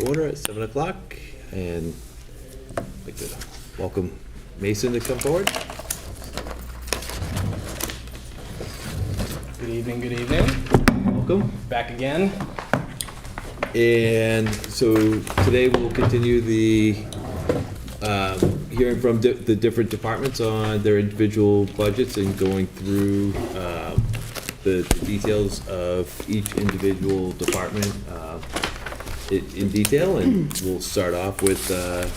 order at 7 o'clock, and I'd like to welcome Mason to come forward. Good evening, good evening. Welcome. Back again. And so today we'll continue the hearing from the different departments on their individual budgets and going through the details of each individual department in detail, and we'll start off with the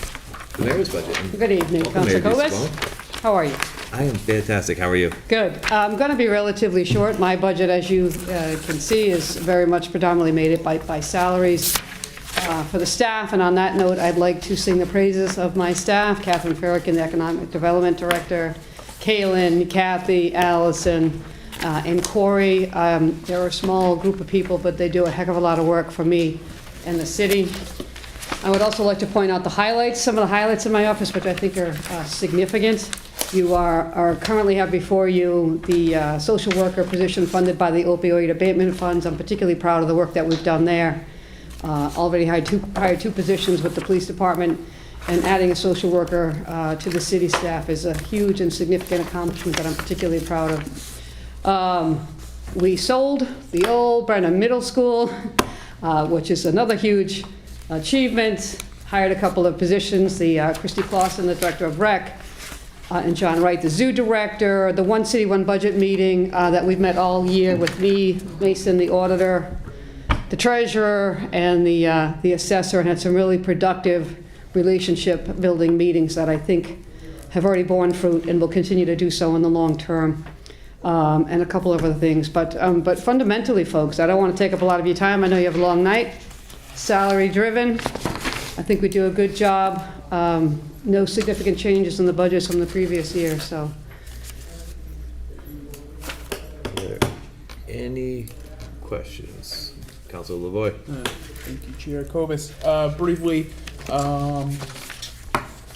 mayor's budget. Good evening, Welcome, Councilor Mayor Cobus. DeSimone. How are you? I am fantastic. How are you? Good. I'm going to be relatively short. My budget, as you can see, is very much predominantly made by salaries for the staff. And on that note, I'd like to sing the praises of my staff, Catherine Farrican, the Economic Development Director, Kaylin, Kathy, Allison, and Corey. They're a small group of people, but they do a heck of a lot of work for me and the city. I would also like to point out the highlights, some of the highlights in my office, which I think are significant. You are currently have before you the social worker position funded by the opioid abatement funds. I'm particularly proud of the work that we've done there. Already hired two positions with the police department, and adding a social worker to the city staff is a huge and significant accomplishment that I'm particularly proud of. We sold the old Brenham Middle School, which is another huge achievement. Hired a couple of positions, the Christy Clausen, the Director of Rec, and John Wright, the zoo director. The One City, One Budget meeting that we've met all year with me, Mason, the auditor, the treasurer, and the assessor, and had some really productive relationship building meetings that I think have already borne fruit and will continue to do so in the long term, and a couple of other things. But fundamentally, folks, I don't want to take up a lot of your time. I know you have a long night, salary driven. I think we do a good job. No significant changes in the budgets from the previous year, so. Are there any questions? Councilor Lavoy. Thank you, Chair Cobus. Briefly, I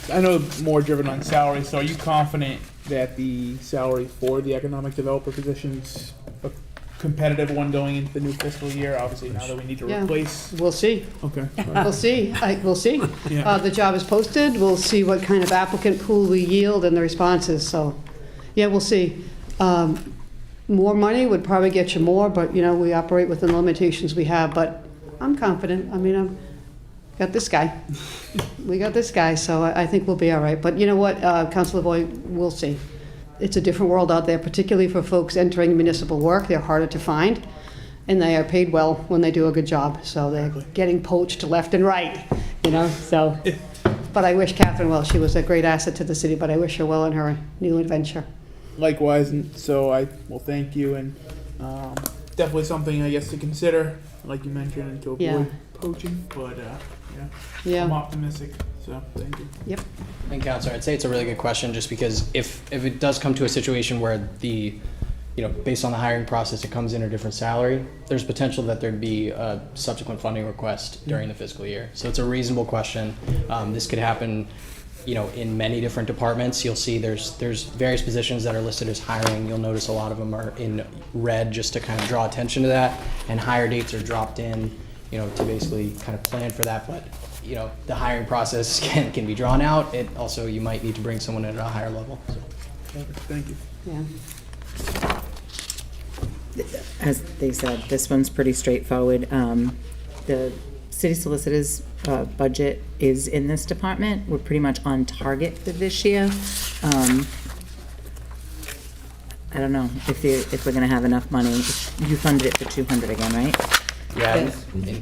know more driven on salary, so are you confident that the salary for the economic developer position's a competitive one going into the new fiscal year? Obviously, now that we need to Yeah. replace. We'll see. Okay. We'll see. We'll see. Yeah. The job is posted. We'll see what kind of applicant pool we yield and the responses. So, yeah, we'll see. More money would probably get you more, but, you know, we operate within the limitations we have. But I'm confident. I mean, I've got this guy. We got this guy, so I think we'll be all right. But you know what, Councilor Boyd, we'll see. It's a different world out there, particularly for folks entering municipal work. They're harder to find, and they are paid well when they do a good job. So they're getting poached left and right, you know, so. But I wish Catherine well. She was a great asset to the city, but I wish her well in her new adventure. Likewise, and so I will thank you, and definitely something I guess to consider, like you mentioned, and to avoid Yeah. poaching. But yeah, Yeah. I'm optimistic. So thank you. Yep. And Counselor, I'd say it's a really good question, just because if it does come to a situation where based on the hiring process, it comes in a different salary, there's potential that there'd be a subsequent funding request during the fiscal year. So it's a reasonable question. This could happen, in many different departments. You'll see there's various positions that are listed as hiring. You'll notice a lot of them are in red just to kind of draw attention to that, and hire dates are dropped in, to basically kind of plan for that. But the hiring process can be drawn out. It also, you might need to bring someone in at a higher level. So. Thank you. Yeah. As they said, this one's pretty straightforward. The city solicitor's budget is in this department. We're pretty much on target for this year. I don't know if we're gonna have enough money. You funded it for 200 again, right? Yeah,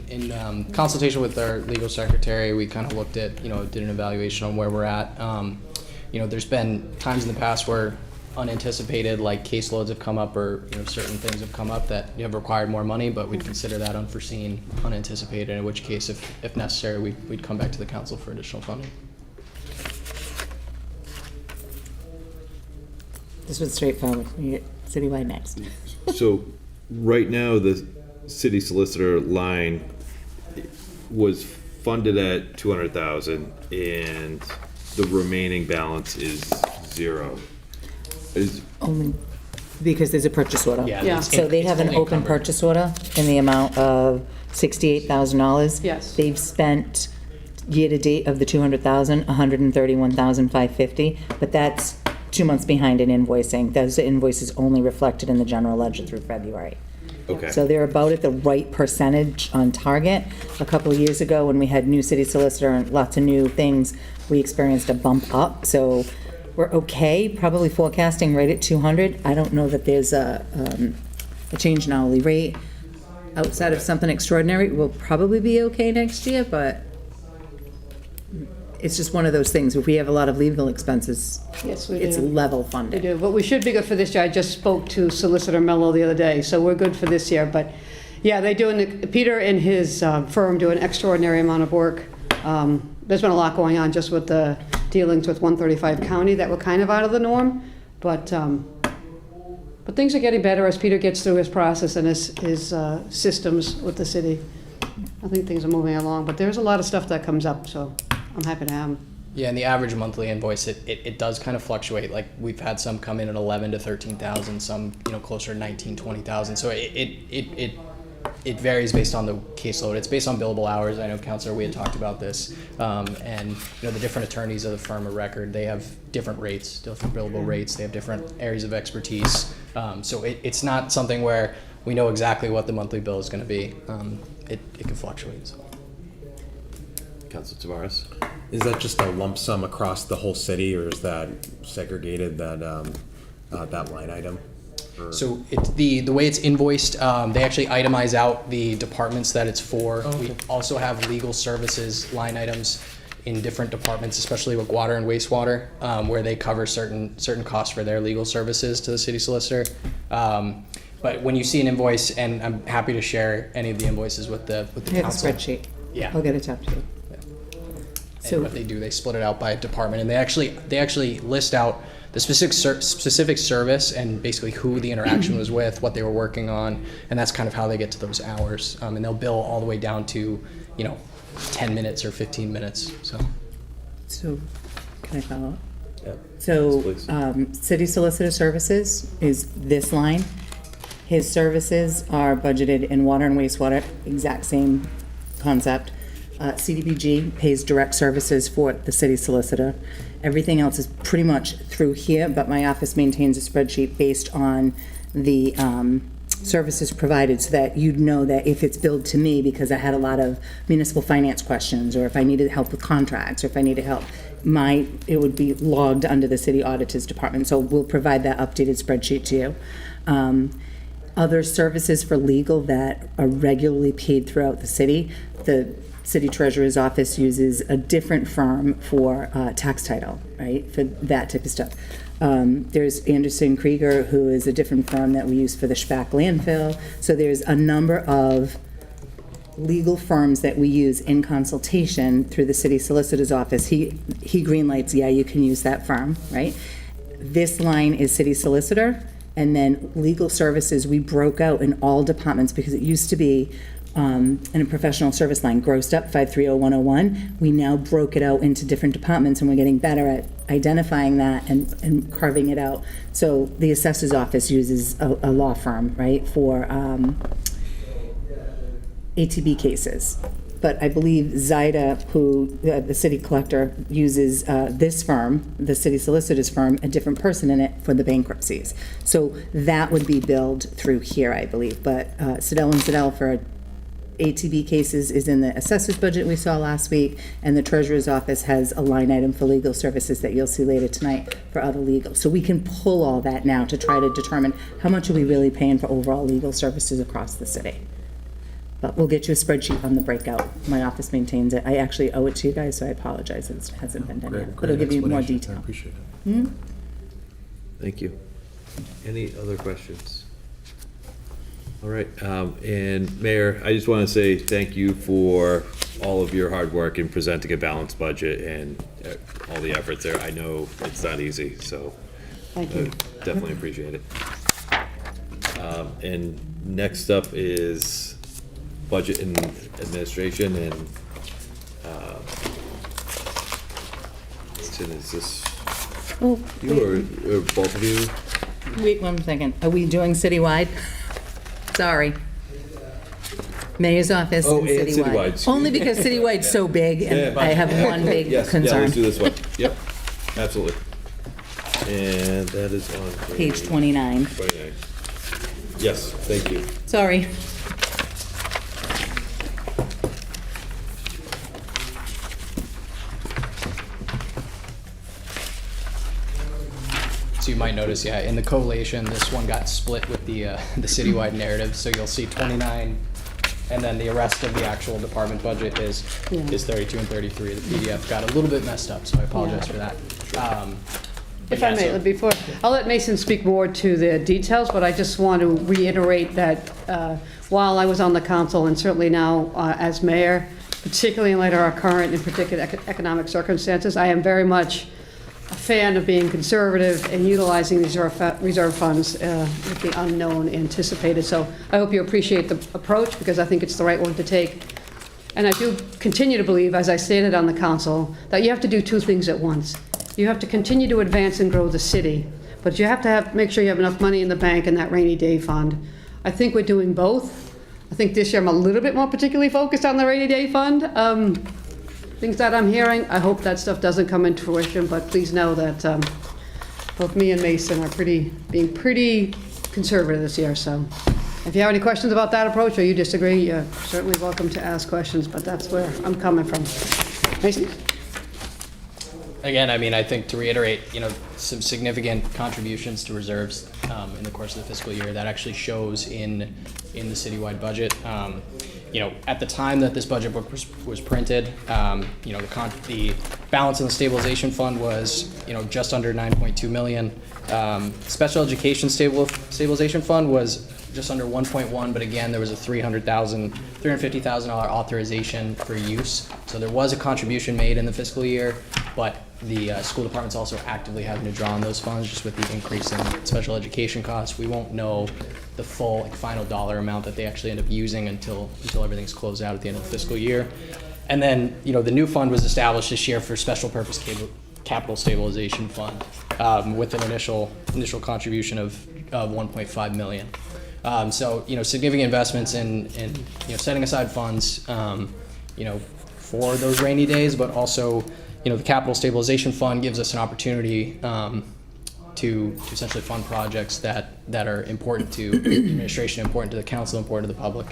in consultation with our legal secretary, we kind of looked at, did an evaluation on where we're at. There's been times in the past where unanticipated, like caseloads have come up, or certain things have come up that have required more money, but we'd consider that unforeseen, unanticipated, in which case, if necessary, we'd come back to the council for additional funding. This was straightforward. We get citywide next. So right now, the city solicitor line was funded at 200,000, and the remaining balance is 0. Only because there's a purchase order. Yeah. Yeah. So they have an open purchase order in the amount of $68,000. Yes. They've spent year-to-date of the 200,000, 131,550, but that's 2 months behind in invoicing. Those invoices only reflected in the general ledger through February. Okay. So they're about at the right percentage on target. A couple of years ago, when we had new city solicitor and lots of new things, we experienced a bump up. So we're okay, probably forecasting right at 200. I don't know that there's a change in hourly rate. Outside of something extraordinary, we'll probably be okay next year, but it's just one of those things. If we have a lot of legal expenses, Yes, we it's do. level We funded. do, but we should be good for this year. I just spoke to Solicitor Mello the other day, so we're good for this year. But yeah, Peter and his firm do an extraordinary amount of work. There's been a lot going on just with the dealings with 135 County that were kind of out of the norm. But things are getting better as Peter gets through his process and his systems with the city. I think things are moving along, but there's a lot of stuff that comes up, so I'm happy to have him. Yeah, and the average monthly invoice, it does kind of fluctuate. Like we've had some come in at 11 to 13,000, some closer to 19, 20,000. So it varies based on the caseload. It's based on billable hours. I know, Counselor, we had talked about this, and the different attorneys of the firm of record, they have different rates, different billable rates. They have different areas of expertise. So it's not something where we know exactly what the monthly bill is going to be. It can fluctuate. So. Council Tavares? Is that just a lump sum across the whole city, or is that segregated, that line item? Or- So it's the way it's invoiced, they actually itemize out the departments that it's for. We also have legal services line items in different departments, especially with water and wastewater, where they cover certain costs for their legal services to the city solicitor. But when you see an invoice, and I'm happy to share any of the invoices with the I have a council. spreadsheet. Yeah. I'll get it up to you. And what they do, they split it out by department, and they actually list out the specific service and basically who the interaction was with, what they were working on, and that's kind of how they get to those hours. And they'll bill all the way down to 10 minutes or 15 minutes. So, can I follow up? Yeah. So, Please. city solicitor services is this line. His services are budgeted in water and wastewater, exact same concept. CDBG pays direct services for the city solicitor. Everything else is pretty much through here, but my office maintains a spreadsheet based on the services provided, so that you'd know that if it's billed to me because I had a lot of municipal finance questions, or if I needed help with contracts, or if I needed help, it would be logged under the city auditor's department. So we'll provide that updated spreadsheet to you. Other services for legal that are regularly paid throughout the city, the city treasurer's office uses a different firm for tax title, right, for that type of stuff. There's Anderson Krieger, who is a different firm that we use for the Schpack landfill. So there's a number of legal firms that we use in consultation through the city solicitor's office. He greenlights, yeah, you can use that firm, right? This line is city solicitor, and then legal services we broke out in all departments, because it used to be in a professional service line, grossed up 530101. We now broke it out into different departments, and we're getting better at identifying that and carving it out. So the assessor's office uses a law firm, right, for ATB cases. But I believe Zaida, who, the city collector, uses this firm, the city solicitor's firm, a different person in it for the bankruptcies. So that would be billed through here, I believe. But Siddell and Siddell for ATB cases is in the assessor's budget we saw last week, and the treasurer's office has a line item for legal services that you'll see later tonight for other legal. So we can pull all that now to try to determine how much are we really paying for overall legal services across the city. But we'll get you a spreadsheet on the breakout. My office maintains it. I actually owe it to you guys, so I apologize it hasn't been done yet. But it'll give you more detail. I appreciate it. Thank you. Any other questions? All right, and Mayor, I just want to say thank you for all of your hard work in presenting a balanced budget and all the efforts there. I know it's not easy, so Thank you. definitely appreciate it. And next up is budget and administration, and is this Oh, you or both of you? wait 1 second. Are we doing citywide? Sorry. Mayor's office Oh, and and citywide. citywide, excuse Only me. because citywide's so big, and Yeah. I have one big Yes, yeah, concern. let's do this one. Yep, absolutely. And that is on Page 29. 29. Yes, thank you. Sorry. So you might notice, yeah, in the collation, this one got split with the citywide narrative, so you'll see 29, and then the rest of the actual department budget is 32 and 33. The PDF got a little bit messed up, so I apologize for that. But If I yeah, may, so- before, I'll let Mason speak more to the details, but I just want to reiterate that while I was on the council, and certainly now as mayor, particularly in light of our current and particular economic circumstances, I am very much a fan of being conservative and utilizing these reserve funds with the unknown anticipated. So I hope you appreciate the approach, because I think it's the right one to take. And I do continue to believe, as I stated on the council, that you have to do two things at once. You have to continue to advance and grow the city, but you have to make sure you have enough money in the bank in that rainy day fund. I think we're doing both. I think this year I'm a little bit more particularly focused on the rainy day fund. Things that I'm hearing, I hope that stuff doesn't come into fruition, but please know that both me and Mason are being pretty conservative this year, so. If you have any questions about that approach, or you disagree, you're certainly welcome to ask questions, but that's where I'm coming from. Mason? Again, I mean, I think to reiterate, some significant contributions to reserves in the course of the fiscal year that actually shows in the citywide budget. At the time that this budget book was printed, the balance in the stabilization fund was, just under 9.2 million. Special education stabilization fund was just under 1.1, but again, there was a $350,000 authorization for use. So there was a contribution made in the fiscal year, but the school department's also actively having to draw on those funds just with the increase in special education costs. We won't know the full final dollar amount that they actually end up using until everything's closed out at the end of the fiscal year. And then, the new fund was established this year for special purpose capital stabilization fund with an initial contribution of 1.5 million. So, significant investments in setting aside funds, for those rainy days, but also, the capital stabilization fund gives us an opportunity to essentially fund projects that are important to the administration, important to the council, important to the public.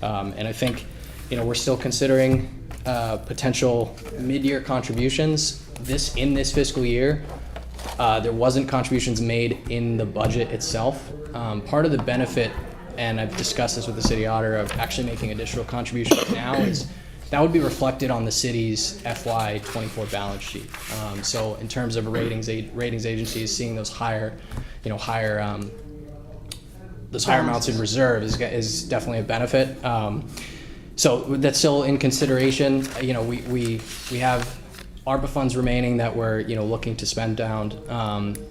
And I think, we're still considering potential mid-year contributions in this fiscal year. There wasn't contributions made in the budget itself. Part of the benefit, and I've discussed this with the city auditor, of actually making additional contributions now is that would be reflected on the city's FY24 balance sheet. So in terms of ratings agencies seeing those higher amounts in reserve is definitely a benefit. So that's still in consideration. We have ARPA funds remaining that we're looking to spend down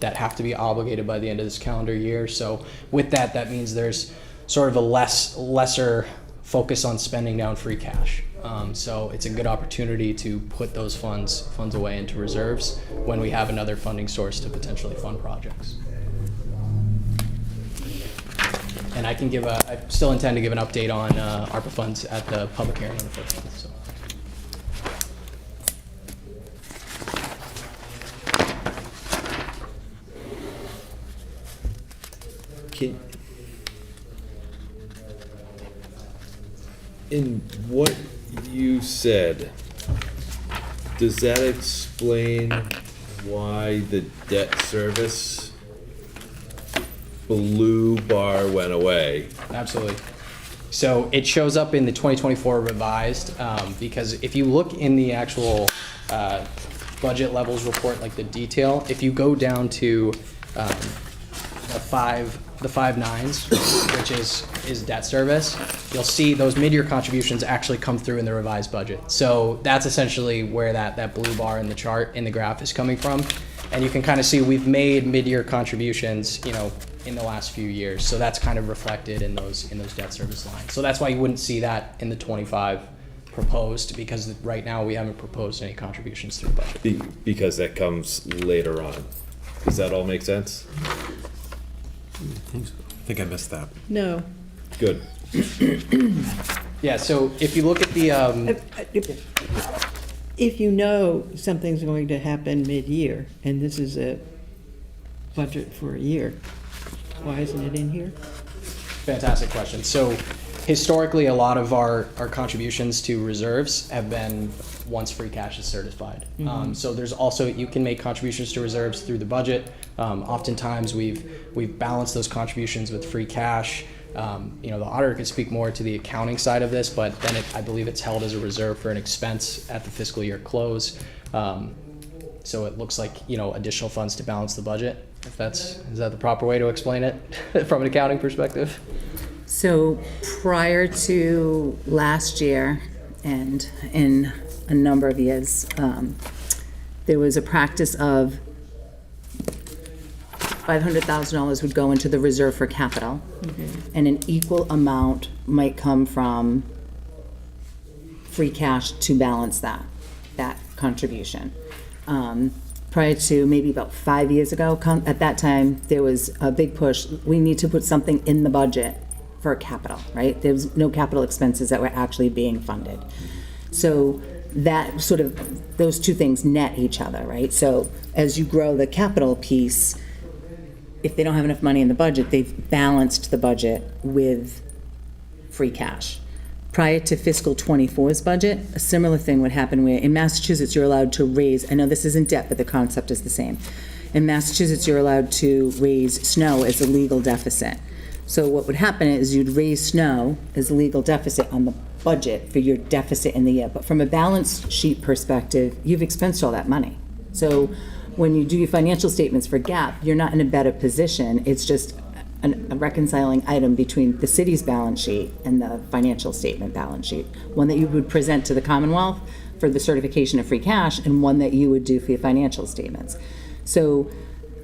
that have to be obligated by the end of this calendar year. So with that means there's sort of a lesser focus on spending down free cash. So it's a good opportunity to put those funds away into reserves when we have another funding source to potentially fund projects. And I still intend to give an update on ARPA funds at the public hearing on the 15th. So. In what you said, does that explain why the debt service blue bar went away? Absolutely. So it shows up in the 2024 revised because if you look in the actual budget levels report, like the detail, if you go down to the five nines, which is debt service, you'll see those mid-year contributions actually come through in the revised budget. So that's essentially where that blue bar in the chart in the graph is coming from. And you can kind of see we've made mid-year contributions, in the last few years. So that's kind of reflected in those debt service lines. So that's why you wouldn't see that in the 25 proposed, because right now we haven't proposed any contributions through the budget. Because that comes later on. Does that all make sense? I think I missed that. No. Good. Yeah, so if you look at the, If you know something's going to happen mid-year, and this is a budget for a year, why isn't it in here? fantastic question. So historically, a lot of our contributions to reserves have been once free cash is certified. So there's also, you can make contributions to reserves through the budget. Oftentimes, we've balanced those contributions with free cash. The auditor could speak more to the accounting side of this, but then I believe it's held as a reserve for an expense at the fiscal year close. So it looks like, additional funds to balance the budget. Is that the proper way to explain it from an accounting perspective? So prior to last year and in a number of years, there was a practice of $500,000 would go into the reserve for capital, and an equal amount might come from free cash to balance that contribution. Prior to maybe about 5 years ago, at that time, there was a big push. We need to put something in the budget for capital, right? There was no capital expenses that were actually being funded. So that sort of, those two things net each other, right? So as you grow the capital piece, if they don't have enough money in the budget, they've balanced the budget with free cash. Prior to fiscal 24's budget, a similar thing would happen where in Massachusetts, you're allowed to raise, I know this isn't debt, but the concept is the same. In Massachusetts, you're allowed to raise snow as a legal deficit. So what would happen is you'd raise snow as a legal deficit on the budget for your deficit in the year. But from a balance sheet perspective, you've expensed all that money. So when you do your financial statements for GAAP, you're not in a better position. It's just a reconciling item between the city's balance sheet and the financial statement balance sheet. One that you would present to the Commonwealth for the certification of free cash, and one that you would do for your financial statements. So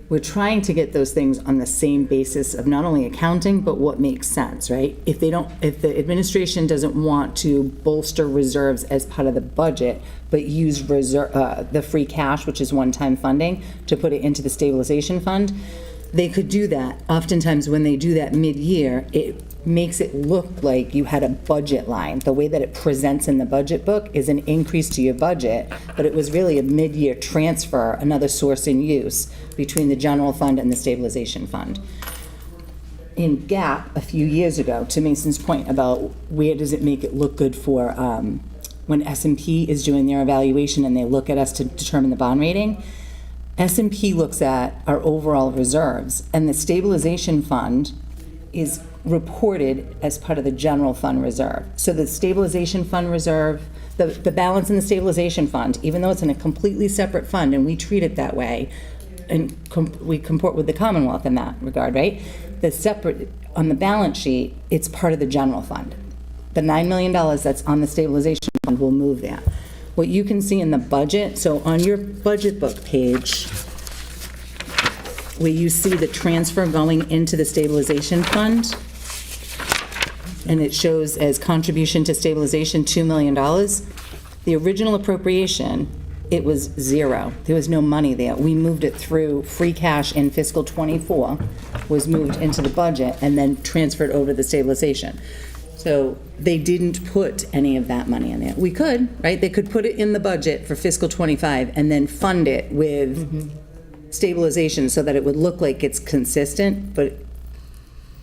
we're trying to get those things on the same basis of not only accounting, but what makes sense, right? If the administration doesn't want to bolster reserves as part of the budget, but use the free cash, which is one-time funding, to put it into the stabilization fund, they could do that. Oftentimes when they do that mid-year, it makes it look like you had a budget line. The way that it presents in the budget book is an increase to your budget, but it was really a mid-year transfer, another source in use between the general fund and the stabilization fund. In GAAP, a few years ago, to Mason's point about where does it make it look good for when S&P is doing their evaluation and they look at us to determine the bond rating, S&P looks at our overall reserves, and the stabilization fund is reported as part of the general fund reserve. So the stabilization fund reserve, the balance in the stabilization fund, even though it's in a completely separate fund, and we treat it that way, and we comport with the Commonwealth in that regard, right? The separate, on the balance sheet, it's part of the general fund. The $9 million that's on the stabilization fund will move that. What you can see in the budget, so on your budget book page, where you see the transfer going into the stabilization fund, and it shows as contribution to stabilization $2 million, the original appropriation, it was zero. There was no money there. We moved it through free cash in fiscal 24, was moved into the budget, and then transferred over to the stabilization. So they didn't put any of that money in there. We could, right? They could put it in the budget for fiscal 25 and then fund it with stabilization so that it would look like it's consistent, but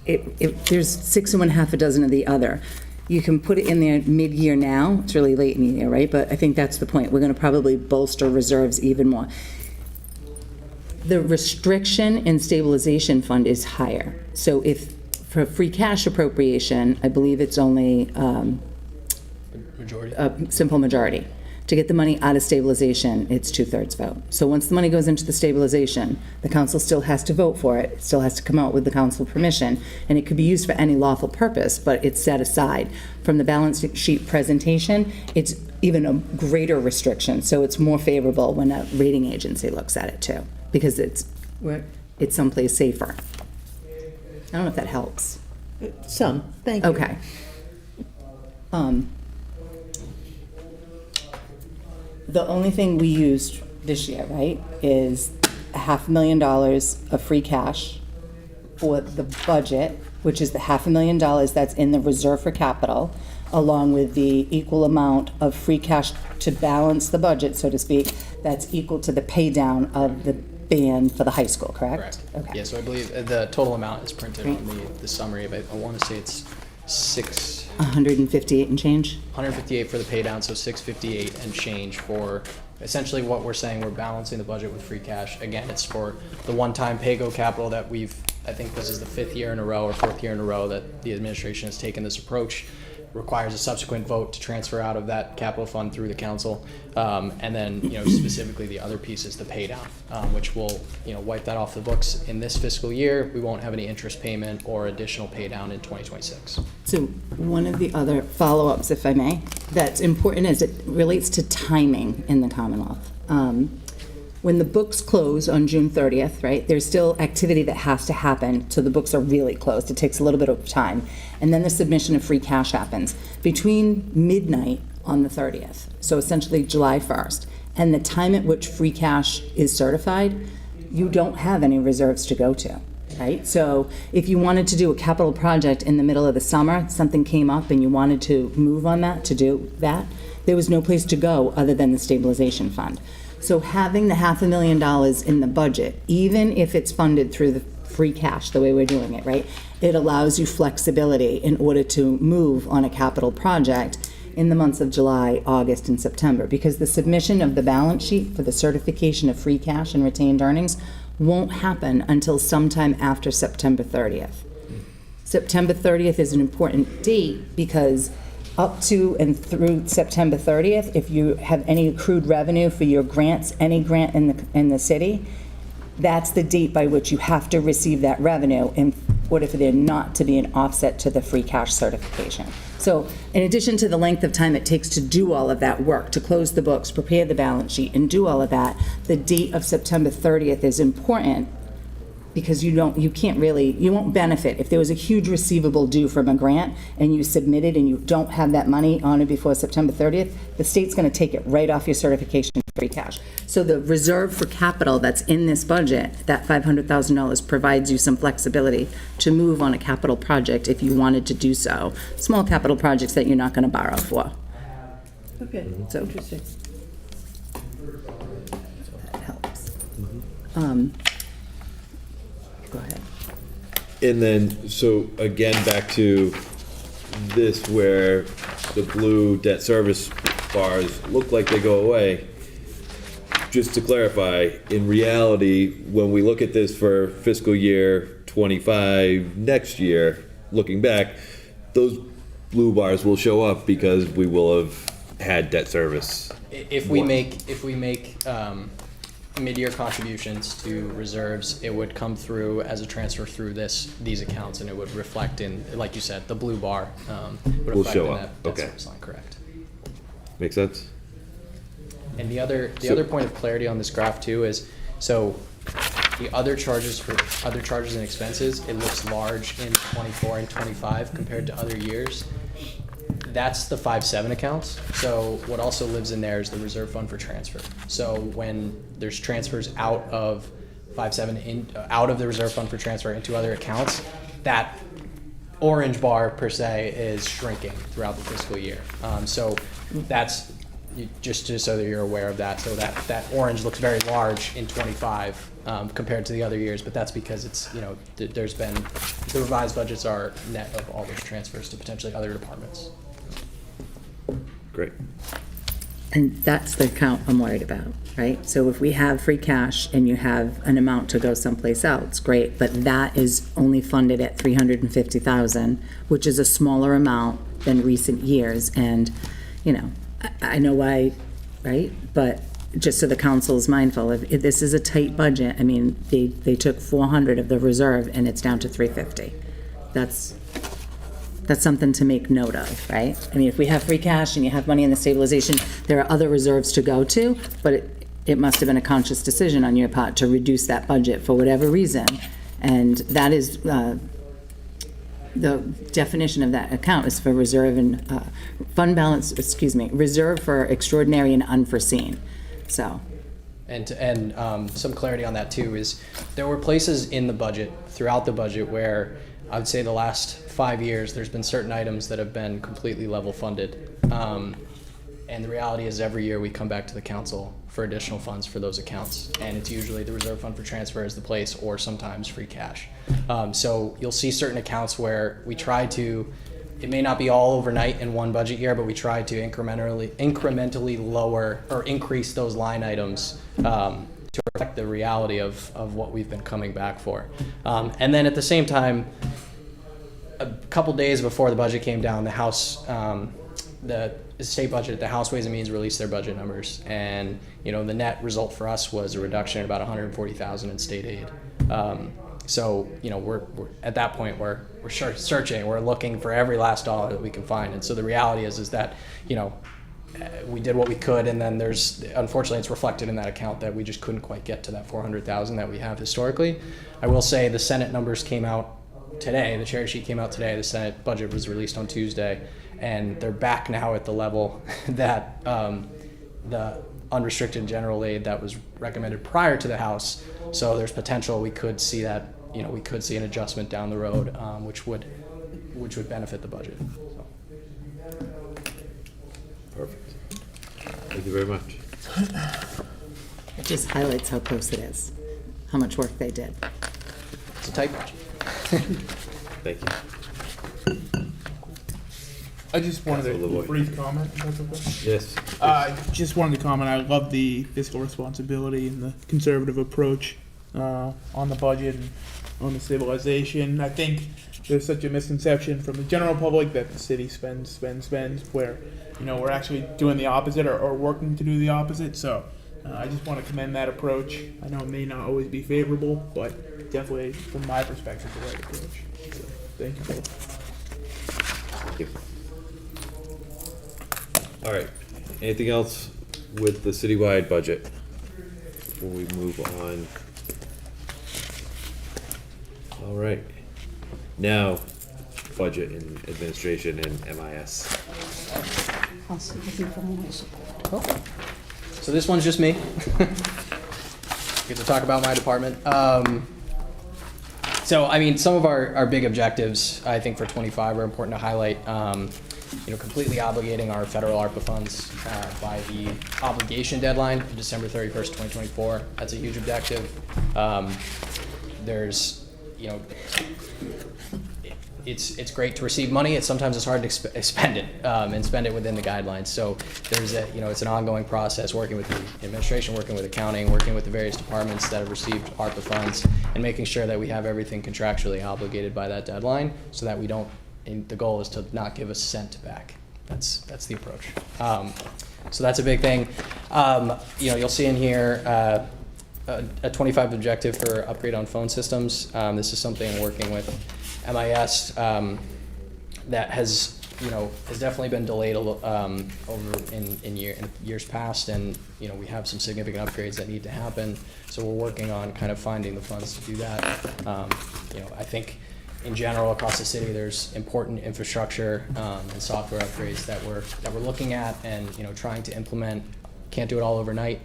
there's 6 and 1/2 dozen of the other. You can put it in there mid-year now. It's really late in the year, right? But I think that's the point. We're going to probably bolster reserves even more. The restriction in stabilization fund is higher. So if for free cash appropriation, I believe it's only Majority. a simple majority. To get the money out of stabilization, it's 2/3 vote. So once the money goes into the stabilization, the council still has to vote for it. It still has to come out with the council permission, and it could be used for any lawful purpose, but it's set aside. From the balance sheet presentation, it's even a greater restriction, so it's more favorable when a rating agency looks at it too, because it's someplace safer. I don't know if that helps. Some, thank you. Okay. The only thing we used this year, right, is $500,000 of free cash for the budget, which is the $500,000 that's in the reserve for capital. along with the equal amount of free cash to balance the budget, so to speak, that's equal to the pay down of the band for the high school, correct? Correct. Okay. Yeah, so I believe the total amount is printed on the summary, but I want to say it's 158 and change? 158 for the pay down, so 658 and change for essentially what we're saying, we're balancing the budget with free cash. Again, it's for the one-time pay-go capital that I think this is the 5th year in a row or 4th year in a row that the administration has taken this approach. Requires a subsequent vote to transfer out of that capital fund through the council. And then, specifically the other piece is the pay down, which will, wipe that off the books in this fiscal year. We won't have any interest payment or additional pay down in 2026. So one of the other follow-ups, if I may, that's important as it relates to timing in the Commonwealth. When the books close on June 30th, right, there's still activity that has to happen till the books are really closed. It takes a little bit of time. And then the submission of free cash happens between midnight on the 30th, so essentially July 1st, and the time at which free cash is certified, you don't have any reserves to go to. Right? So if you wanted to do a capital project in the middle of the summer, something came up and you wanted to move on that, to do that, there was no place to go other than the stabilization fund. So having the $500,000 in the budget, even if it's funded through the free cash, the way we're doing it, right, it allows you flexibility in order to move on a capital project in the months of July, August, and September, because the submission of the balance sheet for the certification of free cash and retained earnings won't happen until sometime after September 30th. September 30th is an important date because up to and through September 30th, if you have any accrued revenue for your grants, any grant in the city, that's the date by which you have to receive that revenue in order for there not to be an offset to the free cash certification. So in addition to the length of time it takes to do all of that work, to close the books, prepare the balance sheet, and do all of that, the date of September 30th is important because you won't benefit. If there was a huge receivable due from a grant and you submitted and you don't have that money on it before September 30th, the state's going to take it right off your certification free cash. So the reserve for capital that's in this budget, that $500,000 provides you some flexibility to move on a capital project if you wanted to do so. Small capital projects that you're not going to borrow for. Okay, So- interesting. That helps. Go ahead. And then, so again, back to this where the blue debt service bars look like they go away. Just to clarify, in reality, when we look at this for fiscal year 25 next year, looking back, those blue bars will show up because we will have had debt service. If we make mid-year contributions to reserves, it would come through as a transfer through these accounts, and it would reflect in, like you said, the blue bar would Will reflect show in up. that debt Okay. service line, correct. Make sense? And the other point of clarity on this graph too is, so the other charges and expenses, it looks large in 24 and 25 compared to other years. That's the 5-7 accounts. So what also lives in there is the reserve fund for transfer. So when there's transfers out of 5-7 out of the reserve fund for transfer into other accounts, that orange bar per se is shrinking throughout the fiscal year. So that's just so that you're aware of that. So that orange looks very large in 25 compared to the other years, but that's because it's, there's been, the revised budgets are net of all those transfers to potentially other departments. Great. And that's the account I'm worried about, right? So if we have free cash and you have an amount to go someplace else, great, but that is only funded at $350,000, which is a smaller amount than recent years. And, I know why, right? But just so the council is mindful, if this is a tight budget, I mean, they took 400 of the reserve and it's down to 350. That's something to make note of, right? I mean, if we have free cash and you have money in the stabilization, there are other reserves to go to, but it must have been a conscious decision on your part to reduce that budget for whatever reason. And that is, the definition of that account is for reserve and reserve for extraordinary and unforeseen. So. And some clarity on that too is there were places in the budget, throughout the budget, where I would say the last 5 years, there's been certain items that have been completely level funded. And the reality is every year we come back to the council for additional funds for those accounts. And it's usually the reserve fund for transfer is the place, or sometimes free cash. So you'll see certain accounts where we try to, it may not be all overnight in one budget year, but we try to incrementally lower or increase those line items to reflect the reality of what we've been coming back for. And then at the same time, a couple days before the budget came down, the House, the state budget, the House Ways and Means released their budget numbers, and the net result for us was a reduction of about $140,000 in state aid. So we're at that point we're searching, we're looking for every last dollar that we can find, and so the reality is that we did what we could, and then unfortunately it's reflected in that account that we just couldn't quite get to that $400,000 that we have historically. I will say the Senate numbers came out today, the cherry sheet came out today, the Senate budget was released on Tuesday, and they're back now at the level that the unrestricted general aid that was recommended prior to the House. So there's potential we could see that, we could see an adjustment down the road, which would benefit the budget. So. Perfect. Thank you very much. It just highlights how close it is, how much work they did. It's a tight budget. Thank you. I just wanted Councilor a Lavoie. brief comment, if that's okay. Yes. Just wanted to comment, I love the fiscal responsibility and the conservative approach on the budget and on the stabilization. I think there's such a misconception from the general public that the city spends, where, we're actually doing the opposite or working to do the opposite. So I just want to commend that approach. I know it may not always be favorable, but definitely, from my perspective, the right approach. So thank you both. Thank you. All right. Anything else with the citywide budget before we move on? All right. Now, budget and administration and MIS. I'll see if you can only support. So this one's just me. Get to talk about my department. So I mean, some of our big objectives, I think for 25 are important to highlight. Completely obligating our federal ARPA funds by the obligation deadline of December 31st, 2024. That's a huge objective. There's, it's great to receive money. Sometimes it's hard to spend it and spend it within the guidelines. So there's it's an ongoing process, working with the administration, working with accounting, working with the various departments that have received ARPA funds, and making sure that we have everything contractually obligated by that deadline, so that we don't. And the goal is to not give a cent back. That's the approach. So that's a big thing. You'll see in here a 25 objective for upgrade on phone systems. This is something I'm working with MIS that has definitely been delayed over in years past, and we have some significant upgrades that need to happen. So we're working on kind of finding the funds to do that. I think. In general, across the city, there's important infrastructure and software upgrades that we're looking at and trying to implement. Can't do it all overnight,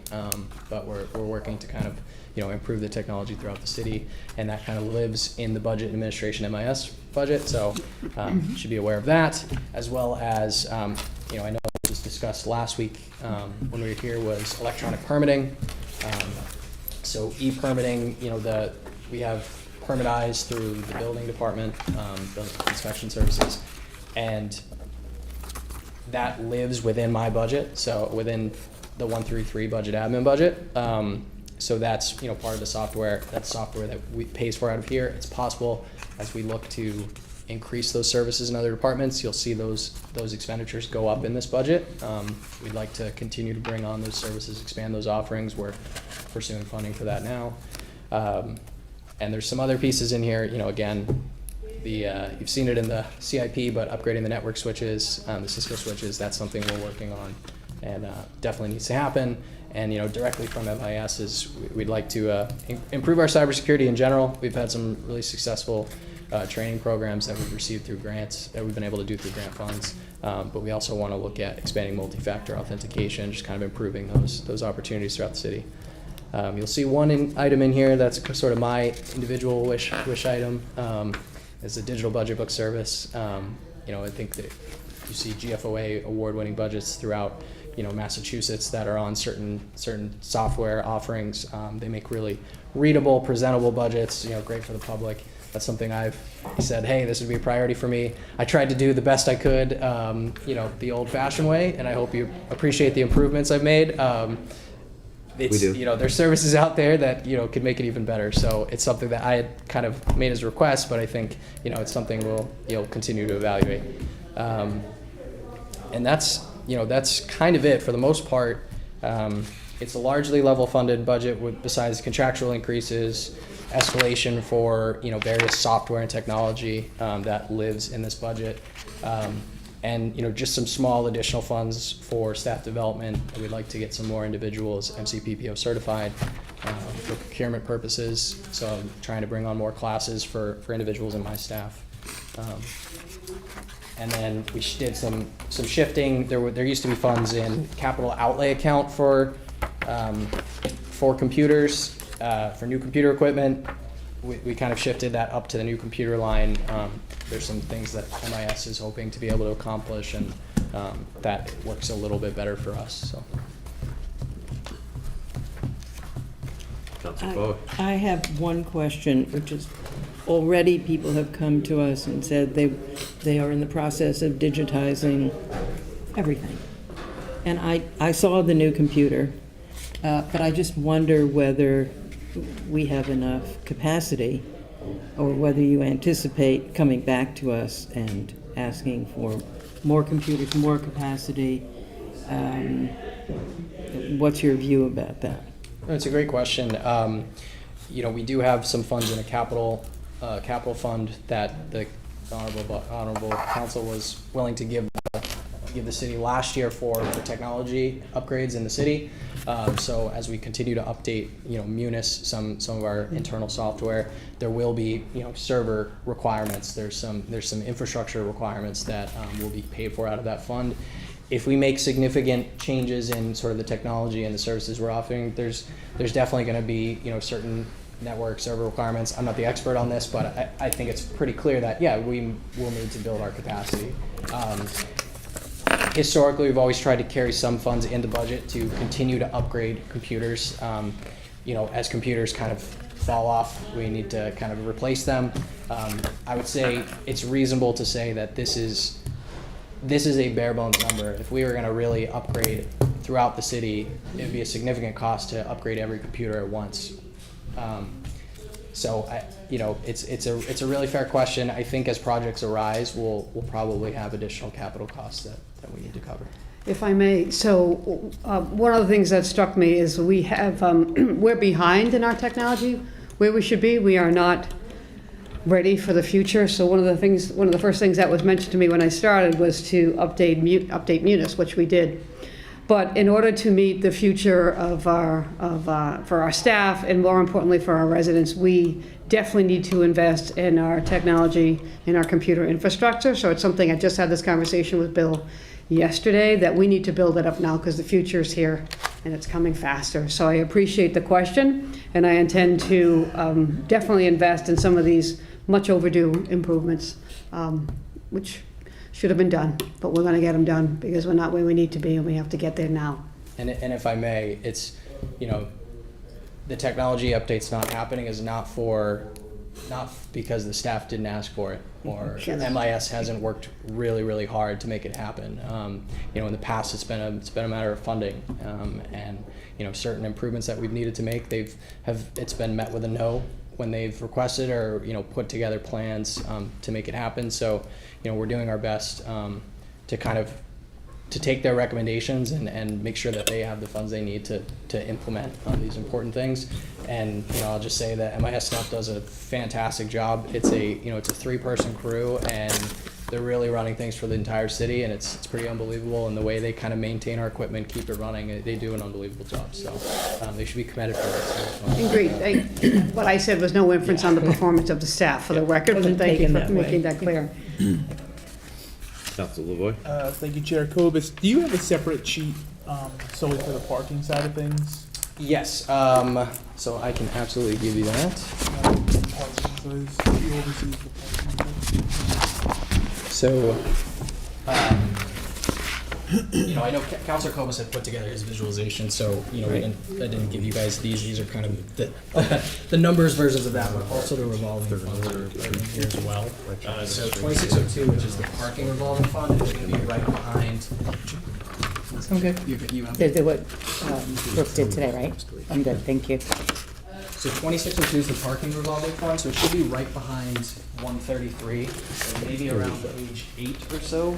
but we're working to kind of improve the technology throughout the city, and that kind of lives in the budget administration MIS budget. So you should be aware of that, as well as I know this was discussed last week when we were here, was electronic permitting. So e-permitting, we have permitized through the building department, building inspection services, and that lives within my budget, so within the 133 budget admin budget. So that's part of the software. That's software that we pays for out of here. It's possible as we look to increase those services in other departments, you'll see those expenditures go up in this budget. We'd like to continue to bring on those services, expand those offerings. We're pursuing funding for that now. And there's some other pieces in here, again, you've seen it in the CIP, but upgrading the network switches, the Cisco switches, that's something we're working on, and definitely needs to happen. And directly from MIS is we'd like to improve our cybersecurity in general. We've had some really successful training programs that we've received through grants that we've been able to do through grant funds, but we also want to look at expanding multi-factor authentication, just kind of improving those opportunities throughout the city. You'll see one item in here that's sort of my individual wish item. is a digital budget book service. I think that you see GFOA award-winning budgets throughout, Massachusetts that are on certain software offerings. They make really readable, presentable budgets, great for the public. That's something I've said, hey, this would be a priority for me. I tried to do the best I could, the old-fashioned way, and I hope you appreciate the improvements I've made. We do. There's services out there that, could make it even better. So it's something that I had kind of made as a request, but I think, it's something we'll continue to evaluate. And that's kind of it for the most part. It's a largely level funded budget besides contractual increases, escalation for, various software and technology, that lives in this budget. And just some small additional funds for staff development. We'd like to get some more individuals MCPPO certified for procurement purposes. So I'm trying to bring on more classes for individuals in my staff. And then we did some shifting. There used to be funds in capital outlay account for computers, for new computer equipment. We kind of shifted that up to the new computer line. There's some things that MIS is hoping to be able to accomplish, and that works a little bit better for us. So. Councilor Foy. I have one question, which is, already people have come to us and said they are in the process of digitizing everything. And I saw the new computer, but I just wonder whether we have enough capacity, or whether you anticipate coming back to us and asking for more computers, more capacity. What's your view about that? It's a great question. We do have some funds in a capital fund that the honorable council was willing to give the city last year for technology upgrades in the city. So as we continue to update, Munis, some of our internal software, there will be, server requirements. There's some infrastructure requirements that will be paid for out of that fund. If we make significant changes in sort of the technology and the services we're offering, there's definitely going to be, certain network server requirements. I'm not the expert on this, but I think it's pretty clear that, we will need to build our capacity. Historically, we've always tried to carry some funds into budget to continue to upgrade computers. As computers kind of fall off, we need to kind of replace them. I would say it's reasonable to say that this is a bare bones number. If we were going to really upgrade throughout the city, it would be a significant cost to upgrade every computer at once. So it's a really fair question. I think as projects arise, we'll probably have additional capital costs that we need to cover. If I may, so one of the things that struck me is we have, we're behind in our technology where we should be. We are not ready for the future. So one of the first things that was mentioned to me when I started was to update Munis, which we did. But in order to meet the future for our staff, and more importantly for our residents, we definitely need to invest in our technology, in our computer infrastructure. So it's something, I just had this conversation with Bill yesterday, that we need to build it up now because the future is here and it's coming faster. So I appreciate the question, and I intend to definitely invest in some of these much overdue improvements, which should have been done, but we're going to get them done because we're not where we need to be, and we have to get there now. And if I may, it's, the technology update's not happening is not because the staff didn't ask for it, or MIS hasn't worked really, really hard to make it happen. In the past, it's been a matter of funding, and certain improvements that we've needed to make, it's been met with a no when they've requested or put together plans to make it happen. So we're doing our best to kind of take their recommendations and make sure that they have the funds they need to implement these important things. And I'll just say that MIS staff does a fantastic job. It's a 3-person crew, and they're really running things for the entire city, and it's pretty unbelievable. And the way they kind of maintain our equipment, keep it running, they do an unbelievable job. So they should be commended for it. Agreed. What I said was no inference on the performance of the staff, for the record, but thank you for making that clear. Councilor Lavoy. Thank you, Chair Kobus. Do you have a separate sheet solely for the parking side of things? Yes. So I can absolutely give you that. Parking, so he oversees the parking. So, I know Councilor Cobus had put together his visualization, so, I didn't give you guys these. These are kind of the numbers versions of that, but also the revolving funds are in here as well. So 2602, which is the parking revolving fund, is going to be right behind. I'm good. You have Did what Brooke did today, right? I'm good, thank you. So 2602 is the parking revolving fund, so it should be right behind 133, so maybe around page 8 or so.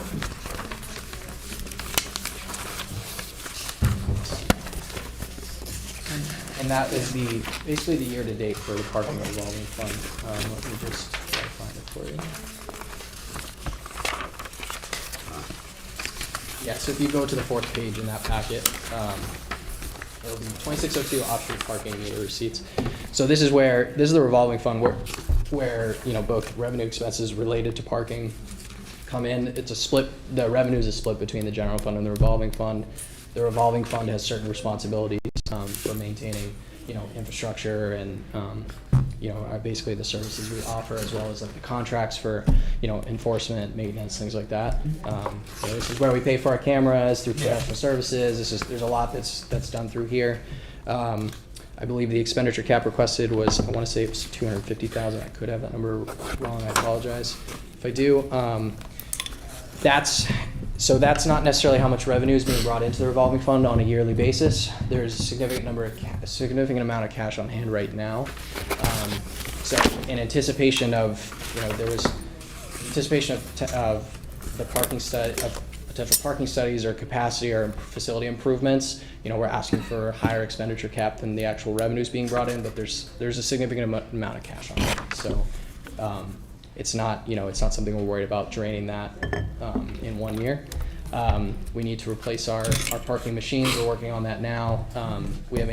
And that is basically the year-to-date for the parking revolving fund. Let me just try to find it for you. Yeah, so if you go to the 4th page in that packet, it'll be 2602 off-street parking meter receipts. So this is the revolving fund where both revenue expenses related to parking come in. It's a split. The revenue is a split between the general fund and the revolving fund. The revolving fund has certain responsibilities for maintaining, infrastructure and, basically the services we offer, as well as like the contracts for, enforcement, maintenance, things like that. So this is where we pay for our cameras through professional services. There's a lot that's done through here. I believe the expenditure cap requested was, I want to say it was 250,000. I could have that number wrong. I apologize if I do. That's not necessarily how much revenue is being brought into the revolving fund on a yearly basis. There's a significant amount of cash on hand right now. So in anticipation of, there was anticipation of the parking study, of potential parking studies or capacity or facility improvements. We're asking for a higher expenditure cap than the actual revenues being brought in, but there's a significant amount of cash on hand. So it's not something we're worried about draining that in 1 year. We need to replace our parking machines. We're working on that now. We have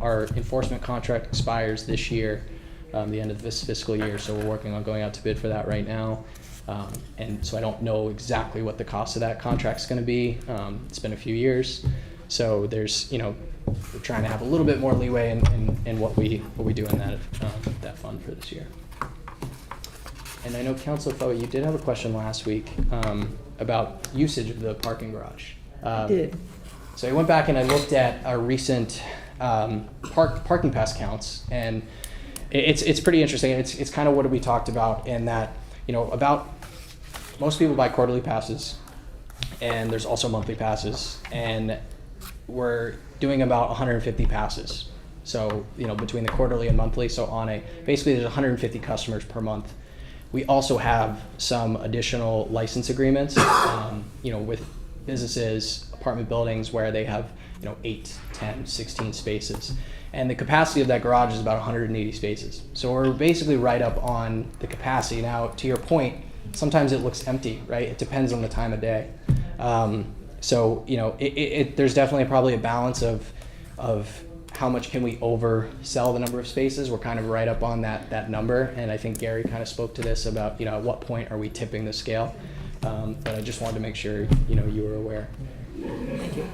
our enforcement contract expires this year, the end of this fiscal year, so we're working on going out to bid for that right now. And so I don't know exactly what the cost of that contract's going to be. It's been a few years, so there's we're trying to have a little bit more leeway in what we do in that fund for this year. And I know, Councilor Foe, you did have a question last week about usage of the parking garage. I did. So I went back and I looked at our recent parking pass counts, and it's pretty interesting. It's kind of what we talked about in that, about most people buy quarterly passes, and there's also monthly passes, and we're doing about 150 passes. So, between the quarterly and monthly, so basically there's 150 customers per month. We also have some additional license agreements, with businesses, apartment buildings where they have, 8, 10, 16 spaces. And the capacity of that garage is about 180 spaces. So we're basically right up on the capacity. Now, to your point, sometimes it looks empty, right? It depends on the time of day. So, there's definitely probably a balance of how much can we oversell the number of spaces. We're kind of right up on that number, and I think Gary kind of spoke to this about, at what point are we tipping the scale? But I just wanted to make sure, you were aware. Thank you.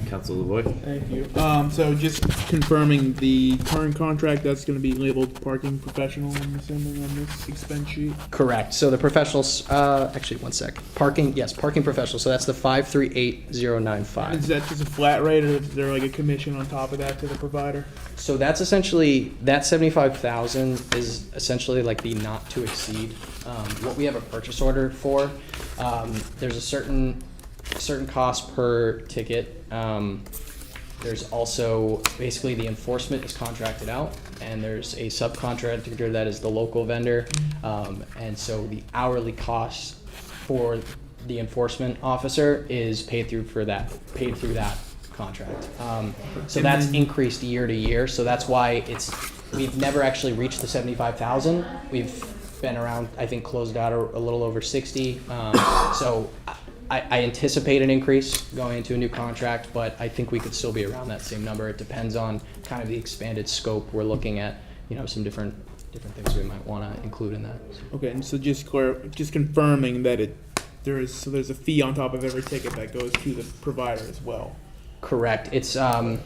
Councilor LeBoy? Thank you. So just confirming the current contract, that's gonna be labeled parking professional, I'm assuming, on this expense sheet? Correct. So the professionals, actually, one sec. Parking professional. So that's the 538095. Is that just a flat rate, or is there like a commission on top of that to the provider? So that's essentially, that 75,000 is essentially like the not to exceed. What we have a purchase order for, there's a certain cost per ticket. There's also, basically the enforcement is contracted out, and there's a subcontractor that is the local vendor. And so the hourly cost for the enforcement officer is paid through that contract. So that's increased year to year. So that's why we've never actually reached the 75,000. We've been around, I think, closed out a little over 60. So I anticipate an increase going into a new contract, but I think we could still be around that same number. It depends on kind of the expanded scope. We're looking at, some different things we might want to include in that. Okay, and so just confirming that there's a fee on top of every ticket that goes to the provider as well. Correct. It's I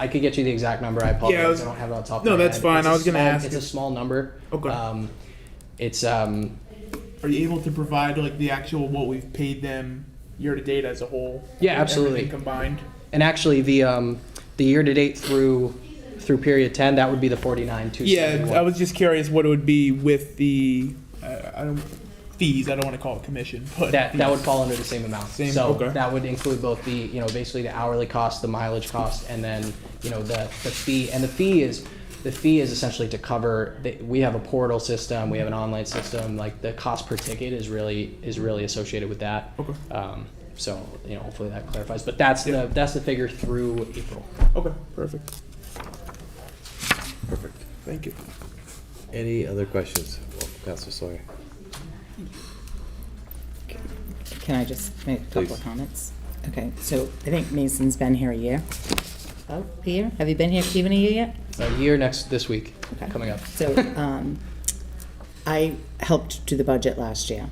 I could get you the exact number. I apologize. Yeah, I was- I don't have it on top of No, my that's head. fine. It's I a was gonna small- ask It's a if- small number. Okay. It's Are you able to provide like the actual what we've paid them year to date as a whole? Yeah, absolutely. Everything combined. and actually the year to date through period 10, that would be the 49,271. Yeah, I was just curious what it would be with the I don't fees. I don't want to call it commission, but That would fees. fall under the same amount. Same, So okay. that would include both the, basically the hourly cost, the mileage cost, and then, the fee. And the fee is essentially to cover, we have a portal system, we have an online system, like the cost per ticket is really associated with that. Okay. So, hopefully that clarifies, but that's the figure through April. Okay, perfect. Perfect. Thank you. Any other questions? Well, Councilor Sawyer. Can I just make a couple Please. of comments? Okay, so I think Mason's been here a year. About a year? Have you been here even a year yet? A year this week, Okay. coming up. So, I helped do the budget last year.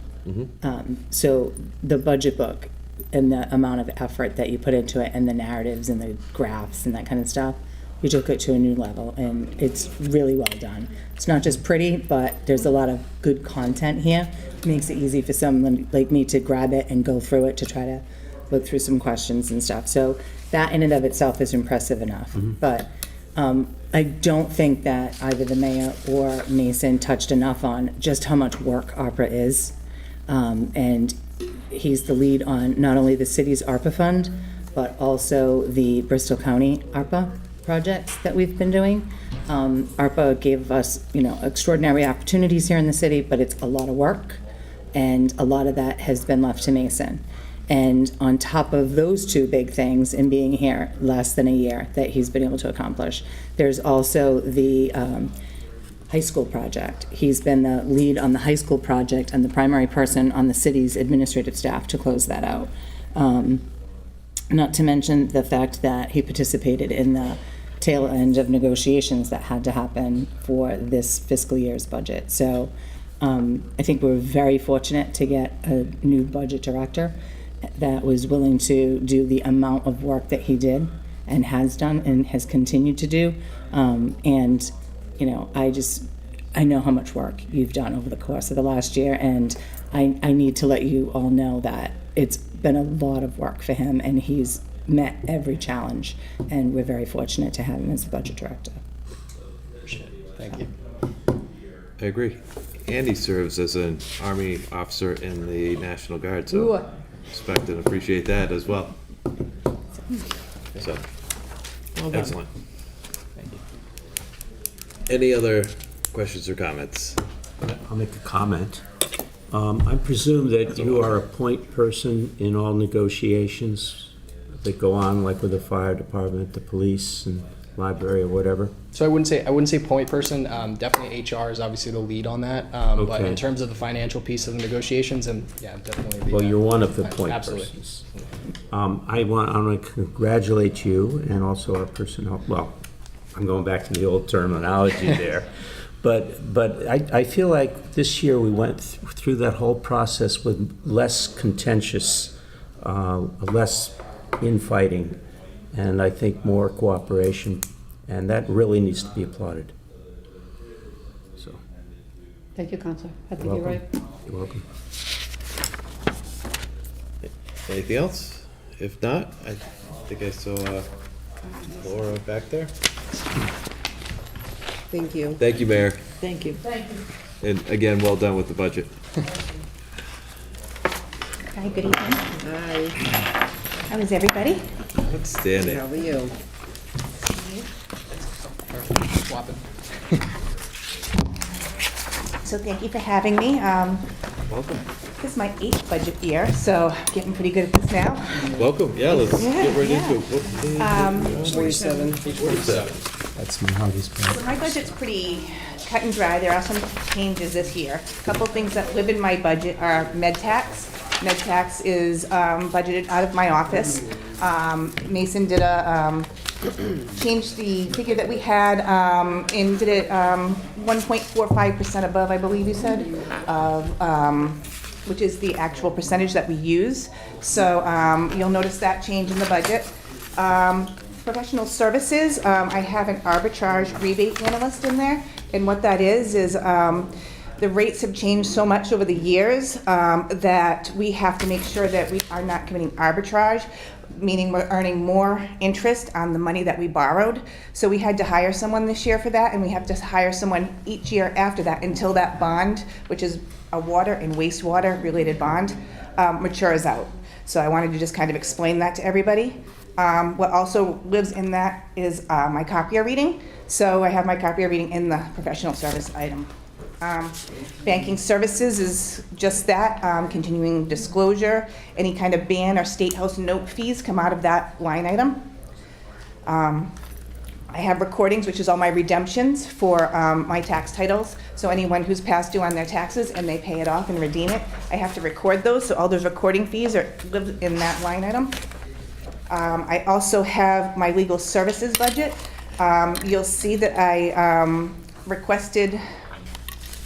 So the budget book and the amount of effort that you put into it and the narratives and the graphs and that kind of stuff, we took it to a new level and it's really well done. It's not just pretty, but there's a lot of good content here. It makes it easy for someone like me to grab it and go through it to try to look through some questions and stuff. So that in and of itself is impressive enough. But I don't think that either the mayor or Mason touched enough on just how much work ARPA is. And he's the lead on not only the city's ARPA fund, but also the Bristol County ARPA projects that we've been doing. ARPA gave us, extraordinary opportunities here in the city, but it's a lot of work, and a lot of that has been left to Mason. And on top of those two big things, and being here less than a year that he's been able to accomplish, there's also the high school project. He's been the lead on the high school project and the primary person on the city's administrative staff to close that out. Not to mention the fact that he participated in the tail end of negotiations that had to happen for this fiscal year's budget. So I think we're very fortunate to get a new budget director that was willing to do the amount of work that he did and has done and has continued to do. And I know how much work you've done over the course of the last year, and I need to let you all know that it's been a lot of work for him, and he's met every challenge, and we're very fortunate to have him as the budget director. Appreciate it. Thank you. I agree. Andy serves as an Army officer in the National Guard, so Ooh. respect and appreciate that as well. So, excellent. Thank you. Any other questions or comments? I'll make a comment. I presume that you are a point person in all negotiations that go on, like with the fire department, the police, and library, or whatever? So I wouldn't say point person. Definitely HR is obviously the lead on that. But Okay. in terms of the financial piece of the negotiations, and yeah, definitely. Well, you're one of the point Absolutely. persons. I want to congratulate you and also our personnel. Well, I'm going back to the old terminology there. But I feel like this year we went through that whole process with less contentious, less infighting, and I think more cooperation, and that really needs to be applauded. So, Thank you, Counselor. I think you're you're right. welcome. You're welcome. Anything else? If not, I think I saw Laura back there. Thank you. Thank you, Mayor. Thank you. And again, well done with the budget. Hi, good evening. Hi, How is everybody? Outstanding. how are you? Swapping. So thank you for having me. Welcome. This is my 8th budget year, so getting pretty good at this now. Welcome. Yeah, let's get right Yeah. into it. What is 47. 47? That's my hardest part. So my budget's pretty cut and dry. There are some changes this year. A couple things that live in my budget are med tax. Med tax is budgeted out of my office. Mason did changed the figure that we had and did it 1.45% above, I believe you said, which is the actual percentage that we use. So you'll notice that change in the budget. For Professional services, I have an arbitrage rebate analyst in there, and what that is the rates have changed so much over the years that we have to make sure that we are not committing arbitrage, meaning we're earning more interest on the money that we borrowed. So we had to hire someone this year for that, and we have to hire someone each year after that until that bond, which is a water and wastewater related bond, matures out. So I wanted to just kind of explain that to everybody. What also lives in that is my copier reading. So I have my copier reading in the professional service item. Banking services is just that, continuing disclosure. Any kind of ban or state house note fees come out of that line item. I have recordings, which is all my redemptions for my tax titles. So anyone who's past due on their taxes and they pay it off and redeem it, I have to record those. So all those recording fees are live in that line item. I also have my legal services budget. You'll see that I requested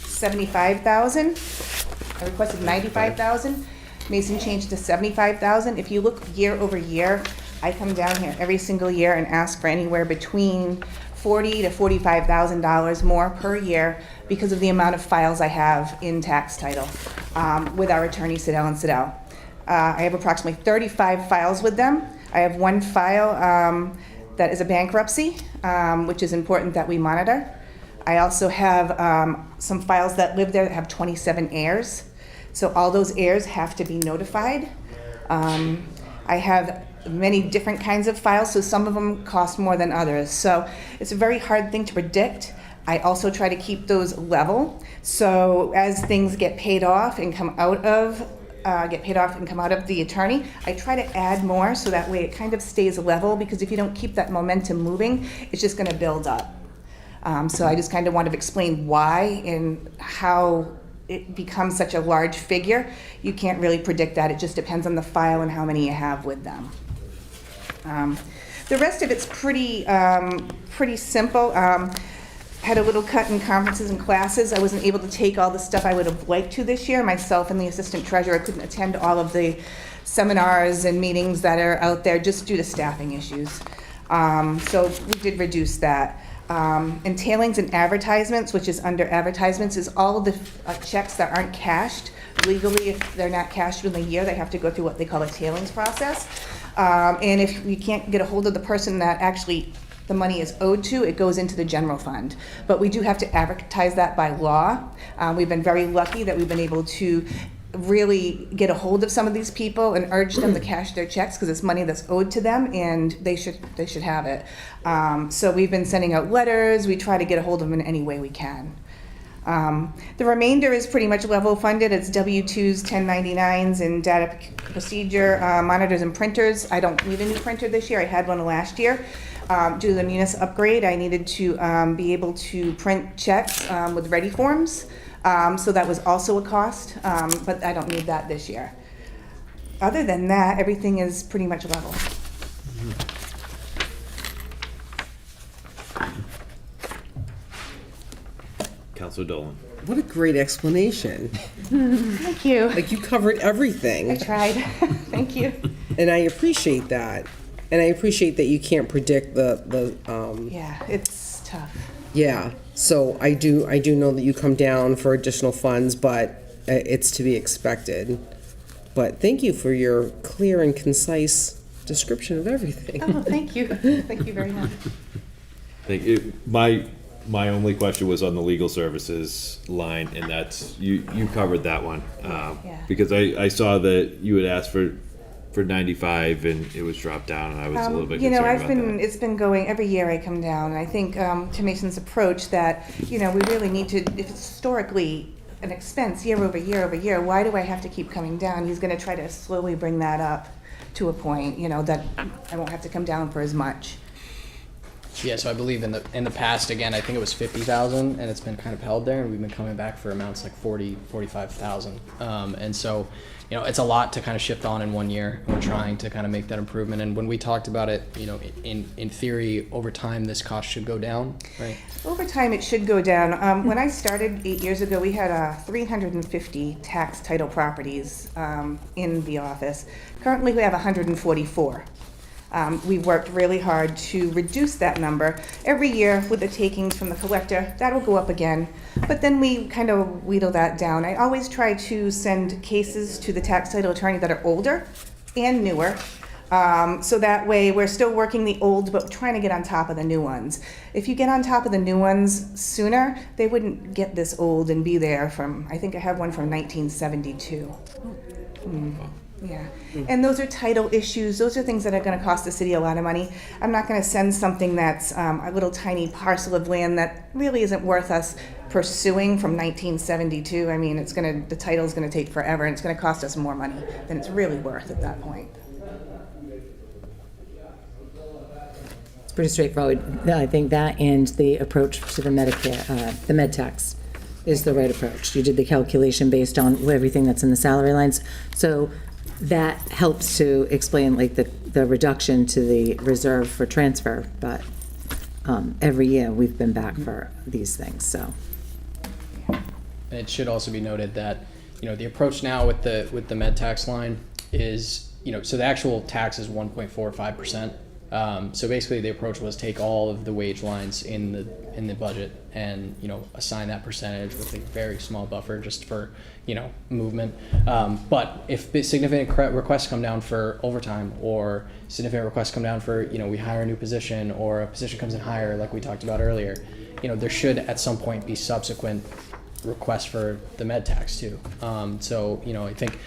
$75,000. I requested $95,000. Mason changed to $75,000. If you look year over year, I come down here every single year and ask for anywhere between $40,000 to $45,000 more per year because of the amount of files I have in tax title with our attorney Siddell and Siddell. I have approximately 35 files with them. I have one file that is a bankruptcy, which is important that we monitor. I also have some files that live there that have 27 heirs. So all those heirs have to be notified. I have many different kinds of files, so some of them cost more than others. So it's a very hard thing to predict. I also try to keep those level. So as things get paid off and come out of the attorney, I try to add more so that way it kind of stays level, because if you don't keep that momentum moving, it's just gonna build up. So I just kind of want to explain why and how it becomes such a large figure. You can't really predict that. It just depends on the file and how many you have with them. The rest of it's pretty simple. Had a little cut in conferences and classes. I wasn't able to take all the stuff I would have liked to this year. Myself and the assistant treasurer couldn't attend all of the seminars and meetings that are out there just due to staffing issues. So we did reduce that. Entailings and advertisements, which is under advertisements, is all the checks that aren't cashed. Legally, if they're not cashed within a year, they have to go through what they call a tailings process. And if we can't get a hold of the person that actually the money is owed to, it goes into the general fund. But we do have to advertise that by law. We've been very lucky that we've been able to really get a hold of some of these people and urge them to cash their checks, because it's money that's owed to them and they should have it. So we've been sending out letters. We try to get a hold of them in any way we can. The remainder is pretty much level funded. It's W-2s, 1099s, and data procedure, monitors and printers. I don't need a new printer this year. I had one last year. Due to the Munis upgrade, I needed to be able to print checks with ready forms. So that was also a cost, but I don't need that this year. Other than that, everything is pretty much level. Counselor Dolan. What a great explanation. Thank you. Like, you covered everything. I tried. Thank you. And I appreciate that. And I appreciate that you can't predict the Yeah, it's tough. yeah. So I do know that you come down for additional funds, but it's to be expected. But thank you for your clear and concise description of everything. Oh, thank you. Thank you very much. Thank you. My only question was on the legal services line, and that's, you covered that one. Yeah. Because I saw that you had asked for 95 and it was dropped down, and I was a little bit concerned about that. It's been going, every year I come down, and I think to Mason's approach that, we really need to, if it's historically an expense year over year over year, why do I have to keep coming down? He's gonna try to slowly bring that up to a point, that I won't have to come down for as much. Yeah, so I believe in the past, again, I think it was 50,000, and it's been kind of held there, and we've been coming back for amounts like 45,000. And so, it's a lot to kind of shift on in 1 year. We're trying to kind of make that improvement. And when we talked about it, in theory, over time, this cost should go down, right? Over time, it should go down. When I started 8 years ago, we had 350 tax title properties in the office. Currently, we have 144. We've worked really hard to reduce that number. Every year with the takings from the collector, that'll go up again, but then we kind of wheedle that down. I always try to send cases to the tax title attorney that are older and newer, so that way we're still working the old, but trying to get on top of the new ones. If you get on top of the new ones sooner, they wouldn't get this old and be there from, I think I have one from 1972. Yeah, and those are title issues. Those are things that are going to cost the city a lot of money. I'm not going to send something that's a little tiny parcel of land that really isn't worth us pursuing from 1972. I mean, the title's going to take forever, and it's going to cost us more money than it's really worth at that point. It's pretty straightforward. I think that and the approach to the Medicare, the med tax is the right approach. You did the calculation based on everything that's in the salary lines. So that helps to explain like the reduction to the reserve for transfer, but every year we've been back for these things, so. And it should also be noted that, the approach now with the med tax line is, so the actual tax is 1.45%. So basically the approach was take all of the wage lines in the budget and, assign that percentage with a very small buffer just for, movement. But if significant requests come down for overtime or significant requests come down for, we hire a new position or a position comes in higher, like we talked about earlier, there should at some point be subsequent requests for the med tax too. So, I think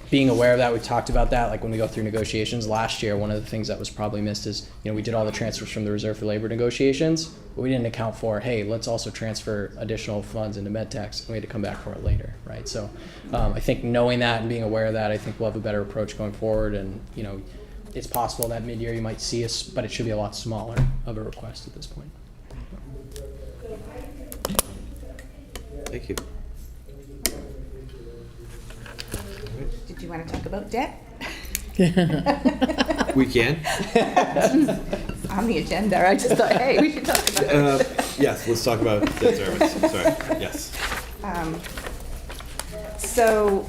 being aware of that, we talked about that, like when we go through negotiations last year, one of the things that was probably missed is, we did all the transfers from the Reserve for Labor negotiations, but we didn't account for, hey, let's also transfer additional funds into med tax, and we had to come back for it later, right? So I think knowing that and being aware of that, I think we'll have a better approach going forward, and, it's possible that mid-year you might see us, but it should be a lot smaller of a request at this point. Thank you. Did you want to talk about debt? We can. On the agenda, I just thought, hey, we should talk about it. Yes, let's talk about debt service. Sorry, yes. So,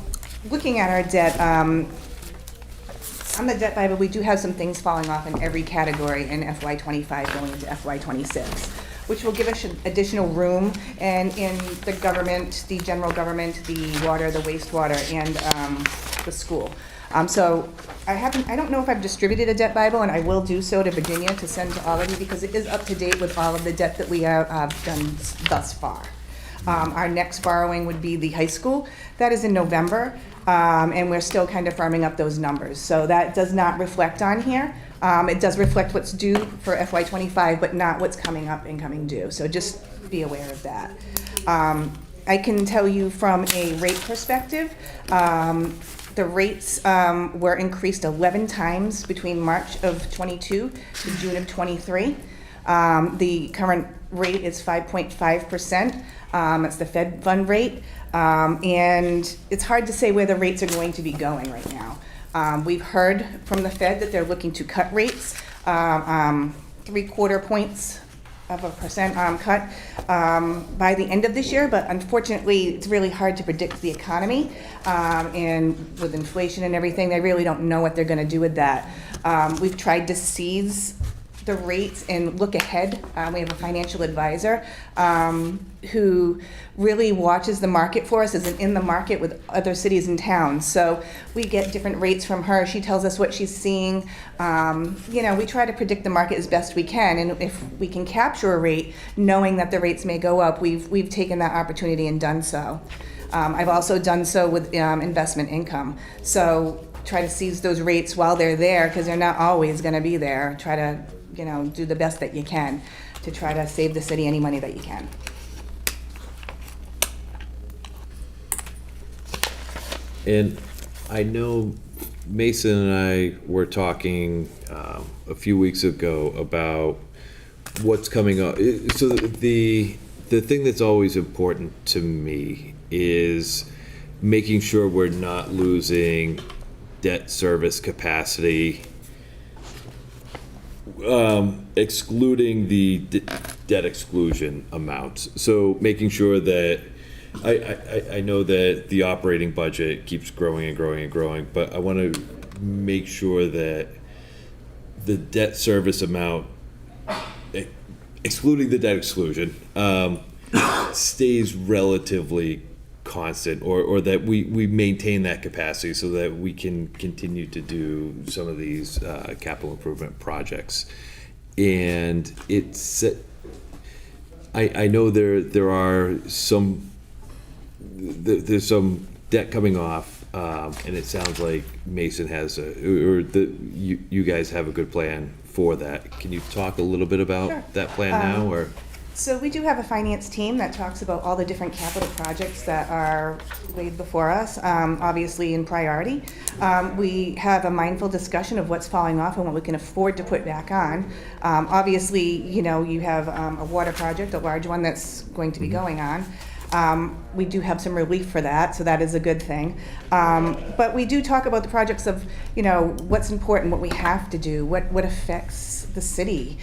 looking at our debt, on the debt Bible, we do have some things falling off in every category in FY25 going into FY26, which will give us additional room and in the government, the general government, the water, the wastewater, and the school. So I don't know if I've distributed a debt Bible, and I will do so to Virginia to send to all of you because it is up to date with all of the debt that we have done thus far. Our next borrowing would be the high school. That is in November, and we're still kind of firming up those numbers. So that does not reflect on here. It does reflect what's due for FY25, but not what's coming up and coming due. So just be aware of that. I can tell you from a rate perspective, the rates were increased 11 times between March of 22 to June of 23. The current rate is 5.5%. It's the Fed fund rate. And it's hard to say where the rates are going to be going right now. We've heard from the Fed that they're looking to cut rates, 3/4 points of a percent cut by the end of this year, but unfortunately it's really hard to predict the economy, and with inflation and everything, they really don't know what they're going to do with that. We've tried to seize the rates and look ahead. We have a financial advisor who really watches the market for us, is in the market with other cities and towns. So we get different rates from her. She tells us what she's seeing. We try to predict the market as best we can, and if we can capture a rate, knowing that the rates may go up, we've taken that opportunity and done so. I've also done so with investment income. So try to seize those rates while they're there, because they're not always going to be there. Try to do the best that you can to try to save the city any money that you can. And I know Mason and I were talking a few weeks ago about what's coming up. So the thing that's always important to me is making sure we're not losing debt service capacity, excluding the debt exclusion amounts. So making sure that I know that the operating budget keeps growing and growing and growing, but I want to make sure that the debt service amount, excluding the debt exclusion, stays relatively constant, or that we maintain that capacity so that we can continue to do some of these capital improvement projects. And it's, I know there are some, there's some debt coming off, and it sounds like Mason has you guys have a good plan for that. Can you talk a little bit about Sure. that plan now, or? So we do have a finance team that talks about all the different capital projects that are laid before us, obviously in priority. We have a mindful discussion of what's falling off and what we can afford to put back on. Obviously, you know, you have a water project, a large one that's going to be going on. We do have some relief for that, so that is a good thing. But we do talk about the projects of, you know, what's important, what we have to do, what affects the city.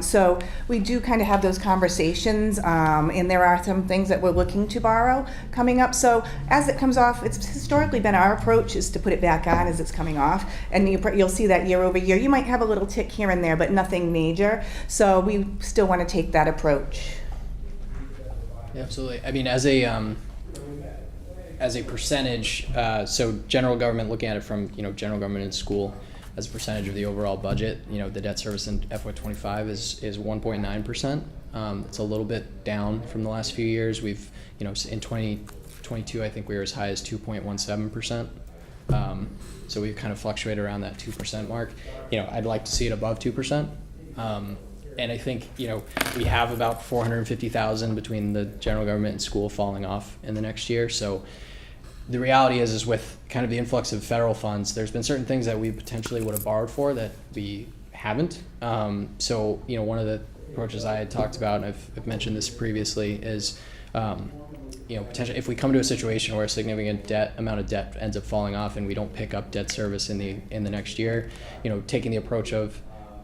So we do kind of have those conversations, and there are some things that we're looking to borrow coming up. So as it comes off, it's historically been our approach is to put it back on as it's coming off, and you'll see that year over year. You might have a little tick here and there, but nothing major. So we still want to take that approach. Yeah, absolutely. I mean, as a percentage, so general government, looking at it from, you know, general government and school, as a percentage of the overall budget, you know, the debt service in FY25 is 1.9%. It's a little bit down from the last few years. We've, you know, in 2022, I think we were as high as 2.17%. So we've kind of fluctuated around that 2% mark. You know, I'd like to see it above 2%. And I think, you know, we have about 450,000 between the general government and school falling off in the next year. So the reality is with kind of the influx of federal funds, there's been certain things that we potentially would have borrowed for that we haven't. So, you know, one of the approaches I had talked about, and I've mentioned this previously, is, you know, potentially if we come to a situation where a significant amount of debt ends up falling off and we don't pick up debt service in the next year, you know, taking the approach of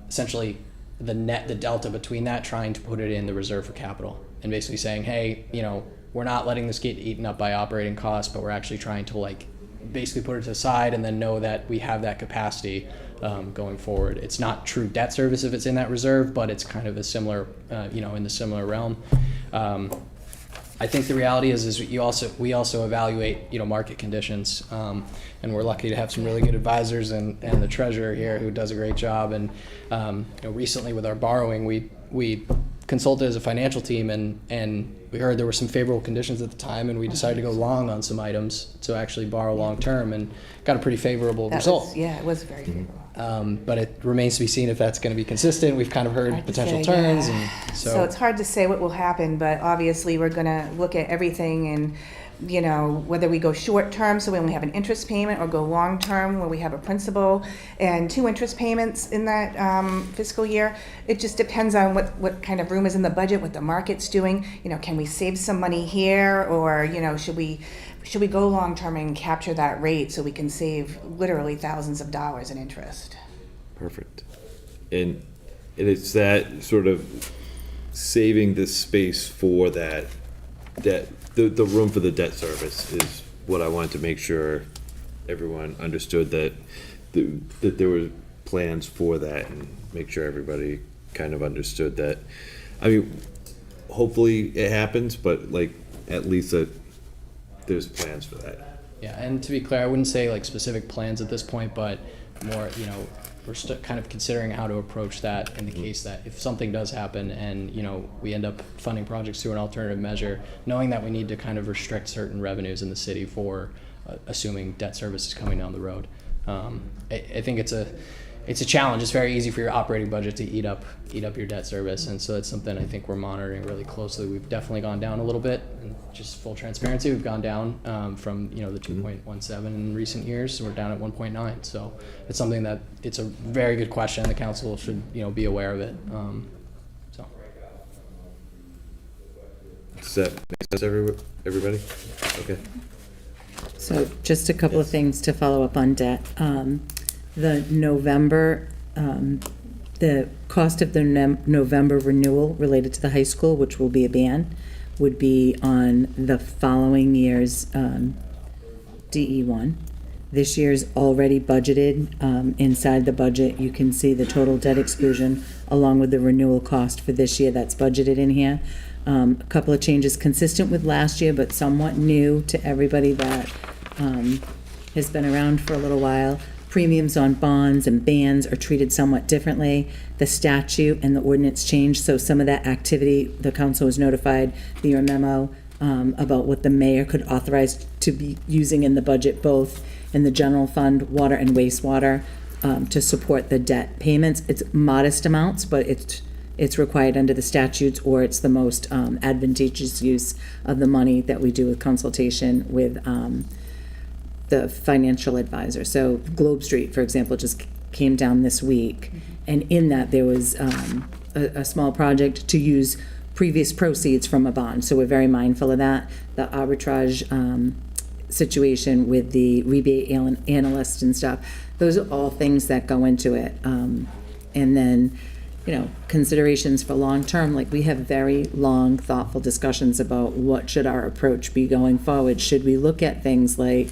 essentially the delta between that, trying to put it in the reserve for capital, and basically saying, hey, you know, we're not letting this get eaten up by operating costs, but we're actually trying to like basically put it to the side and then know that we have that capacity going forward. It's not true debt service if it's in that reserve, but it's kind of a similar, you know, in the similar realm. I think the reality is we also evaluate, you know, market conditions, and we're lucky to have some really good advisors and the treasurer here who does a great job. And you know, recently with our borrowing, we consulted as a financial team, and we heard there were some favorable conditions at the time, and we decided to go long on some items to actually borrow long term, and got a pretty favorable result. It was very favorable. But it remains to be seen if that's going to be consistent. We've kind of heard Hard to potential say, turns, yeah. and So it's hard to say what will happen, but obviously we're going to look at everything, and you know, whether we go short term, so we only have an interest payment, or go long term where we have a principal and 2 interest payments in that fiscal year. It just depends on what kind of room is in the budget, what the market's doing. You know, can we save some money here, or you know, should we go long term and capture that rate so we can save literally thousands of dollars in interest? Perfect. And it's that sort of saving the space for that debt, the room for the debt service is what I wanted to make sure everyone understood, that there were plans for that, and make sure everybody kind of understood that. I mean, hopefully it happens, but like at least that there's plans for that. yeah. And to be clear, I wouldn't say like specific plans at this point, but more, you know, we're kind of considering how to approach that in the case that if something does happen and, you know, we end up funding projects through an alternative measure, knowing that we need to kind of restrict certain revenues in the city for assuming debt service is coming down the road. I think it's a challenge. It's very easy for your operating budget to eat up your debt service, and so that's something I think we're monitoring really closely. We've definitely gone down a little bit, and just full transparency, we've gone down from, you know, the 2.17 in recent years, so we're down at 1.9. So it's something that it's a very good question. The council should, you know, be aware of it. So Does that make sense, everybody? Okay. So just a couple of things to follow up on debt. The November, the cost of the November renewal related to the high school, which will be a ban, would be on the following year's DE1. This year's already budgeted. Inside the budget, you can see the total debt exclusion along with the renewal cost for this year that's budgeted in here. A couple of changes consistent with last year, but somewhat new to everybody that has been around for a little while. Premiums on bonds and bans are treated somewhat differently. The statute and the ordinance changed, so some of that activity, the council was notified via memo about what the mayor could authorize to be using in the budget, both in the general fund, water and wastewater, to support the debt payments. It's modest amounts, but it's required under the statutes, or it's the most advantageous use of the money that we do with consultation with the financial advisor. So Globe Street, for example, just came down this week, and in that there was a small project to use previous proceeds from a bond. So we're very mindful of that. The arbitrage situation with the rebate analyst and stuff, those are all things that go into it. And then, considerations for long-term, like we have very long, thoughtful discussions about what should our approach be going forward. Should we look at things like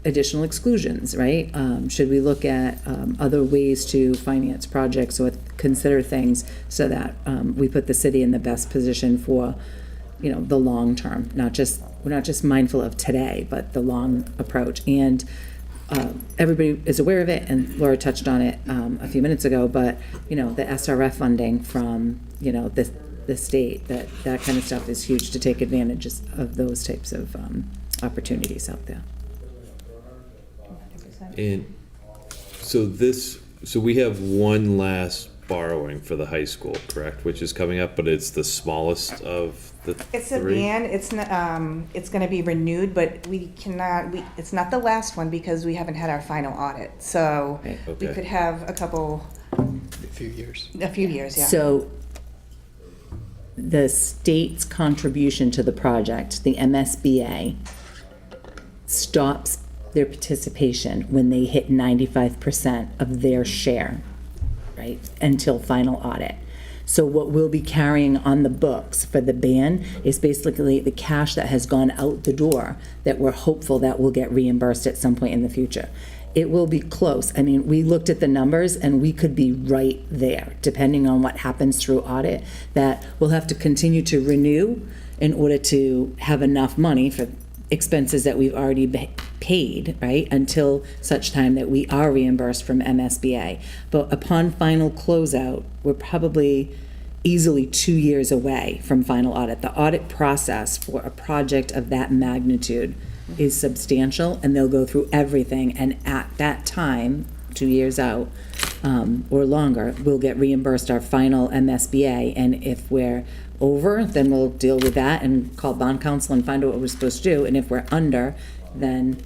additional exclusions, right? Should we look at other ways to finance projects or consider things so that we put the city in the best position for, the long term? We're not just mindful of today, but the long approach. And everybody is aware of it, and Laura touched on it a few minutes ago, but, the SRF funding from, the state, that kind of stuff is huge to take advantage of those types of opportunities out there. And so we have one last borrowing for the high school, correct? Which is coming up, but it's the smallest of the It's a three? ban, it's not, it's gonna be renewed, but it's not the last one because we haven't had our final audit, so we Okay. could have A few years. a few years, yeah. So the state's contribution to the project, the MSBA, stops their participation when they hit 95% of their share, right, until final audit. So what we'll be carrying on the books for the ban is basically the cash that has gone out the door that we're hopeful that will get reimbursed at some point in the future. It will be close. I mean, we looked at the numbers and we could be right there, depending on what happens through audit, that we'll have to continue to renew in order to have enough money for expenses that we've already paid, right, until such time that we are reimbursed from MSBA. But upon final closeout, we're probably easily 2 years away from final audit. The audit process for a project of that magnitude is substantial, and they'll go through everything, and at that time, 2 years out, or longer, we'll get reimbursed our final MSBA, and if we're over, then we'll deal with that and call bond counsel and find out what we're supposed to do, and if we're under, then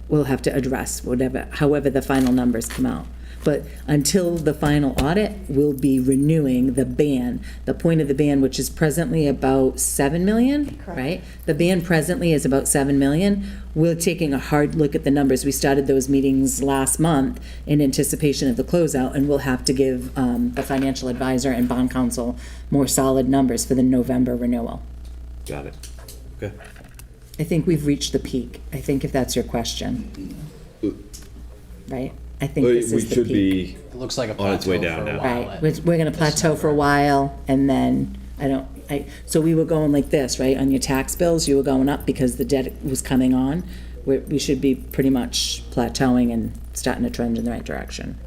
we'll have to address however the final numbers come out. But until the final audit, we'll be renewing the ban. The point of the ban, which is presently about 7 million, right? The ban presently is about 7 million. We're taking a hard look at the numbers. We started those meetings last month in anticipation of the closeout, and we'll have to give the financial advisor and bond counsel more solid numbers for the November renewal. Got it. Okay. I think we've reached the peak, I think, if that's your question. Right? I think We this is the should peak. be It looks like a on plateau its way for down a now. while. Right, we're gonna plateau for a while, and then, so we were going like this, right? On your tax bills, you were going up because the debt was coming on. We should be pretty much plateauing and starting to trend in the right direction.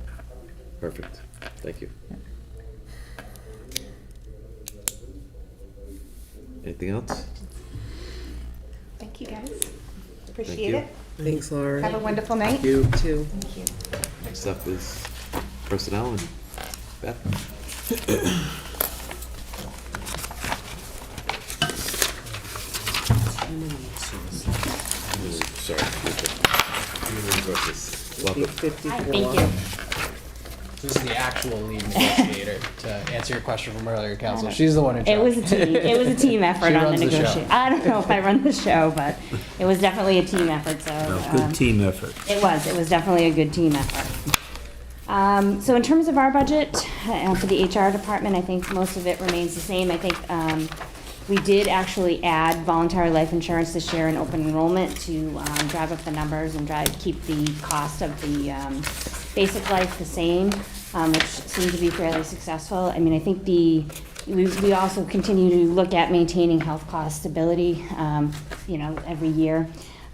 Perfect. Thank you. Anything else? Thank you, guys. Appreciate you. it. Thanks, Laura. Have a wonderful night. You Too. Thank you. Next up is personnel and Beth. Sorry. Human resources. Welcome. 54. Thank you. This is the actual lead negotiator, to answer your question from earlier, Council. She's the one in charge. It was a team. It was a team effort She on the runs the show. negotiation. I don't know if I run the show, but it was definitely a team effort. So Good team effort. it was. It was definitely a good team effort. So in terms of our budget for the HR department, I think most of it remains the same. I think We did actually add voluntary life insurance this year in open enrollment to drive up the numbers and keep the cost of the basic life the same, which seemed to be fairly successful. I mean, I think we also continue to look at maintaining health cost stability, every year.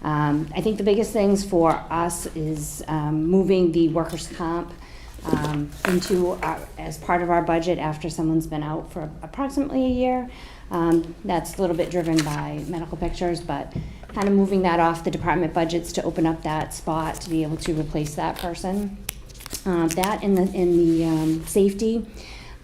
I think the biggest things for us is moving the workers' comp into as part of our budget after someone's been out for approximately a year. That's a little bit driven by medical pictures, but kind of moving that off the department budgets to open up that spot to be able to replace that person. That in the safety.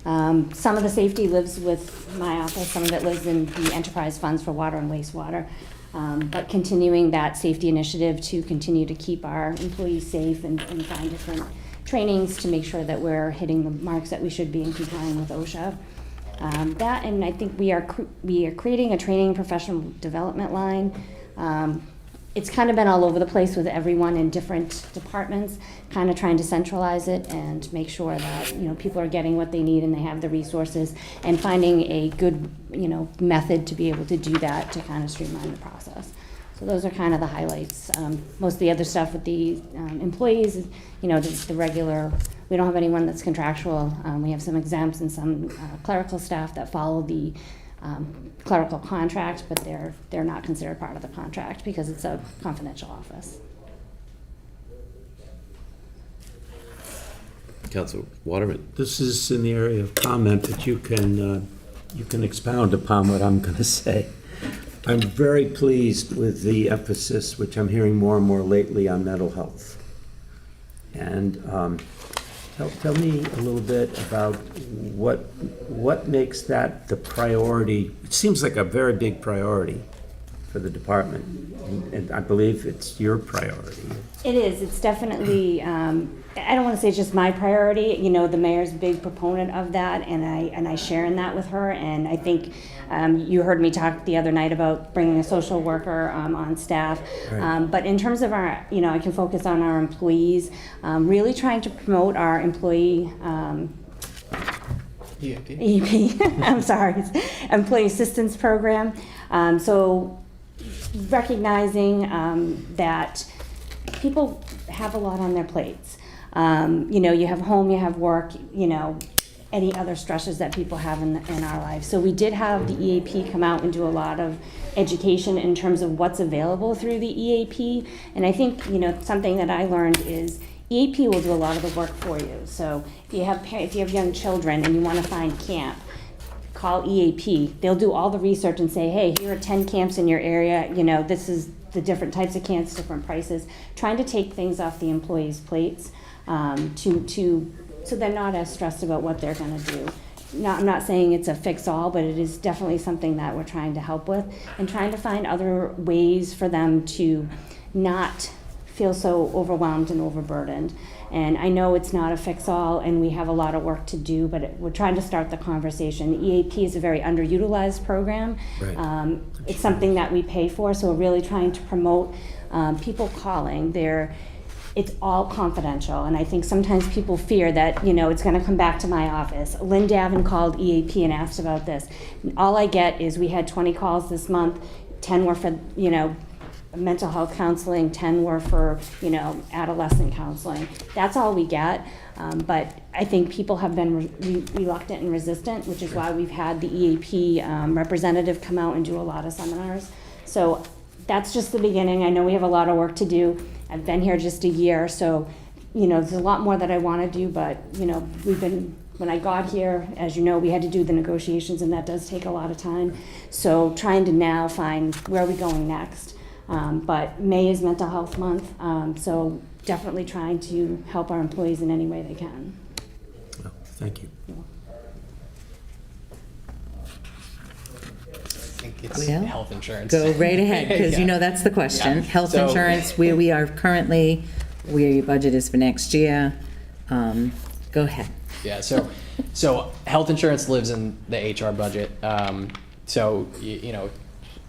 Some of the safety lives with my office, some of it lives in the enterprise funds for water and wastewater. But continuing that safety initiative to continue to keep our employees safe and find different trainings to make sure that we're hitting the marks that we should be in complying with OSHA. That, and I think we are creating a training and professional development line. It's kind of been all over the place with everyone in different departments, kind of trying to centralize it and make sure that people are getting what they need and they have the resources, and finding a good method to be able to do that to kind of streamline the process. So those are kind of the highlights. Most of the other stuff with the employees is, the regular. We don't have anyone that's contractual. We have some exempts and some clerical staff that follow the clerical contract, but they're not considered part of the contract because it's a confidential office. Councilor Waterman. This is in the area of comment, but you can expound upon what I'm going to say. I'm very pleased with the emphasis, which I'm hearing more and more lately, on mental health. And tell me a little bit about what makes that the priority. It seems like a very big priority for the department, and I believe it's your priority. It is. It's definitely. I don't want to say it's just my priority. The mayor's a big proponent of that, and I share in that with her. And I think you heard me talk the other night about bringing a social worker on staff. Right. But in terms of our, I can focus on our employees. Really trying to promote our employee. EAP. I'm sorry, Employee Assistance Program. So recognizing that people have a lot on their plates. You have home, you have work, any other stresses that people have in our lives. So we did have the EAP come out and do a lot of education in terms of what's available through the EAP. And I think, something that I learned is EAP will do a lot of the work for you. So if you have young children and you want to find camp, call EAP. They'll do all the research and say, hey, here are 10 camps in your area. This is the different types of camps, different prices. Trying to take things off the employees' plates so they're not as stressed about what they're going to do. I'm not saying it's a fix-all, but it is definitely something that we're trying to help with and trying to find other ways for them to not feel so overwhelmed and overburdened. And I know it's not a fix-all and we have a lot of work to do, but we're trying to start the conversation. The EAP is a very underutilized program. Right. It's something that we pay for, so we're really trying to promote people calling. It's all confidential, and I think sometimes people fear that, it's going to come back to my office. Lynn Davin called EAP and asked about this. All I get is we had 20 calls this month, 10 were for, mental health counseling, 10 were for, adolescent counseling. That's all we get, but I think people have been reluctant and resistant, which is why we've had the EAP representative come out and do a lot of seminars. So that's just the beginning. I know we have a lot of work to do. I've been here just a year, so, there's a lot more that I want to do, but, when I got here, as you know, we had to do the negotiations, and that does take a lot of time. So trying to now find where are we going next. But May is Mental Health Month, so definitely trying to help our employees in any way they can. Oh, thank you. It's Well, health insurance. Go right ahead, because Yeah. That's the question. Yeah. Health So- insurance, where we are currently, where your budget is for next year. Go ahead. Yeah, so health insurance lives in the HR budget.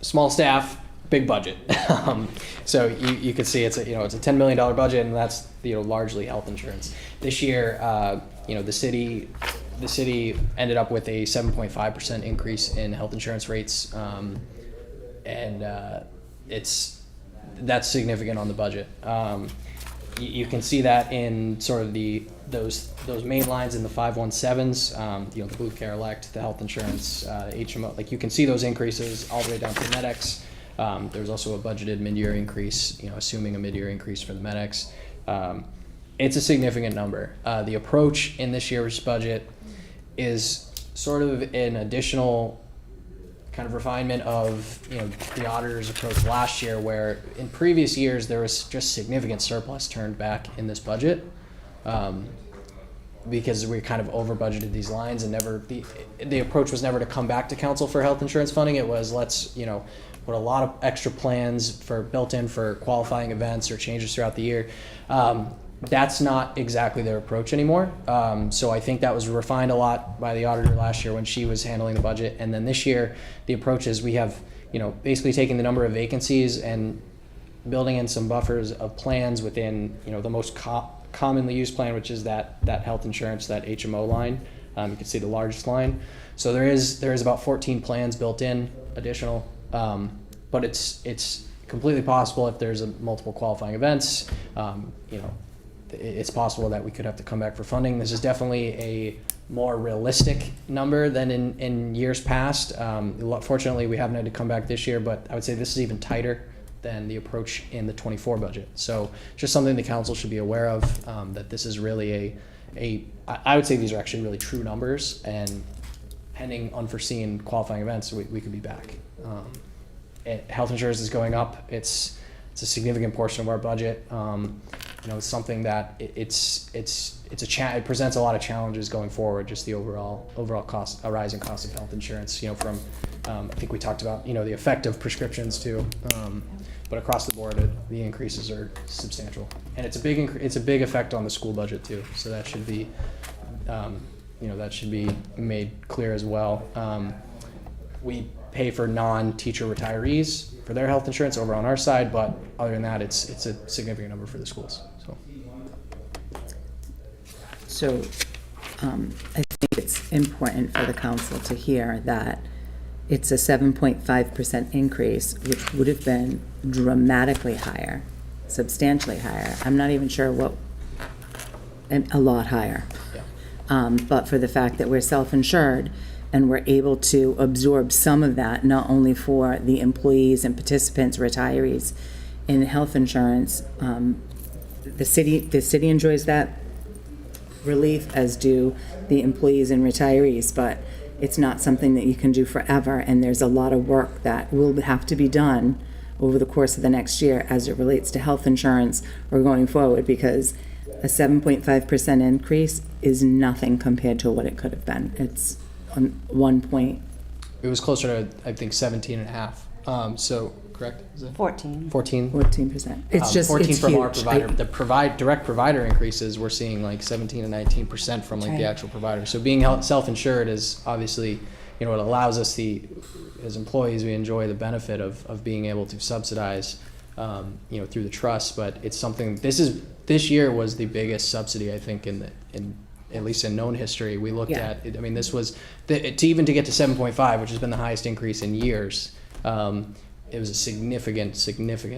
Small staff, big budget. So you can see it's a $10 million budget, and that's largely health insurance. This year, the city the city ended up with a 7.5% increase in health insurance rates, and that's significant on the budget. You can see that in sort of those main lines in the 517s, the Blue Care Elect, the health insurance, HMO. Like, you can see those increases all the way down to MedX. There's also a budgeted mid-year increase, assuming a mid-year increase for the MedX. It's a significant number. The approach in this year's budget is sort of an additional kind of refinement of the auditor's approach last year, where in previous years there was just significant surplus turned back in this budget, because we kind of over budgeted these lines, and the approach was never to come back to council for health insurance funding. It was, let's put a lot of extra plans built in for qualifying events or changes throughout the year. That's not exactly their approach anymore. So I think that was refined a lot by the auditor last year when she was handling the budget. And then this year, the approach is we have, basically taking the number of vacancies and building in some buffers of plans within, the most commonly used plan, which is that health insurance, that HMO line. You can see the largest line. So there is about 14 plans built in additional, but it's completely possible if there's multiple qualifying events, it's possible that we could have to come back for funding. This is definitely a more realistic number than in years past. Fortunately, we haven't had to come back this year, but I would say this is even tighter than the approach in the 24 budget. So just something the council should be aware of, that this is really I would say these are actually really true numbers, and pending unforeseen qualifying events, we could be back. Health insurance is going up. It's a significant portion of our budget. It's something that it presents a lot of challenges going forward. Just the overall cost, a rising cost of health insurance. From I think we talked about the effect of prescriptions too, but across the board the increases are substantial, and it's a big effect on the school budget too. So that should be made clear as well. We pay for non-teacher retirees for their health insurance over on our side, but other than that, it's a significant number for the schools. So I think it's important for the council to hear that it's a 7.5% increase, which would have been dramatically higher, substantially higher. I'm not even sure a lot higher. Yeah. But for the fact that we're self-insured, and we're able to absorb some of that, not only for the employees and participants, retirees in health insurance. The city enjoys that relief, as do the employees and retirees, but it's not something that you can do forever, and there's a lot of work that will have to be done over the course of the next year as it relates to health insurance or going forward, because a 7.5% increase is nothing compared to what it could have been. It's on 1 point. It was closer to, I think, 17 and a half. So correct? Is it 14. 14%. It's just 14 it's from huge. our provider. Direct provider increases, we're seeing like 17 and 19% from the actual provider. So being self-insured is obviously, it allows us as employees, we enjoy the benefit of being able to subsidize, through the trust. But it's something. This year was the biggest subsidy, I think, in at least in known history. We looked at it. I mean, this was to get to 7.5, which has been the highest increase in years. It was a significant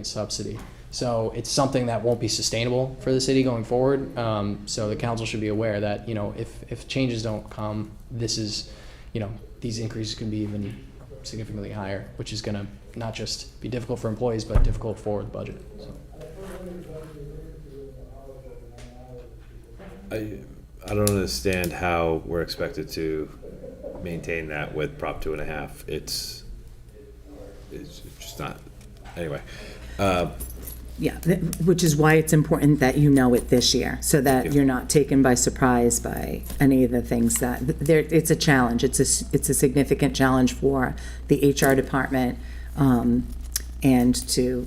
subsidy. So it's something that won't be sustainable for the city going forward. So the council should be aware that, if changes don't come, these increases can be even significantly higher, which is going to not just be difficult for employees, but difficult for the budget. So. I don't understand how we're expected to maintain that with Prop 2.5. It's just not. Anyway. Which is why it's important that you know it this year, so that you're not taken by surprise by any of the things that it's a challenge. It's a significant challenge for the HR department, and to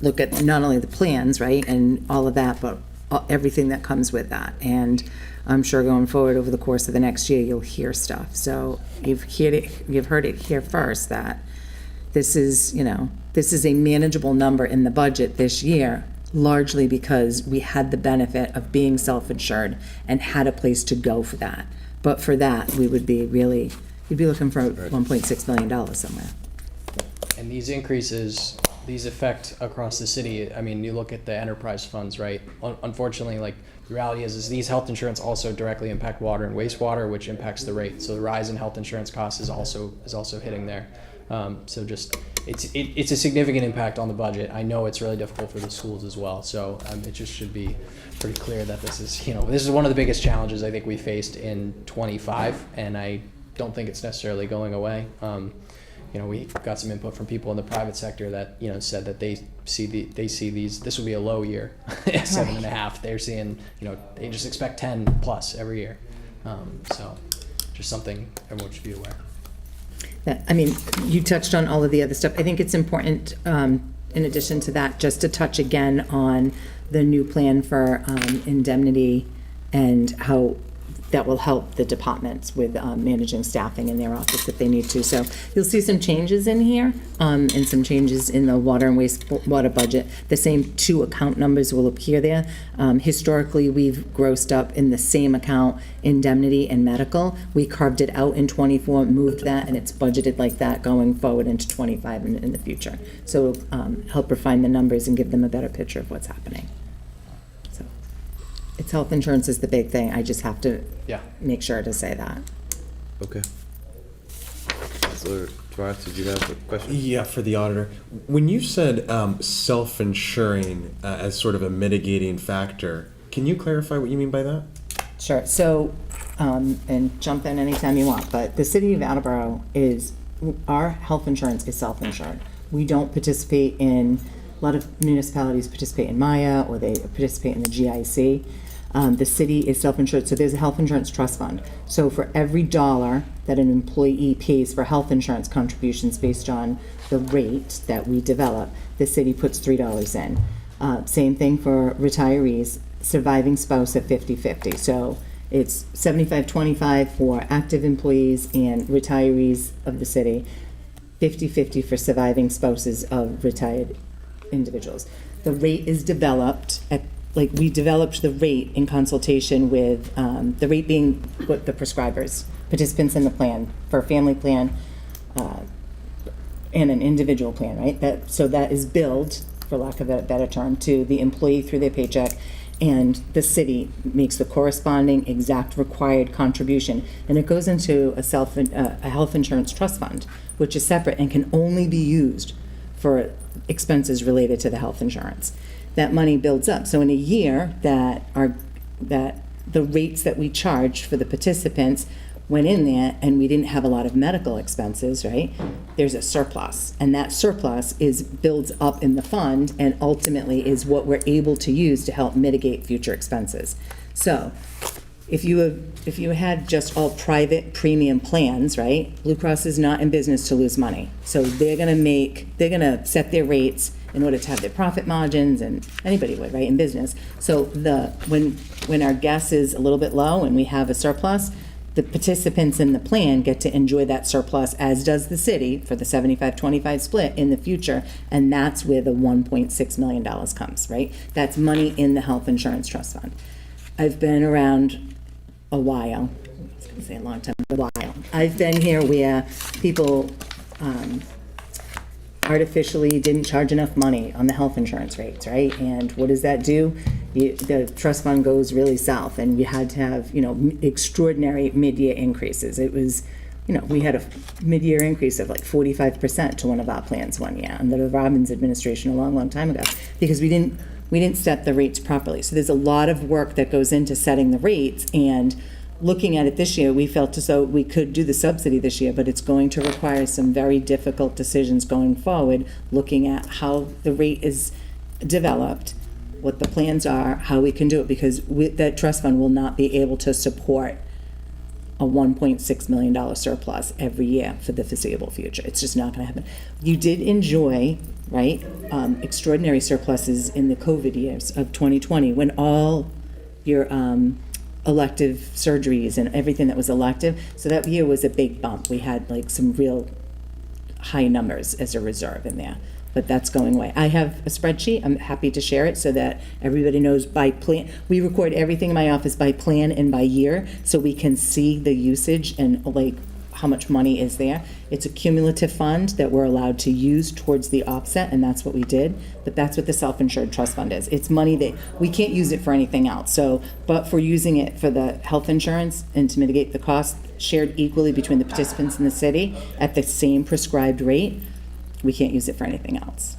look at not only the plans, right, and all of that, but everything that comes with that. And I'm sure going forward over the course of the next year, you'll hear stuff. So you've heard it here first, that this is a manageable number in the budget this year, largely because we had the benefit of being self-insured and had a place to go for that. But for that, we would be really, you'd be looking for $1.6 million somewhere. And these increases, these affect across the city. I mean, you look at the enterprise funds, right? Unfortunately, like, the reality is these health insurance also directly impact water and wastewater, which impacts the rate. So the rise in health insurance costs is also hitting there. So just, it's a significant impact on the budget. I know it's really difficult for the schools as well. So it just should be pretty clear that this is one of the biggest challenges I think we faced in '25, and I don't think it's necessarily going away. We got some input from people in the private sector that said that they see these. This will be a low year, 7.5. They're seeing they just expect 10 plus every year. So just something everyone should be aware. I mean, you touched on all of the other stuff. I think it's important, in addition to that, just to touch again on the new plan for indemnity and how that will help the departments with managing staffing in their office if they need to. So you'll see some changes in here and some changes in the water and wastewater budget. The same 2 account numbers will appear there. Historically, we've grossed up in the same account indemnity and medical. We carved it out in '24, moved that, and it's budgeted like that going forward into '25 and in the future. So it'll help refine the numbers and give them a better picture of what's happening. It's health insurance is the big thing. I just have to make sure to say that. Okay. Councilor Schwartz, did you have a question? Yeah, for the auditor. When you said self-insuring as sort of a mitigating factor, can you clarify what you mean by that? Sure. So, and jump in anytime you want, but the city of Attleboro our health insurance is self-insured. We don't participate in, a lot of municipalities participate in Maya or they participate in the GIC. The city is self-insured, so there's a health insurance trust fund. So for every dollar that an employee pays for health insurance contributions based on the rate that we develop, the city puts $3 in. Same thing for retirees, surviving spouse at 50-50. So it's 75-25 for active employees and retirees of the city, 50-50 for surviving spouses of retired individuals. The rate is developed we developed the rate in consultation with the rate being what the prescribers, participants in the plan for a family plan and an individual plan, right? So that is billed, for lack of a better term, to the employee through their paycheck, and the city makes the corresponding exact required contribution, and it goes into a health insurance trust fund, which is separate and can only be used for expenses related to the health insurance. That money builds up. So in a year that the rates that we charged for the participants went in there and we didn't have a lot of medical expenses, right? There's a surplus, and that surplus builds up in the fund and ultimately is what we're able to use to help mitigate future expenses. So if you had just all private premium plans, right? Blue Cross is not in business to lose money. So they're gonna set their rates in order to have their profit margins, and anybody would, right, in business. So when our gas is a little bit low and we have a surplus, the participants in the plan get to enjoy that surplus, as does the city for the 75-25 split in the future, and that's where the $1.6 million comes, right? That's money in the health insurance trust fund. I've been around a while. I was gonna say a long time, a while. I've been here where people artificially didn't charge enough money on the health insurance rates, right? And what does that do? The trust fund goes really south, and you had to have, extraordinary mid-year increases. It was, we had a mid-year increase of like 45% to one of our plans one year under the Robbins administration a long, long time ago, because we didn't set the rates properly. So there's a lot of work that goes into setting the rates, and looking at it this year, we felt as though we could do the subsidy this year, but it's going to require some very difficult decisions going forward, looking at how the rate is developed, what the plans are, how we can do it, because that trust fund will not be able to support a $1.6 million surplus every year for the foreseeable future. It's just not going to happen. You did enjoy, right, extraordinary surpluses in the COVID years of 2020, when all your elective surgeries and everything that was elective. So that year was a big bump. We had like some real high numbers as a reserve in there. but that's going away. I have a spreadsheet, I'm happy to share it so that everybody knows by plan. We record everything in my office by plan and by year, so we can see the usage and like how much money is there. It's a cumulative fund that we're allowed to use towards the offset, and that's what we did. But that's what the self-insured trust fund is. It's money that we can't use it for anything else. So, but for using it for the health insurance and to mitigate the cost shared equally between the participants in the city at the same prescribed rate, we can't use it for anything else.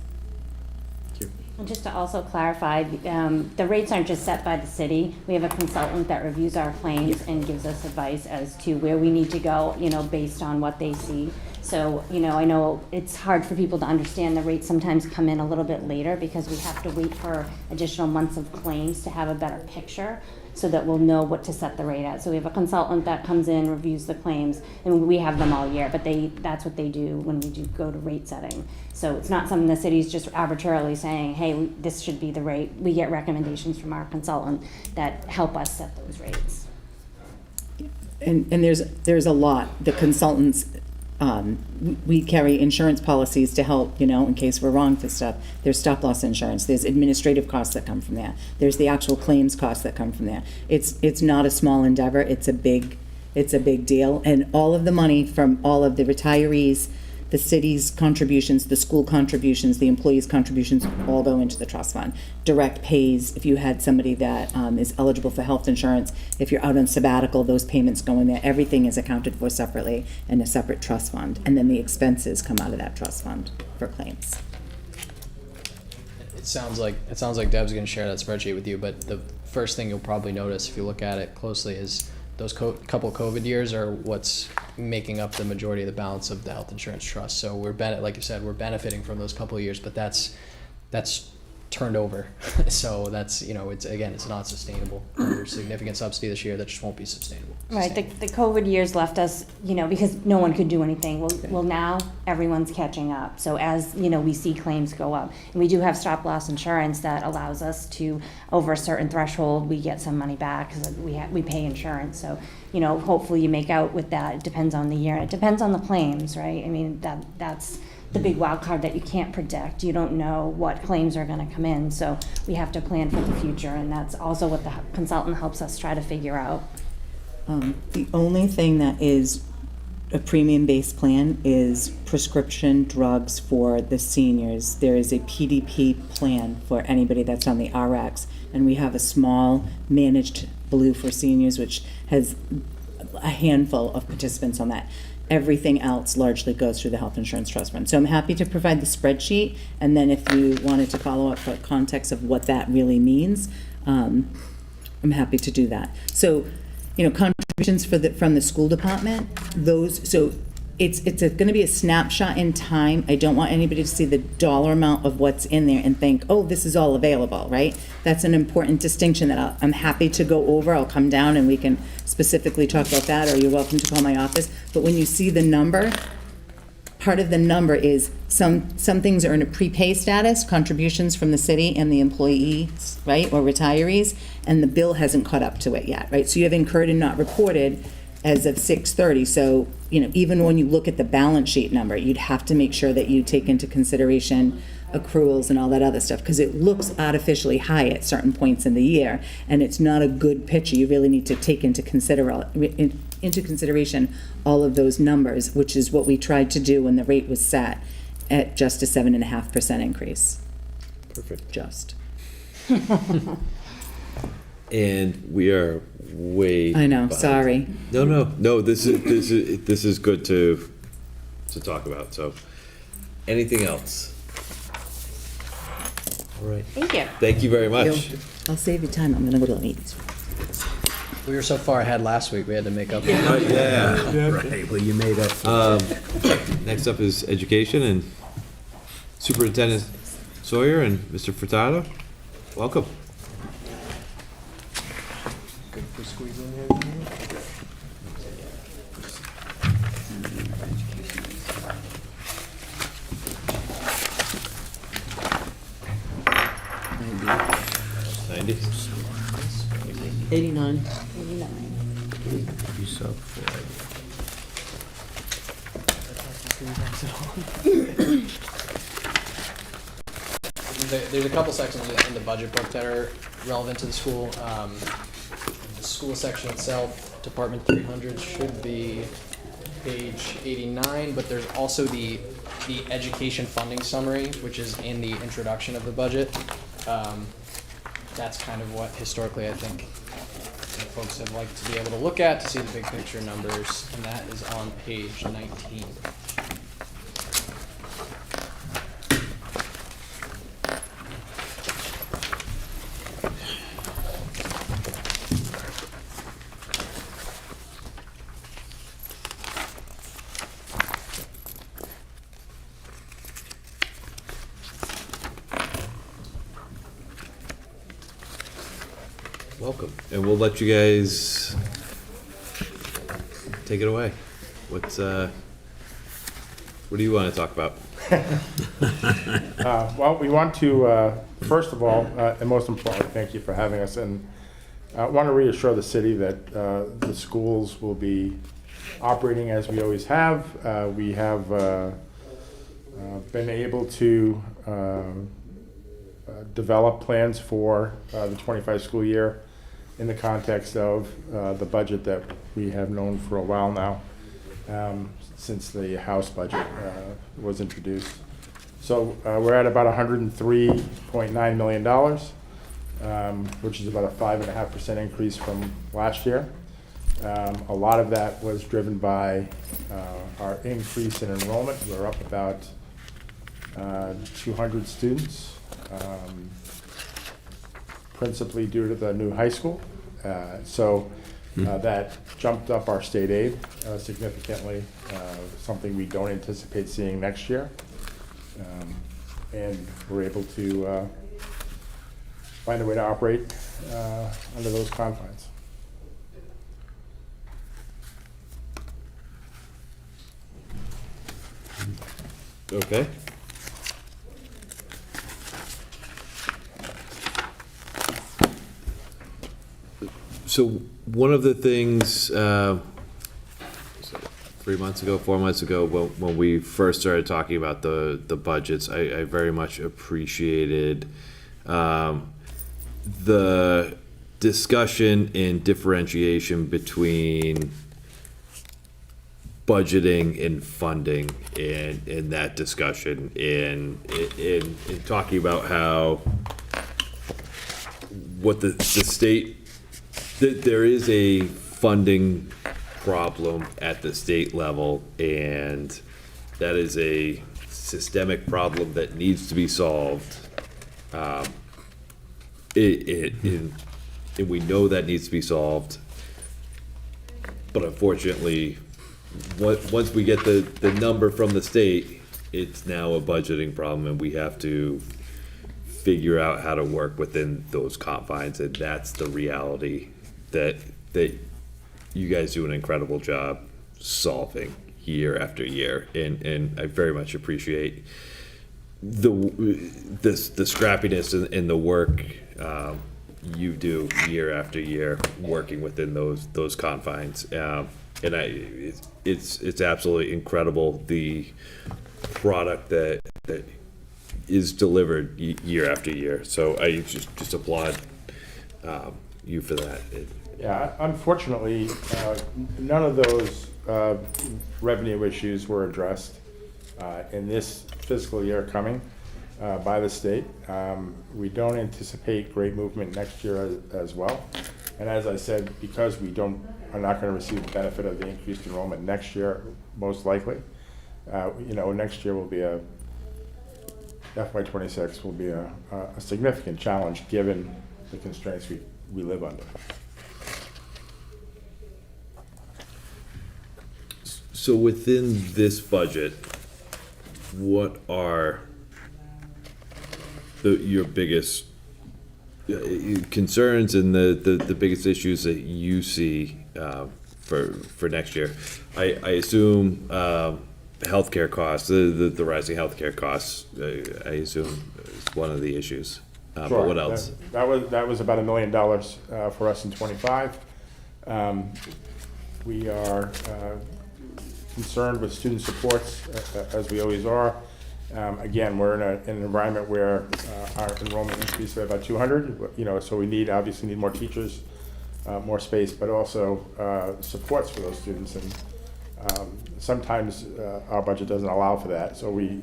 And just to also clarify, the rates aren't just set by the city. We have a consultant that reviews our claims and gives us advice as to where we need to go, based on what they see. So, I know it's hard for people to understand the rates sometimes come in a little bit later because we have to wait for additional months of claims to have a better picture so that we'll know what to set the rate at. So we have a consultant that comes in, reviews the claims, and we have them all year, but that's what they do when we do go to rate setting. So it's not something the city's just arbitrarily saying, hey, this should be the rate. We get recommendations from our consultant that help us set those rates. And there's a lot. The consultants, we carry insurance policies to help, in case we're wrong for stuff. There's stop loss insurance. There's administrative costs that come from that. There's the actual claims costs that come from that. It's not a small endeavor. It's a big deal. And all of the money from all of the retirees, the city's contributions, the school contributions, the employees' contributions all go into the trust fund. Direct pays, if you had somebody that is eligible for health insurance, if you're out on sabbatical, those payments go in there. Everything is accounted for separately in a separate trust fund. And then the expenses come out of that trust fund for claims. It sounds like Deb's going to share that spreadsheet with you, but the first thing you'll probably notice if you look at it closely is those couple COVID years are what's making up the majority of the balance of the health insurance trust. So like you said, we're benefiting from those couple of years, but that's turned over. So that's, it's not sustainable. There's significant subsidy this year that just won't be sustainable. Right, the COVID years left us, because no one could do anything. Well, now everyone's catching up. So as, we see claims go up. And we do have stop loss insurance that allows us to, over a certain threshold, we get some money back because we pay insurance. So, hopefully you make out with that. It depends on the year. It depends on the claims, right? I mean, that's the big wild card that you can't predict. You don't know what claims are going to come in. So we have to plan for the future. And that's also what the consultant helps us try to figure out. The only thing that is a premium-based plan is prescription drugs for the seniors. There is a PDP plan for anybody that's on the RX, and we have a small managed blue for seniors, which has a handful of participants on that. Everything else largely goes through the health insurance trust fund. So I'm happy to provide the spreadsheet, and then if you wanted to follow up for context of what that really means, I'm happy to do that. So, contributions from the school department, it's going to be a snapshot in time. I don't want anybody to see the dollar amount of what's in there and think, oh, this is all available, right? That's an important distinction that I'm happy to go over. I'll come down and we can specifically talk about that, or you're welcome to call my office. But when you see the number, part of the number is some things are in a prepay status, contributions from the city and the employees, right, or retirees, and the bill hasn't caught up to it yet, right? So you have incurred and not reported as of 6/30. So, even when you look at the balance sheet number, you'd have to make sure that you take into consideration accruals and all that other stuff, because it looks artificially high at certain points in the year, and it's not a good picture. You really need to take into consideration all of those numbers, which is what we tried to do when the rate was set at just a 7.5% increase. Perfect. Just. And we are way. I know. behind. Sorry. No. This is good to talk about. So, anything else? All right. Thank you. Thank you very much. I'll save you time. I'm going to go to eat. We were so far ahead last week, we had to make up. Yeah. Right, well, you made up. Next up is education and Superintendent Sawyer and Mr. Furtado. Welcome. Good for squeezing here. $90. 89. You saw before. 90. There's a couple sections in the budget book that are relevant to the school. The school section itself, Department 300 should be page 89, but there's also the education funding summary, which is in the introduction of the budget. That's kind of what historically I think folks have liked to be able to look at to see the big picture numbers, and that is on page 19. Welcome, and we'll let you guys take it away. What do you want to talk about? Well, we want to, first of all, and most importantly, thank you for having us, and I want to reassure the city that the schools will be operating as we always have. We have been able to develop plans for the 25 school year in the context of the budget that we have known for a while now, since the House budget was introduced. So we're at about $103.9 million, which is about a 5.5% increase from last year. A lot of that was driven by our increase in enrollment. We're up about 200 students, principally due to the new high school. That jumped up our state aid significantly, something we don't anticipate seeing next year. And we're able to find a way to operate under those confines. Okay. So one of the things, 3 months ago, 4 months ago, when we first started talking about the budgets, I very much appreciated the discussion and differentiation between budgeting and funding in that discussion, and in talking about how what the state, that there is a funding problem at the state level, and that is a systemic problem that needs to be solved. And we know that needs to be solved, but unfortunately, once we get the number from the state, it's now a budgeting problem, and we have to figure out how to work within those confines, and that's the reality that you guys do an incredible job solving year after year, and I very much appreciate the scrappiness and the work you do year after year working within those confines. And it's absolutely incredible, the product that is delivered year after year. So I just applaud you for that. Yeah, unfortunately, none of those revenue issues were addressed in this fiscal year coming by the state. We don't anticipate great movement next year as well. And as I said, because we are not going to receive the benefit of the increased enrollment next year, most likely, next year will be FY26 will be a significant challenge given the constraints we live under. So within this budget, what are your biggest concerns and the biggest issues that you see for next year? I assume healthcare costs, the rising healthcare costs, I assume is one of the issues. Sure. But what else? That was about $1 million for us in '25. We are concerned with student supports, as we always are, Again, we're in an environment where our enrollment increased by about 200, so we obviously need more teachers, more space, but also supports for those students. And sometimes our budget doesn't allow for that, so we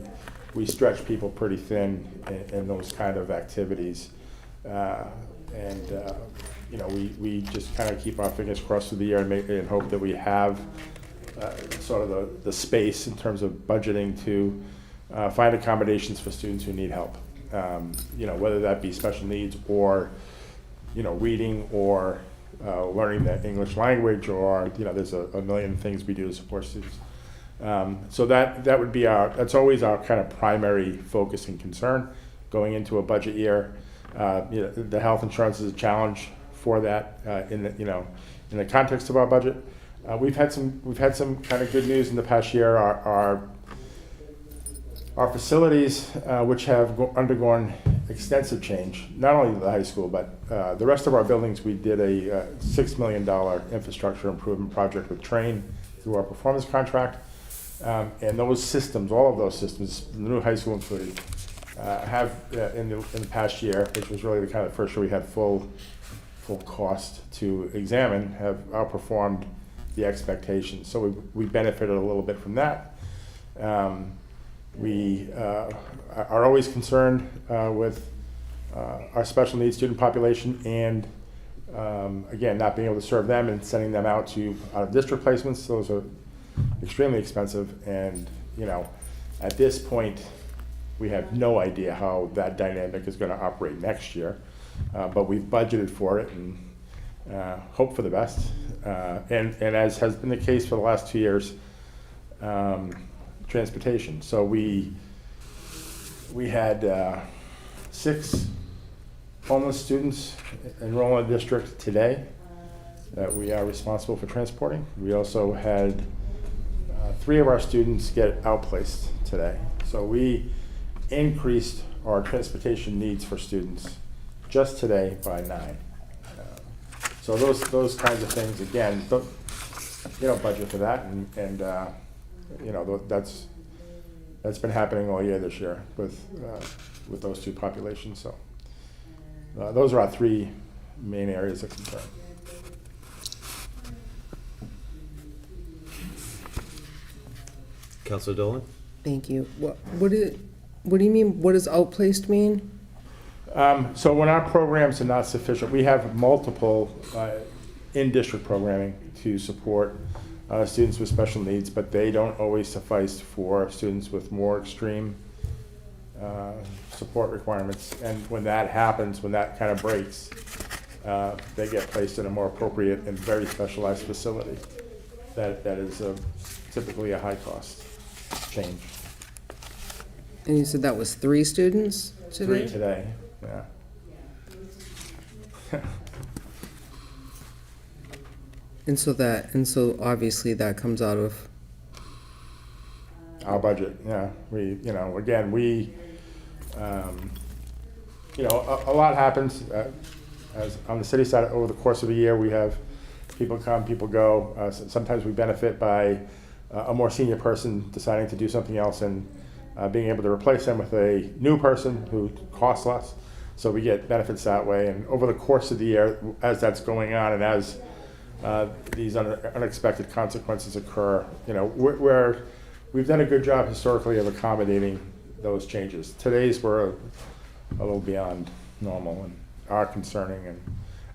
stretch people pretty thin in those kind of activities. We just kind of keep our fingers crossed through the year and hope that we have sort of the space in terms of budgeting to find accommodations for students who need help. Whether that be special needs or, reading or learning the English language, or, there's a million things we do to support students. So that would be that's always our kind of primary focus and concern going into a budget year. The health insurance is a challenge for that in the context of our budget. We've had some kind of good news in the past year. Our facilities, which have undergone extensive change, not only the high school, but the rest of our buildings, we did a $6 million infrastructure improvement project with Train through our performance contract. And those systems, all of those systems, the new high school included, have in the past year, which was really the kind of first year we had full cost to examine, have outperformed the expectations. So we benefited a little bit from that. We are always concerned with our special needs student population, and again, not being able to serve them and sending them out of district placements. Those are extremely expensive, and at this point we have no idea how that dynamic is going to operate next year, but we've budgeted for it and hope for the best, and as has been the case for the last 2 years, transportation. So we had 6 homeless students enroll in the district today that we are responsible for transporting. We also had 3 of our students get outplaced today. So we increased our transportation needs for students just today by 9. So those kinds of things, again, you don't budget for that, and that's been happening all year this year with those 2 populations. So those are our 3 main areas of concern. Councilor Dolan? Thank you. What do you mean, what does outplaced mean? So when our programs are not sufficient, we have multiple in-district programming to support students with special needs, but they don't always suffice for students with more extreme support requirements. And when that happens, when that kind of breaks, they get placed in a more appropriate and very specialized facility that is typically a high-cost change. And you said that was 3 students today? 3 today, yeah. And so obviously that comes out of our budget, yeah. A lot happens as on the city side over the course of a year. We have people come, people go. Sometimes we benefit by a more senior person deciding to do something else and being able to replace them with a new person who costs less. So we get benefits that way. And over the course of the year, as that's going on and as these unexpected consequences occur, we've done a good job historically of accommodating those changes. Today's were a little beyond normal and are concerning. And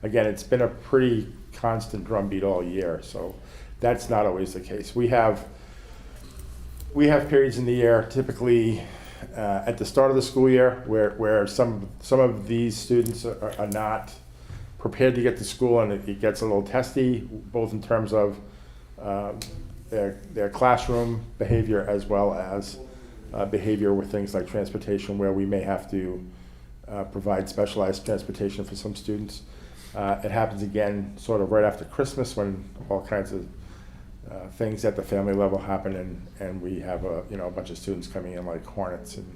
again, it's been a pretty constant drumbeat all year, so that's not always the case. We have periods in the year, typically at the start of the school year, where some of these students are not prepared to get to school, and it gets a little testy, both in terms of their classroom behavior as well as behavior with things like transportation, where we may have to provide specialized transportation for some students. It happens again sort of right after Christmas, when all kinds of things at the family level happen, and we have a bunch of students coming in like hornets, and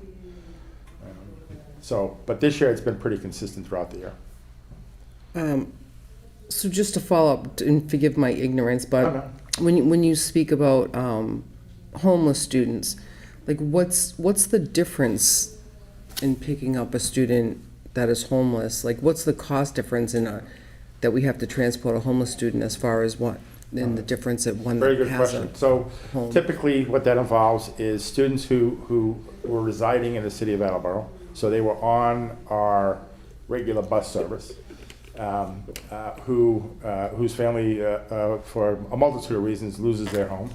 but this year it's been pretty consistent throughout the year. So just to follow up, and forgive my ignorance, but when you speak about homeless students, Like, what's the difference in picking up a student that is homeless? Like, what's the cost difference that we have to transport a homeless student as far as what, in the difference at one Very that good has question. a So home? typically, what that involves is students who were residing in the city of Attleboro, so they were on our regular bus service, whose family, for a multitude of reasons, loses their home.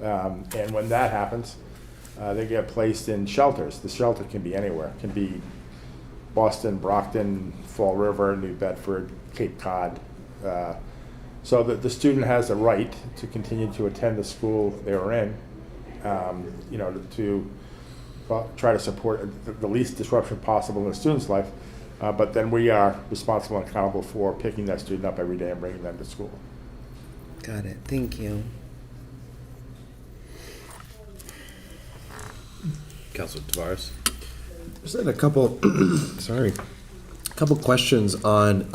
And when that happens, they get placed in shelters. The shelter can be anywhere. It can be Boston, Brockton, Fall River, New Bedford, Cape Cod. So the student has a right to continue to attend the school they were in, to try to support the least disruption possible in the student's life. But then we are responsible and accountable for picking that student up every day and bringing them to school. Got it, thank you. Councilor Tavares? Just had a couple, sorry, a couple questions on,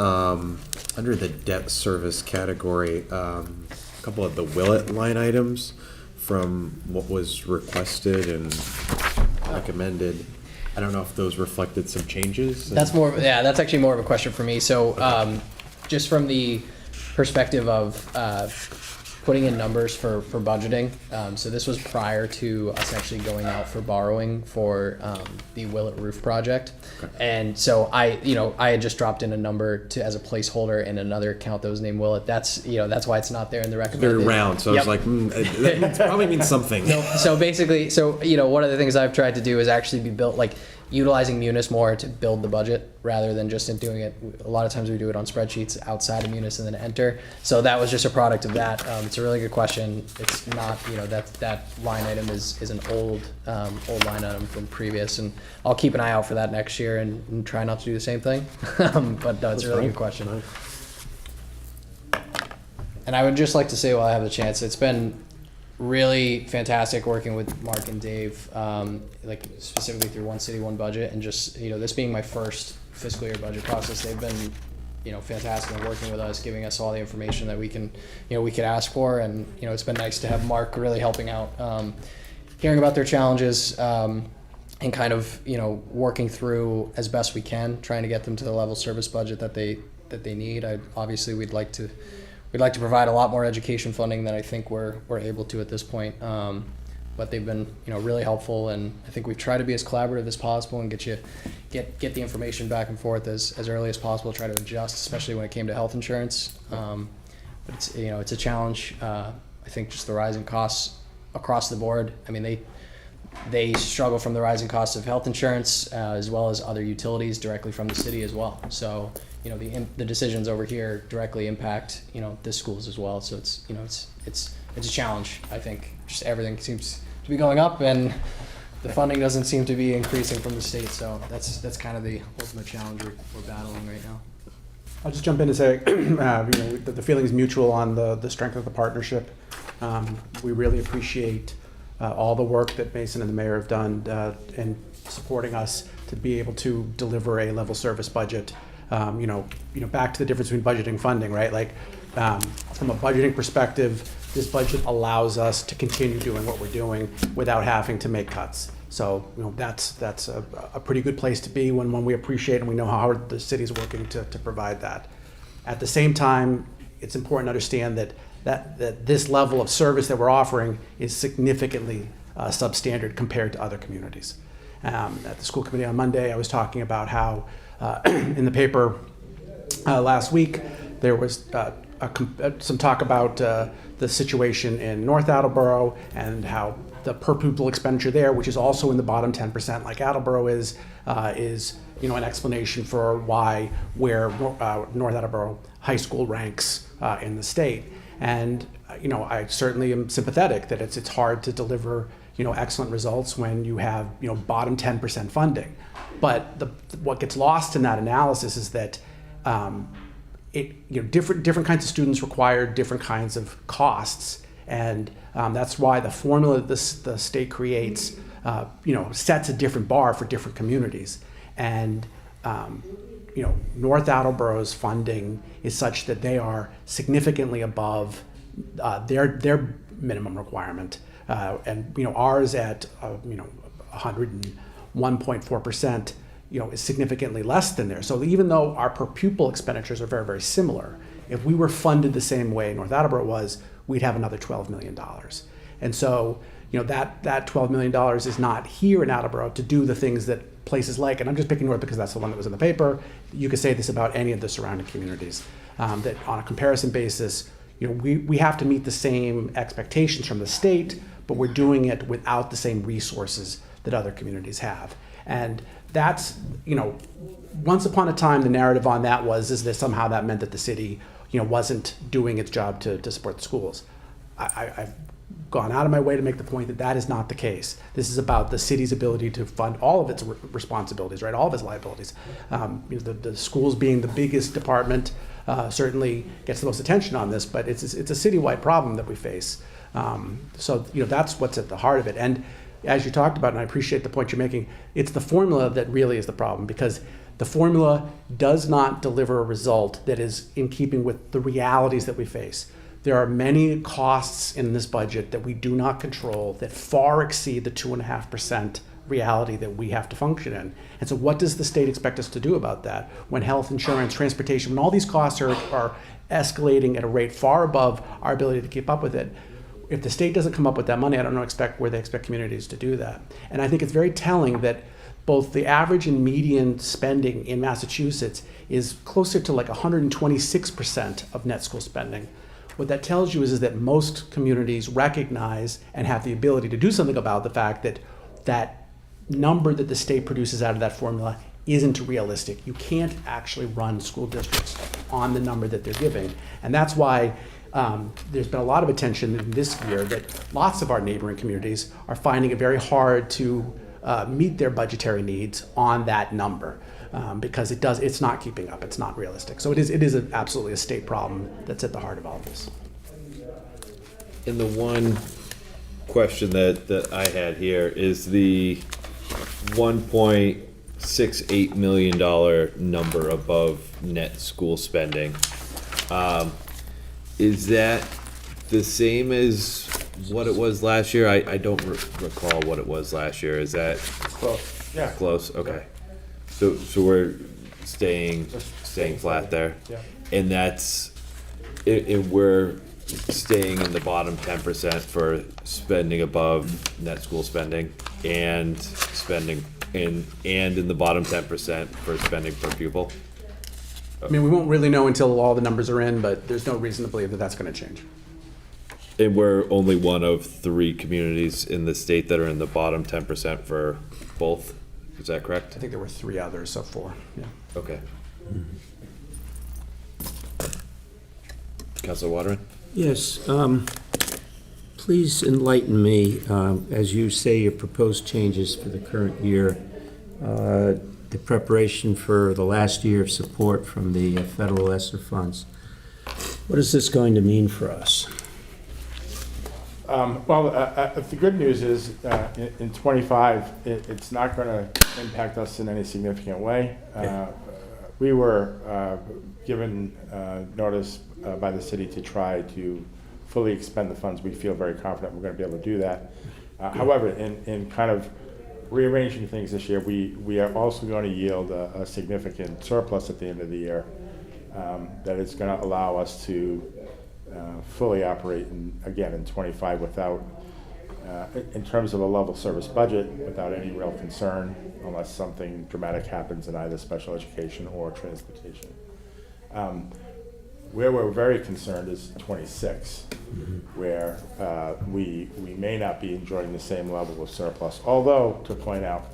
under the debt service category, a couple of the Willett line items from what was requested and recommended. I don't know if those reflected some changes. That's that's actually more of a question for me. So, just from the perspective of putting in numbers for budgeting, so this was prior to us actually going out for borrowing for the Willett roof project. And so I had just dropped in a number as a placeholder in another account that was named Willett. That's why it's not there in the recommended. Very round, so Yep. I was like, that probably means something. So basically, one of the things I've tried to do is actually be built, like, utilizing Munis more to build the budget rather than just in doing it. A lot of times we do it on spreadsheets outside of Munis and then enter. So that was just a product of that. It's a really good question. It's not, that line item is an old line item from previous, and I'll keep an eye out for that next year and try not to do the same thing. But no, it's a really good question. And I would just like to say, while I have the chance, it's been really fantastic working with Mark and Dave, like specifically through One City, One Budget, and just, this being my first fiscal year budget process, they've been, fantastic in working with us, giving us all the information that we could ask for. And, it's been nice to have Mark really helping out, hearing about their challenges, and kind of, working through as best we can, trying to get them to the level service budget that they need. Obviously we'd like to provide a lot more education funding than I think we're able to at this point. But they've been, really helpful, and I think we've tried to be as collaborative as possible and get the information back and forth as early as possible, try to adjust, especially when it came to health insurance. But it's a challenge. I think just the rising costs across the board. I mean, they struggle from the rising costs of health insurance, as well as other utilities directly from the city as well. So, the decisions over here directly impact, the schools as well. So it's a challenge. I think just everything seems to be going up, and the funding doesn't seem to be increasing from the state. So that's kind of the ultimate challenge we're battling right now. I'll just jump in and say, the feeling is mutual on the strength of the partnership. We really appreciate all the work that Mason and the mayor have done in supporting us to be able to deliver a level service budget. Back to the difference between budgeting and funding, right? Like, from a budgeting perspective, this budget allows us to continue doing what we're doing without having to make cuts. So, that's a pretty good place to be when we appreciate and we know how hard the city's working to provide that. At the same time, it's important to understand that this level of service that we're offering is significantly substandard compared to other communities. At the school committee on Monday, I was talking about how in the paper last week there was some talk about the situation in North Attleboro and how the per pupil expenditure there, which is also in the bottom 10% like Attleboro is an explanation for where North Attleboro High School ranks in the state. And I certainly am sympathetic that it's hard to deliver excellent results when you have bottom 10% funding. But what gets lost in that analysis is that different kinds of students require different kinds of costs, and that's why the formula that the state creates sets a different bar for different communities. And North Attleboro's funding is such that they are significantly above their minimum requirement, and ours at 101.4%, is significantly less than there. So even though our per pupil expenditures are very, very similar, if we were funded the same way North Attleboro was, we'd have another $12 million. And so, that $12 million is not here in Attleboro to do the things that places like, and I'm just picking North because that's the one that was in the paper. You could say this about any of the surrounding communities, that on a comparison basis, we have to meet the same expectations from the state, but we're doing it without the same resources that other communities have. And that's, once upon a time, the narrative on that is that somehow that meant that the city, wasn't doing its job to support the schools. I've gone out of my way to make the point that that is not the case. This is about the city's ability to fund all of its responsibilities, right? All of its liabilities. The schools being the biggest department certainly gets the most attention on this, but it's a citywide problem that we face. So that's what's at the heart of it. And as you talked about, and I appreciate the point you're making, it's the formula that really is the problem, because the formula does not deliver a result that is in keeping with the realities that we face. There are many costs in this budget that we do not control that far exceed the 2.5% reality that we have to function in. And so what does the state expect us to do about that when health insurance, transportation, when all these costs are escalating at a rate far above our ability to keep up with it? If the state doesn't come up with that money, I don't know where they expect communities to do that. And I think it's very telling that both the average and median spending in Massachusetts is closer to like 126% of net school spending. What that tells you is that most communities recognize and have the ability to do something about the fact that that number that the state produces out of that formula isn't realistic. You can't actually run school districts on the number that they're giving. And that's why there's been a lot of attention in this year that lots of our neighboring communities are finding it very hard to meet their budgetary needs on that number. Because it's not keeping up, it's not realistic. So it is absolutely a state problem that's at the heart of all of this. And the one question that I had here is the $1.68 million number above net school spending. Is that the same as what it was last year? I don't recall what it was last year. Is that Close, yeah. close? Okay. So we're staying flat there, Yeah. and we're staying in the bottom 10% for spending above net school spending, and spending in the bottom 10% for spending per pupil. I mean, we won't really know until all the numbers are in, but there's no reason to believe that that's going to change. And we're only one of 3 communities in the state that are in the bottom 10% for both. Is that correct? I think there were 3 others, so 4. Yeah. Okay. Councilor Waterman? Yes, please enlighten me, as you say your proposed changes for the current year, the preparation for the last year of support from the federal ESSER funds. What is this going to mean for us? The good news is in '25, it's not going to impact us in any significant way. We were given notice by the city to try to fully expend the funds. We feel very confident we're going to be able to do that. However, in kind of rearranging things this year, we are also going to yield a significant surplus at the end of the year that is going to allow us to fully operate in 25 without, in terms of a level service budget, without any real concern unless something dramatic happens in either special education or transportation. Where we're very concerned is 26, where we may not be enjoying the same level of surplus. Although, to point out,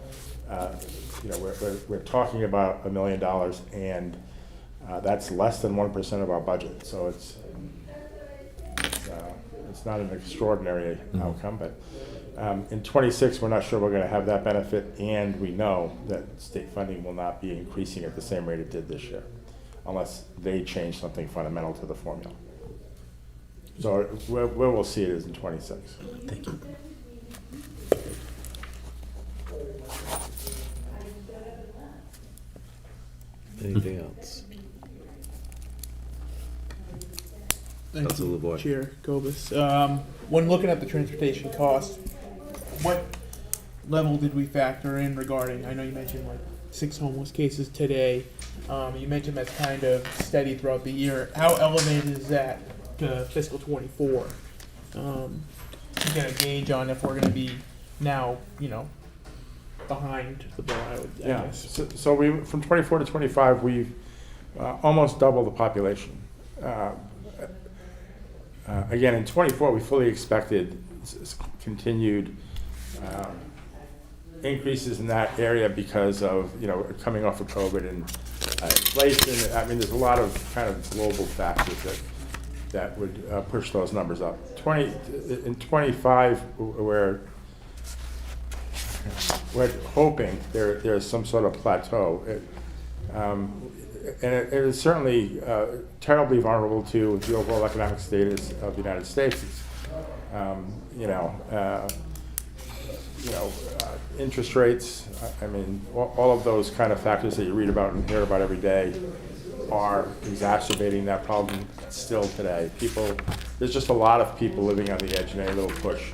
we're talking about $1 million, and that's less than 1% of our budget. So it's not an extraordinary outcome, but in 26, we're not sure we're going to have that benefit, and we know that state funding will not be increasing at the same rate it did this year, unless they change something fundamental to the formula. So where we'll see it is in 26. Thank you. Anything else? Thank Councilor you, LeBoy. Chair Kobus. When looking at the transportation costs, level did we factor in regarding, I know you mentioned like 6 homeless cases today. You mentioned that's kind of steady throughout the year. How elevated is that to fiscal '24? To get a gauge on if we're going to be now, behind the ball, I guess. So we, from 24 to 25, we've almost doubled the population. Again, in 24, we fully expected continued increases in that area because of, coming off of COVID and inflation. I mean, there's a lot of kind of global factors that would push those numbers up. In 25, we're hoping there's some sort of plateau. And it is certainly terribly vulnerable to the overall economic status of the United States. Interest rates, I mean, all of those kind of factors that you read about and hear about every day are exacerbating that problem still today. There's just a lot of people living on the edge, and any little push,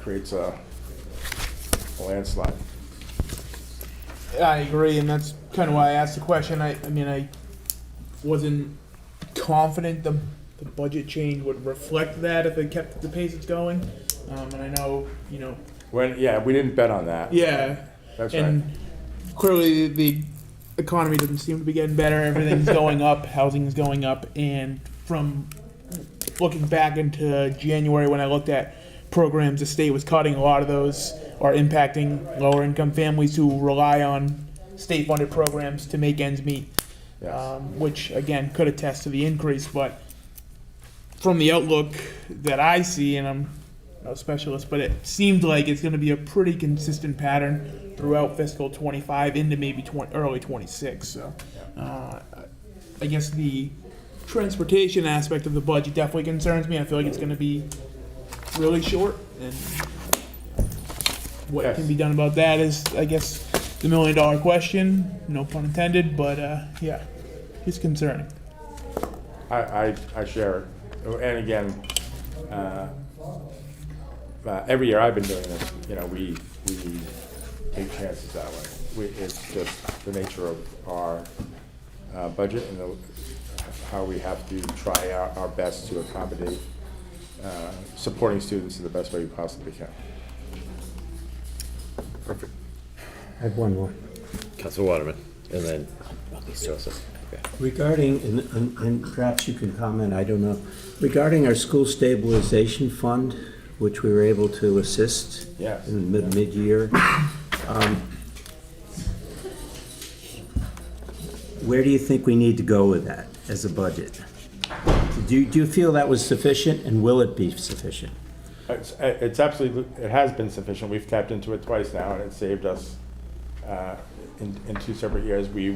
creates a landslide. I agree, and that's kind of why I asked the question. I mean, I wasn't confident the budget change would reflect that if it kept the pace it's going. And I know, we didn't bet on that. Yeah. That's and right. Clearly the economy doesn't seem to be getting better. Everything's going up, housing is going up, and from looking back into January when I looked at programs the state was cutting, a lot of those are impacting lower income families who rely on state funded programs to make ends meet. Yes. Which again could attest to the increase, but from the outlook that I see, and I'm no specialist, but it seemed like it's going to be a pretty consistent pattern throughout fiscal 25 into maybe early 26. So I guess the transportation aspect of the budget definitely concerns me. I feel like it's going to be really short, and what can be done about that is, I guess, the $1 million question, no pun intended, but it's concerning. I share it. And again, every year I've been doing this, we take chances that way. It's just the nature of our budget and how we have to try our best to accommodate supporting students in the best way we possibly can. Perfect. I have one more. Council Waterman, and then Joseph. Okay. Regarding, and perhaps you can comment, I don't know, regarding our school stabilization fund, which we were able to assist in mid-year, where do you think we need to go with that as a budget? Do you feel that was sufficient, and will it be sufficient? It's absolutely, it has been sufficient. We've tapped into it twice now, and it saved us in 2 separate years. We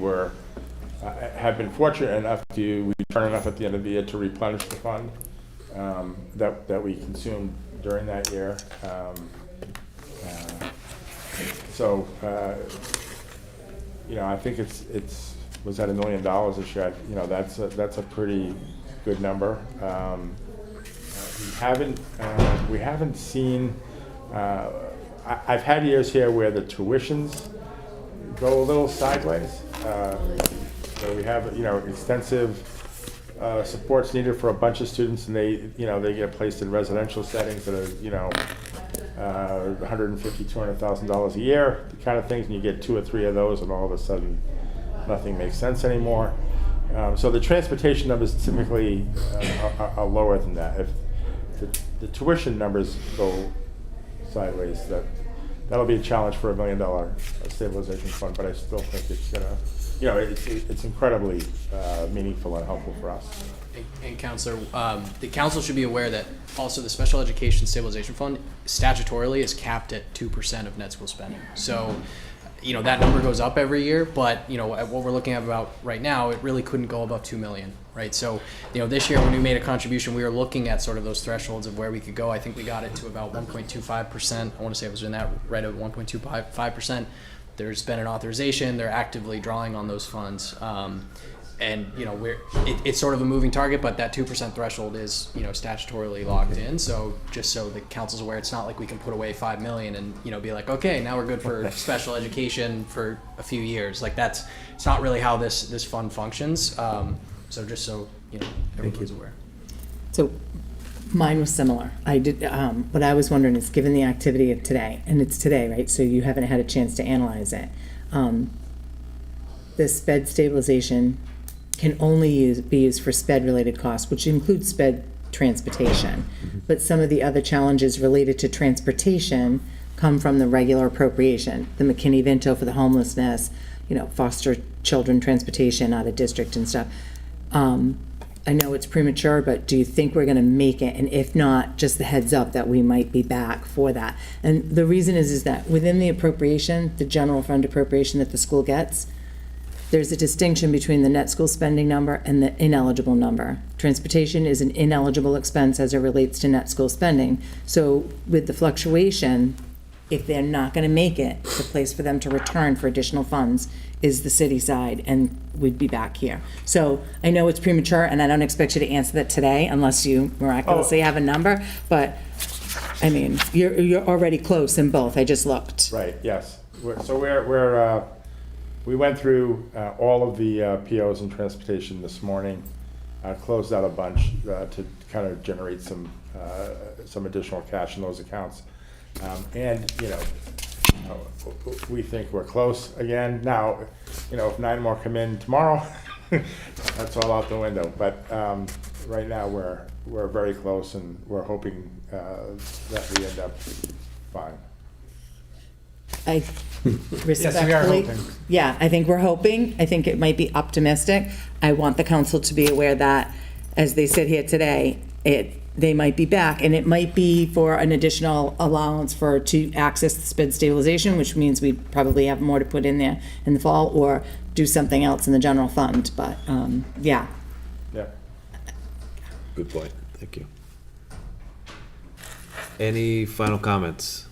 have been fortunate enough to return enough at the end of the year to replenish the fund that we consumed during that year. I think it's was at $1 million this year. That's a pretty good number. We haven't seen. I've had years here where the tuitions go a little sideways. So we have extensive supports needed for a bunch of students, and they get placed in residential settings that are $150,000, $200,000 a year, the kind of things, and you get 2 or 3 of those, and all of a sudden nothing makes sense anymore. So the transportation numbers typically are lower than that. If the tuition numbers go sideways, that'll be a challenge for $1 million stabilization fund. But I still think it's gonna, it's incredibly meaningful and helpful for us. And Counselor, the council should be aware that also the Special Education Stabilization Fund statutorily is capped at 2% of net school spending. So, that number goes up every year, but, what we're looking at about right now, it really couldn't go above 2 million, right? So, this year when we made a contribution, we were looking at sort of those thresholds of where we could go. I think we got it to about 1.25%. I want to say it was in that right at 1.25%. There's been an authorization. They're actively drawing on those funds. and, you know, it's sort of a moving target, but that 2% threshold is, you know, statutorily locked in. So just so the council's aware, it's not like we can put away 5 million and, you know, be like, okay, now we're good for special education for a few years. Like it's not really how this fund functions. So just so, you know, everyone's aware. So mine was similar. I did, what I was wondering is, given the activity of today, and it's today, right? So you haven't had a chance to analyze it. The sped stabilization can only be used for sped-related costs, which includes sped transportation. But some of the other challenges related to transportation come from the regular appropriation, the McKinney-Vento for the homelessness, you know, foster children transportation out of district and stuff. I know it's premature, but do you think we're gonna make it? And if not, just the heads up that we might be back for that. And the reason is that within the appropriation, the general fund appropriation that the school gets, there's a distinction between the net school spending number and the ineligible number. Transportation is an ineligible expense as it relates to net school spending. So with the fluctuation, if they're not gonna make it, the place for them to return for additional funds is the city side, and we'd be back here. So I know it's premature, and I don't expect you to answer that today unless you miraculously have a number, but, I mean, you're already close in both, I just looked. Right, yes. We went through all of the POs and transportation this morning, closed out a bunch to kind of generate some additional cash in those accounts. And, you know, we think we're close again. Now, you know, if 9 more come in tomorrow, that's all out the window. But right now, we're very close, and we're hoping that we end up fine. I respectfully, we are hoping. Yeah, I think we're hoping. I think it might be optimistic. I want the council to be aware that, as they sit here today, they might be back, and it might be for an additional allowance to access the sped stabilization, which means we'd probably have more to put in there in the fall, or do something else in the general fund. But yeah. Yeah. Good point. Thank you. Any final comments?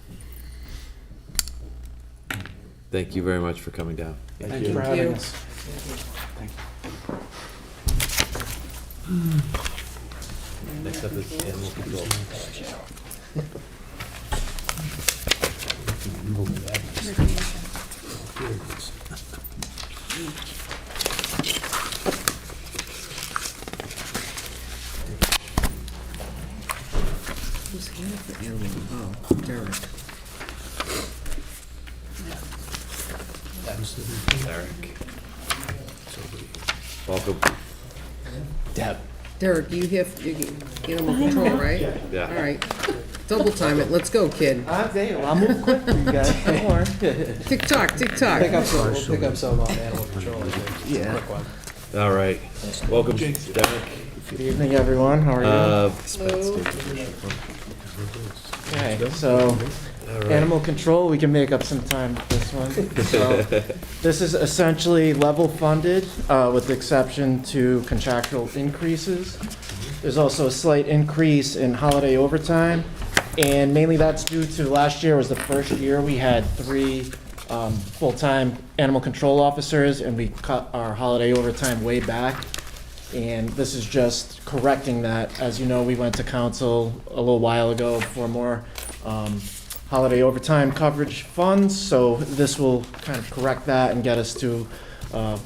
Thank you very much for coming down. Thank you for having us. Next up is animal control. Who's here for animal? Oh, Derek. Eric. Welcome. Deb. Derek, you here for animal control, right? Yeah. All right. Double time it. Let's go, kid. I'll move quick for you guys. Don't worry. Tick tock, tick tock. We'll pick up some on animal control. Yeah. Quick one. All right. Welcome, Derek. Good evening, everyone. How are you? Okay, so animal control, we can make up some time with this one. So this is essentially level funded with the exception to contractual increases. There's also a slight increase in holiday overtime, and mainly that's due to last year was the first year we had 3 full-time animal control officers, and we cut our holiday overtime way back. And this is just correcting that. As you know, we went to council a little while ago for more holiday overtime coverage funds, so this will kind of correct that and get us to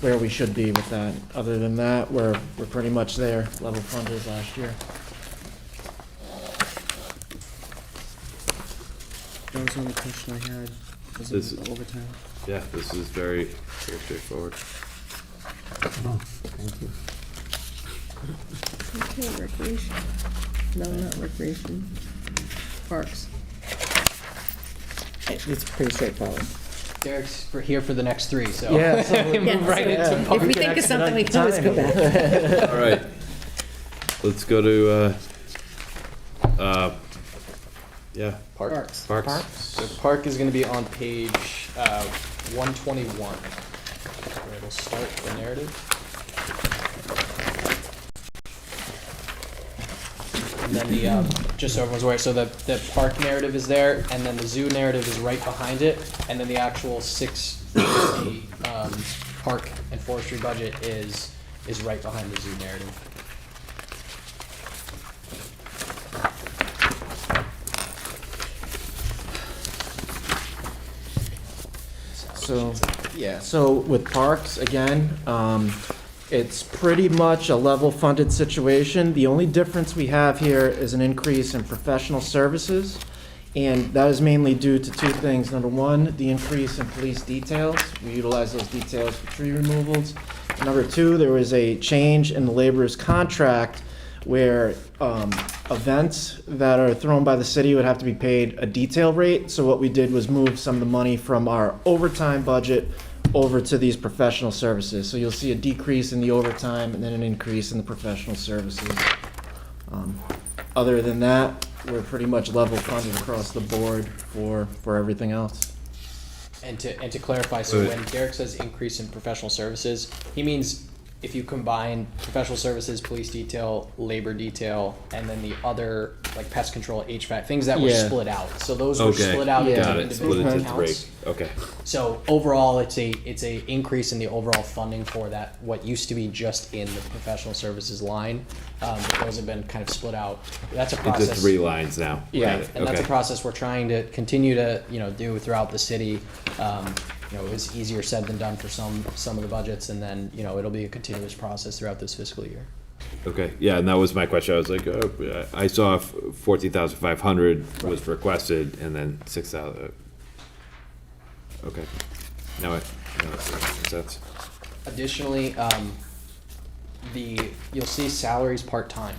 where we should be with that. Other than that, we're pretty much there, level funded last year. That was the only question I had. Was This it overtime? Yeah, this is very, very straightforward. Thank you. Okay, recreation. No, not recreation. Parks. It's pretty straightforward. Derek's here for the next 3, so. Yeah, so we move right into If park. we think of something, we can always go back. All right. Let's go to, Parks. Parks. So park is gonna be on page 121. Where it'll start the narrative. And then just so everyone's aware, so the park narrative is there, and then the zoo narrative is right behind it, and then the actual 650 park and forestry budget is is right behind the zoo narrative. So, yeah, so with parks, again, it's pretty much a level funded situation. The only difference we have here is an increase in professional services. And that is mainly due to two things. Number one, the increase in police details. We utilize those details for tree removals. Number two, there was a change in the laborer's contract where events that are thrown by the city would have to be paid a detail rate. So what we did was move some of the money from our overtime budget over to these professional services. So you'll see a decrease in the overtime and then an increase in the professional services. Other than that, we're pretty much level funded across the board for everything else. And to clarify, so when Derek says increase in professional services, he means if you combine professional services, police detail, labor detail, and then the other, like pest control, HVAC, things that were Yeah. split out. So those were Okay. split out Got into it, split individual into three, accounts. okay. So overall, it's a increase in the overall funding for that, what used to be just in the professional services line. But those have been kind of split out. That's a process. Into 3 lines now. Yeah, Got it, and that's a okay. process we're trying to continue to, do throughout the city. It was easier said than done for some of the budgets, and then, it'll be a continuous process throughout this fiscal year. Okay, yeah, and that was my question. I was like, I saw 14,500 was requested, and then 6,000. Okay, now it makes sense. Additionally, you'll see salaries part-time.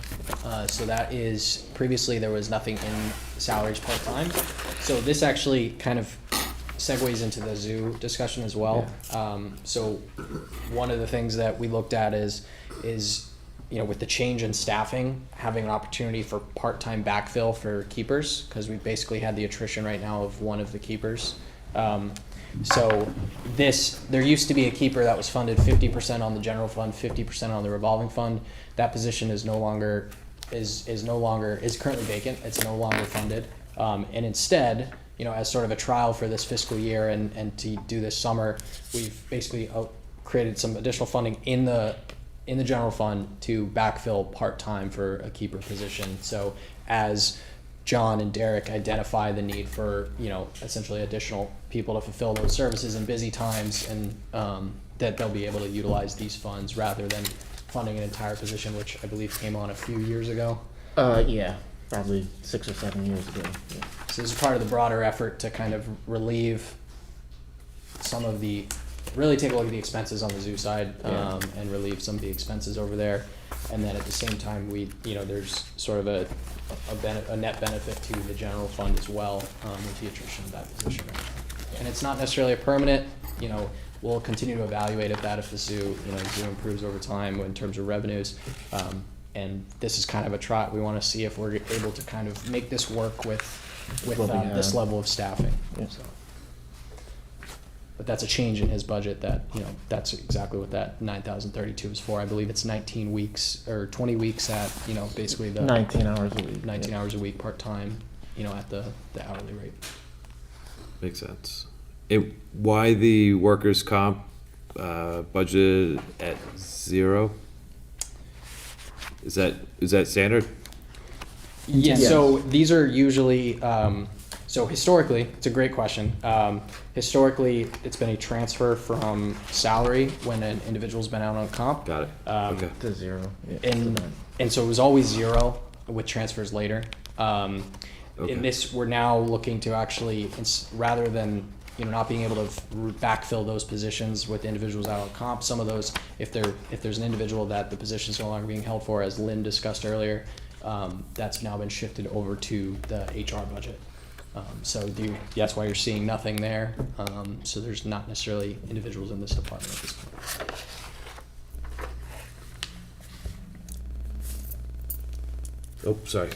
So that is, previously there was nothing in salaries part-time. So this actually kind of segues into the zoo discussion as well. So one of the things that we looked at is with the change in staffing, having an opportunity for part-time backfill for keepers, because we basically had the attrition right now of one of the keepers. So there used to be a keeper that was funded 50% on the general fund, 50% on the revolving fund. That position is currently vacant. It's no longer funded. And instead, as sort of a trial for this fiscal year and to do this summer, we've basically created some additional funding in the general fund to backfill part-time for a keeper position. So as John and Derek identify the need for, essentially additional people to fulfill those services in busy times, and that they'll be able to utilize these funds rather than funding an entire position, which I believe came on a few years ago. Yeah, probably 6 or 7 years ago. Yeah. So this is part of the broader effort to kind of relieve some of really take a look at the expenses on the zoo side, and relieve some of the expenses over there. And then at the same time, there's sort of a net benefit to the general fund as well, with the attrition of that position. And it's not necessarily a permanent, we'll continue to evaluate if the zoo improves over time in terms of revenues. And this is kind of a try. We want to see if we're able to kind of make this work with this level of staffing. Yeah. So. But that's a change in his budget that, that's exactly what that 9,032 is for. I believe it's 19 weeks or 20 weeks at, basically the 19 hours a week. 19 hours a week part-time, at the hourly rate. Makes sense. Why the workers' comp budget at 0? Is that standard? Yeah, so these are usually, so historically, it's a great question. Historically, it's been a transfer from salary when an individual's been out on comp. Got it. Okay. To 0. Yeah. And so it was always 0 with transfers later. Okay. In this, we're now looking to actually, rather than not being able to backfill those positions with individuals out on comp, some of those, if there's an individual that the position's no longer being held for, as Lynn discussed earlier, that's now been shifted over to the HR budget. So that's why you're seeing nothing there. So there's not necessarily individuals in this department at this point. Oh, sorry.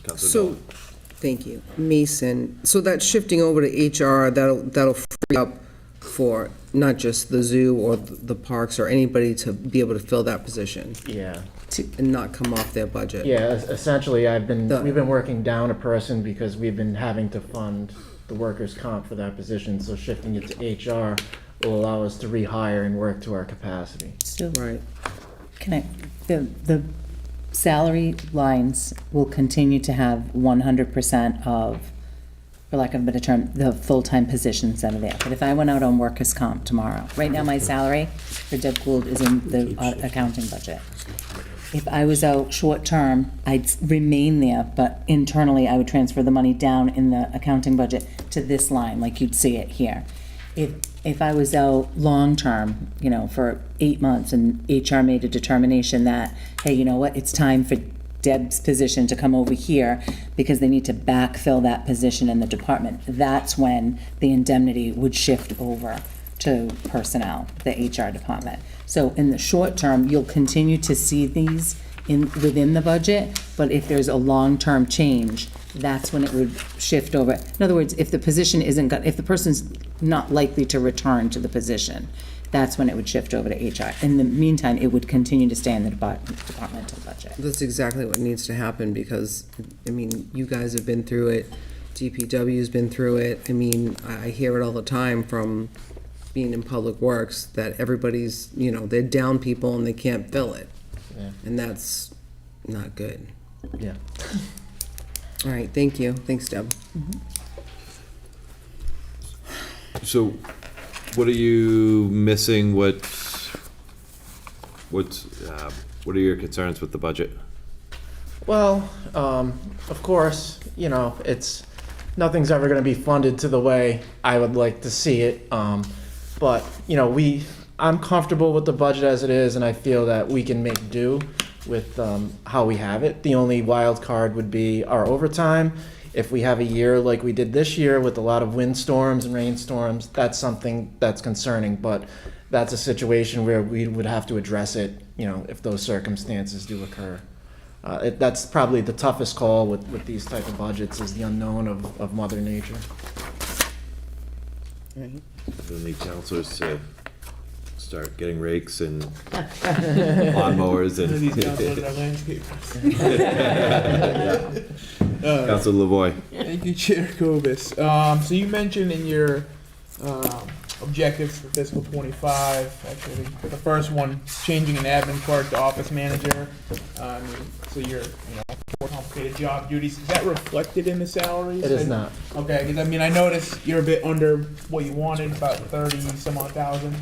Counselor So, Dolan. thank you. Mason, so that's shifting over to HR, that'll free up for not just the zoo or the parks or anybody to be able to fill that position Yeah. and not come off their budget. Yeah, essentially, we've been working down a person because we've been having to fund the workers' comp for that position, so shifting it to HR will allow us to rehire and work to our capacity. Right. Can I, the salary lines will continue to have 100% of, for lack of a better term, the full-time positions that are there. But if I went out on workers' comp tomorrow, right now my salary for Deb Gould is in the accounting budget. If I was out short-term, I'd remain there, but internally I would transfer the money down in the accounting budget to this line, like you'd see it here. If I was out long-term, for 8 months, and HR made a determination that, hey, you know what, it's time for Deb's position to come over here because they need to backfill that position in the department, that's when the indemnity would shift over to personnel, the HR department. So in the short term, you'll continue to see these within the budget, but if there's a long-term change, that's when it would shift over. In other words, if the position if the person's not likely to return to the position, that's when it would shift over to HR. In the meantime, it would continue to stay in the departmental budget. That's exactly what needs to happen because, you guys have been through it. DPW's been through it. I hear it all the time from being in public works that everybody's, they're down people and they can't fill it. Yeah. And that's not good. Yeah. All right, thank you. Thanks, Deb. So, what are you missing? What are your concerns with the budget? Well, of course, it's, nothing's ever gonna be funded to the way I would like to see it. But, I'm comfortable with the budget as it is, and I feel that we can make do with how we have it. The only wild card would be our overtime. If we have a year like we did this year with a lot of windstorms and rainstorms, that's something that's concerning, but that's a situation where we would have to address it, if those circumstances do occur. That's probably the toughest call with these type of budgets, is the unknown of Mother Nature. We'll need counselors to start getting rakes and lawnmowers and. These counselors are landscapers. Councilor Lavoy. Thank you, Chair Cobus. So you mentioned in your objectives for fiscal '25, actually the first one, changing an admin clerk to office manager. So your more complicated job duties. Is that reflected in the salaries? It is not. Okay, because I noticed you're a bit under what you wanted, about 30-some odd thousand.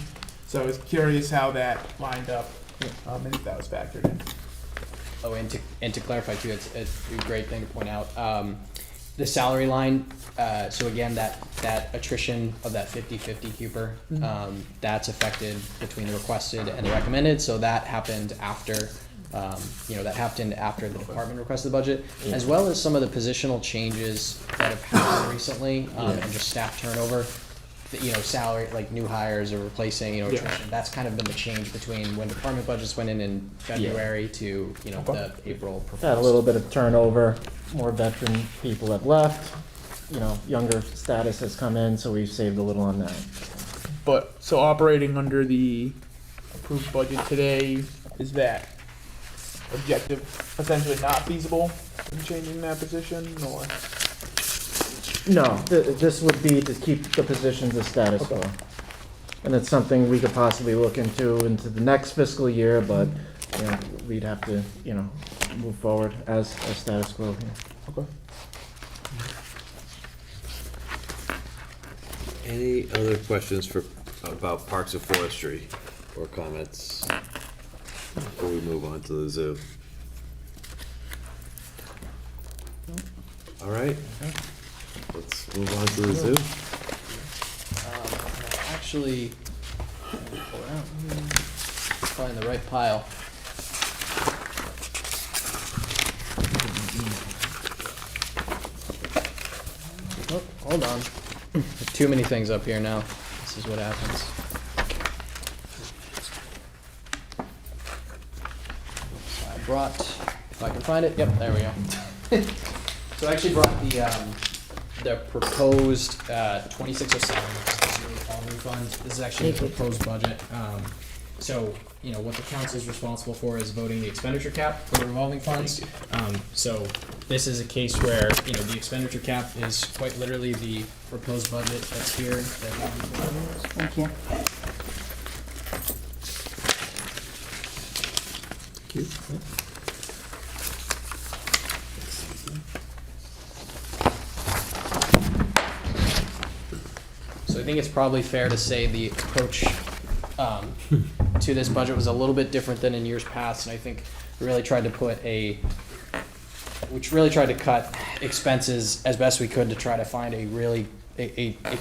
So I was curious how that lined up, and if that was factored in. Oh, and to clarify too, it's a great thing to point out. The salary line, so again, that attrition of that 50/50 Cooper, that's affected between the requested and the recommended. So that happened after, after the department requested the budget, as well as some of the positional changes that have happened recently, and just staff turnover. Salary, like new hires or replacing, attrition. That's kind of been the change between when department budgets went in February to, the April proposal. Had a little bit of turnover, more veteran people have left, younger status has come in, so we've saved a little on that. But, so operating under the approved budget today, is that objective essentially not feasible in changing that position, or? No, this would be to keep the positions as status quo. And it's something we could possibly look into the next fiscal year, but, we'd have to, move forward as status quo here. Okay. Any other questions about Parks and Forestry or comments before we move on to the zoo? All right. Let's move on to the zoo. Actually, pull it out. Find the right pile. Oh, hold on. Too many things up here now. This is what happens. So I brought, if I can find it, yep, there we go. So I actually brought the proposed 2607, which is the zero revolving fund. This is actually the proposed budget. So, what the council is responsible for is voting the expenditure cap for the revolving funds. So this is a case where, the expenditure cap is quite literally the proposed budget that's here. Thank you. So I think it's probably fair to say the approach to this budget was a little bit different than in years past, and I think we really tried to cut expenses as best we could to try to find a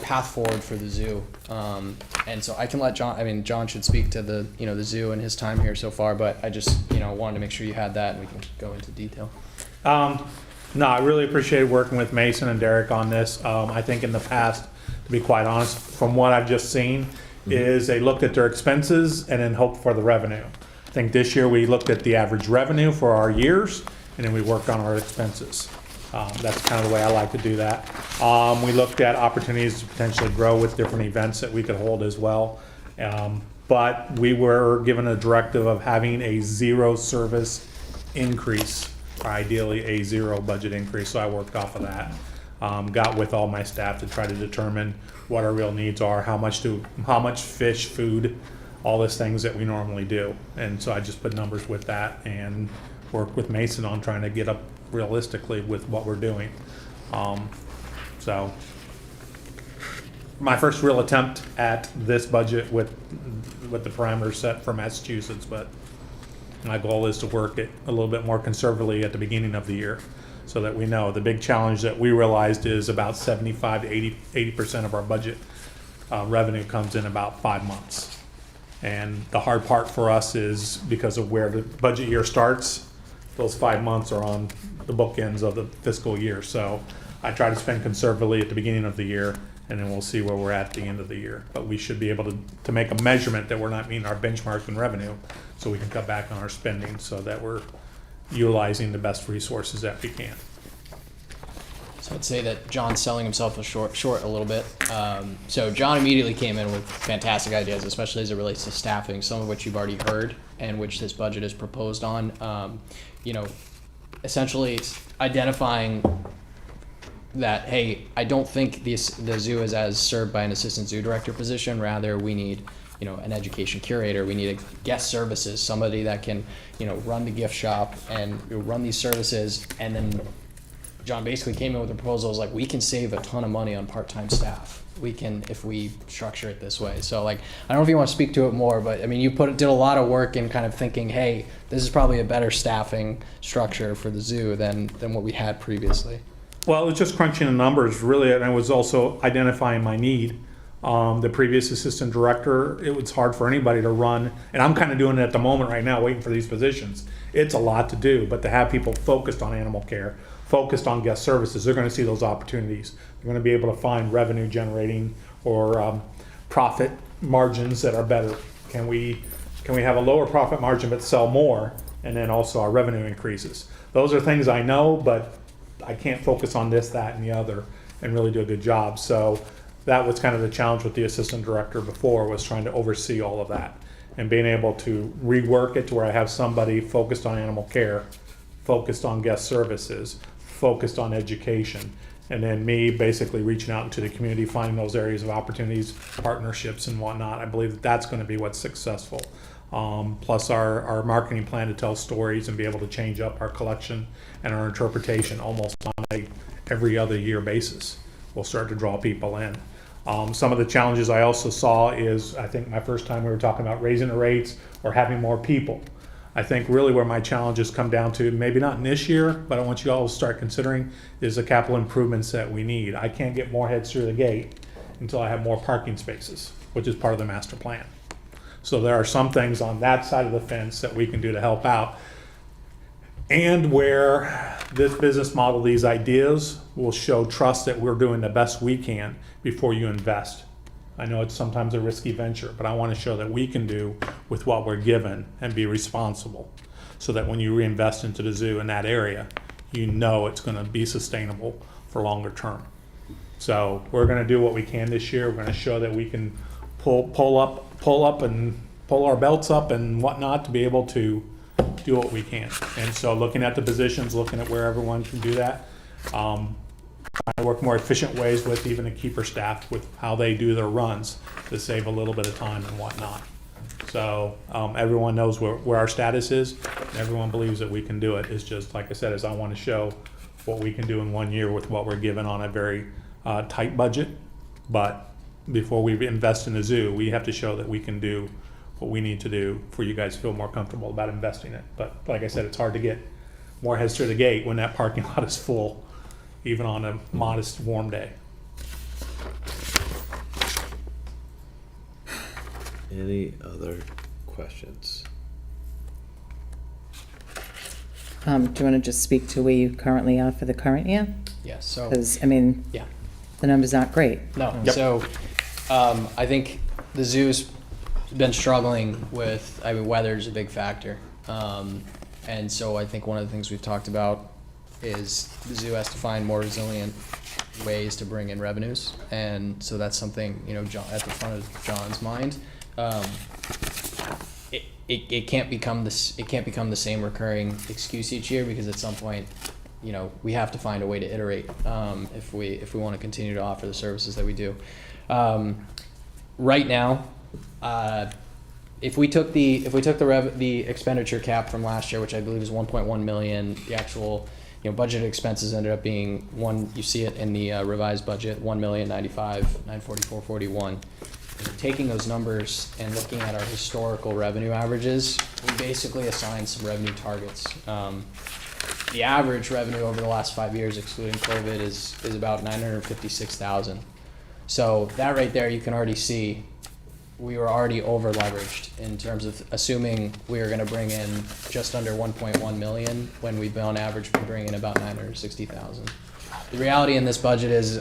path forward for the zoo. And so I can let John should speak to the zoo and his time here so far, but I just, wanted to make sure you had that and we can go into detail. No, I really appreciated working with Mason and Derek on this. I think in the past, to be quite honest, from what I've just seen, is they looked at their expenses and then hoped for the revenue. I think this year we looked at the average revenue for our years, and then we worked on our expenses. That's kind of the way I like to do that. We looked at opportunities to potentially grow with different events that we could hold as well. But we were given a directive of having a zero service increase, or ideally a zero budget increase, so I worked off of that. Got with all my staff to try to determine what our real needs are, how much fish, food, all those things that we normally do. And so I just put numbers with that and worked with Mason on trying to get up realistically with what we're doing. So my first real attempt at this budget with the parameters set for Massachusetts, but my goal is to work it a little bit more conservatively at the beginning of the year, so that we know. The big challenge that we realized is about 75 to 80% of our budget revenue comes in about 5 months. And the hard part for us is because of where the budget year starts, those 5 months are on the bookends of the fiscal year. So I try to spend conservatively at the beginning of the year, and then we'll see where we're at the end of the year. But we should be able to make a measurement that we're not meeting our benchmarks in revenue, so we can cut back on our spending so that we're utilizing the best resources that we can. So I'd say that John's selling himself short a little bit. So John immediately came in with fantastic ideas, especially as it relates to staffing, some of which you've already heard and which this budget is proposed on. Essentially it's identifying that, hey, I don't think the zoo is as served by an assistant zoo director position. Rather, we need an education curator. We need a guest services, somebody that can, run the gift shop and run these services. And then John basically came in with a proposal, like, we can save a ton of money on part-time staff. We can, if we structure it this way. So, like, I don't know if you want to speak to it more, but I mean, you did a lot of work in kind of thinking, hey, this is probably a better staffing structure for the zoo than what we had previously. Well, it was just crunching the numbers, really, and I was also identifying my need. The previous assistant director, it was hard for anybody to run, and I'm kind of doing it at the moment right now, waiting for these positions. It's a lot to do, but to have people focused on animal care, focused on guest services, they're going to see those opportunities. They're going to be able to find revenue generating or profit margins that are better. Can we have a lower profit margin but sell more, and then also our revenue increases? Those are things I know, but I can't focus on this, that, and the other and really do a good job. So that was kind of the challenge with the assistant director before, was trying to oversee all of that and being able to rework it to where I have somebody focused on animal care, focused on guest services, focused on education, and then me basically reaching out into the community, finding those areas of opportunities, partnerships and whatnot. I believe that that's going to be what's successful. Plus our marketing plan to tell stories and be able to change up our collection and our interpretation almost on a every other year basis will start to draw people in. Some of the challenges I also saw is, I think my first time we were talking about raising the rates or having more people. I think really where my challenges come down to, maybe not in this year, but I want you all to start considering, is the capital improvements that we need. I can't get more heads through the gate until I have more parking spaces, which is part of the master plan. So there are some things on that side of the fence that we can do to help out. And where this business model, these ideas, will show trust that we're doing the best we can before you invest. I know it's sometimes a risky venture, but I want to show that we can do with what we're given and be responsible, so that when you reinvest into the zoo in that area, you know it's going to be sustainable for longer term. So we're going to do what we can this year. We're going to show that we can pull up and pull our belts up and whatnot to be able to do what we can. And so looking at the positions, looking at where everyone can do that, trying to work more efficient ways with even the keeper staff with how they do their runs to save a little bit of time and whatnot. So everyone knows where our status is, and everyone believes that we can do it. It's just, like I said, is I want to show what we can do in 1 year with what we're given on a very tight budget. But before we invest in the zoo, we have to show that we can do what we need to do for you guys to feel more comfortable about investing it. But like I said, it's hard to get more heads through the gate when that parking lot is full, even on a modest warm day. Any other questions? Do you want to just speak to where you currently are for the current year? Yes, so, Because, I mean, yeah. the numbers aren't great. No, so I think the zoo's been struggling with, I mean, weather's a big factor. And so I think one of the things we've talked about is the zoo has to find more resilient ways to bring in revenues. And so that's something, you know, John, at the front of John's mind. It can't become this. It can't become the same recurring excuse each year, because at some point, you know, we have to find a way to iterate if we want to continue to offer the services that we do. Right now, if we took the expenditure cap from last year, which I believe is 1.1 million, the actual, you know, budgeted expenses ended up being one. You see it in the revised budget, 1,095,944.41. Taking those numbers and looking at our historical revenue averages, we basically assigned some revenue targets. The average revenue over the last 5 years, excluding COVID, is about 956,000. So that right there, you can already see we were already over leveraged in terms of assuming we were going to bring in just under 1.1 million when we've on average been bringing in about 960,000. The reality in this budget is,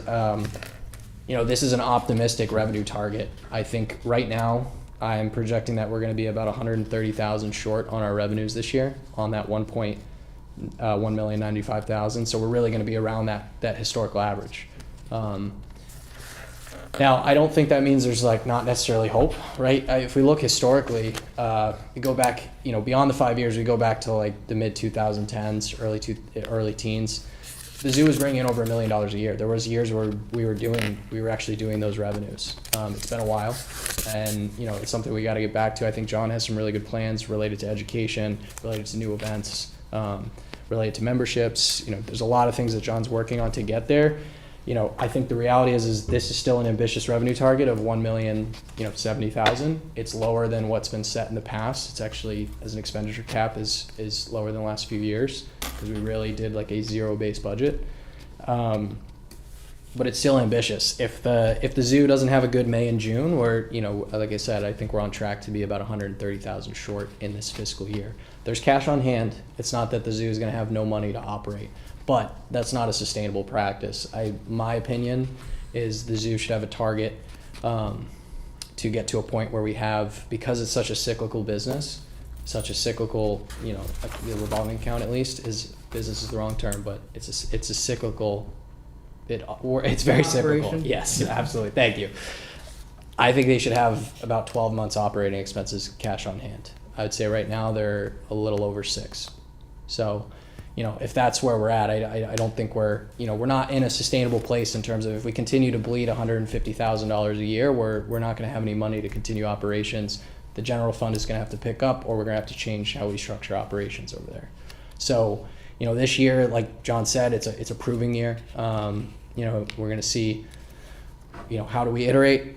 you know, this is an optimistic revenue target. I think right now I'm projecting that we're going to be about 130,000 short on our revenues this year on that 1,095,000. So we're really going to be around that historical average. Now, I don't think that means there's like not necessarily hope, right? If we look historically, we go back, you know, beyond the 5 years, we go back to like the mid 2010s, early teens. The zoo was bringing in over $1 million a year. There was years where we were actually doing those revenues. It's been a while, and you know, it's something we got to get back to. I think John has some really good plans related to education, related to new events, related to memberships. You know, there's a lot of things that John's working on to get there. You know, I think the reality is this is still an ambitious revenue target of 1,070,000. It's lower than what's been set in the past. It's actually, as an expenditure cap, is lower than the last few years, because we really did like a zero-based budget. But it's still ambitious. If the zoo doesn't have a good May and June, or, you know, like I said, I think we're on track to be about 130,000 short in this fiscal year. There's cash on hand. It's not that the zoo is going to have no money to operate. But that's not a sustainable practice. My opinion is the zoo should have a target to get to a point where we have, because it's such a cyclical business, such a cyclical, you know, the revolving account at least is business is the wrong term, but it's a cyclical. It's very cyclical. Operation? Yes, absolutely. Thank you. I think they should have about 12 months operating expenses cash on hand. I would say right now they're a little over 6. So, you know, if that's where we're at, I don't think we're not in a sustainable place in terms of if we continue to bleed $150,000 a year, we're not going to have any money to continue operations. The general fund is going to have to pick up, or we're going to have to change how we structure operations over there. So, you know, this year, like John said, it's a proving year. You know, we're going to see, you know, how do we iterate?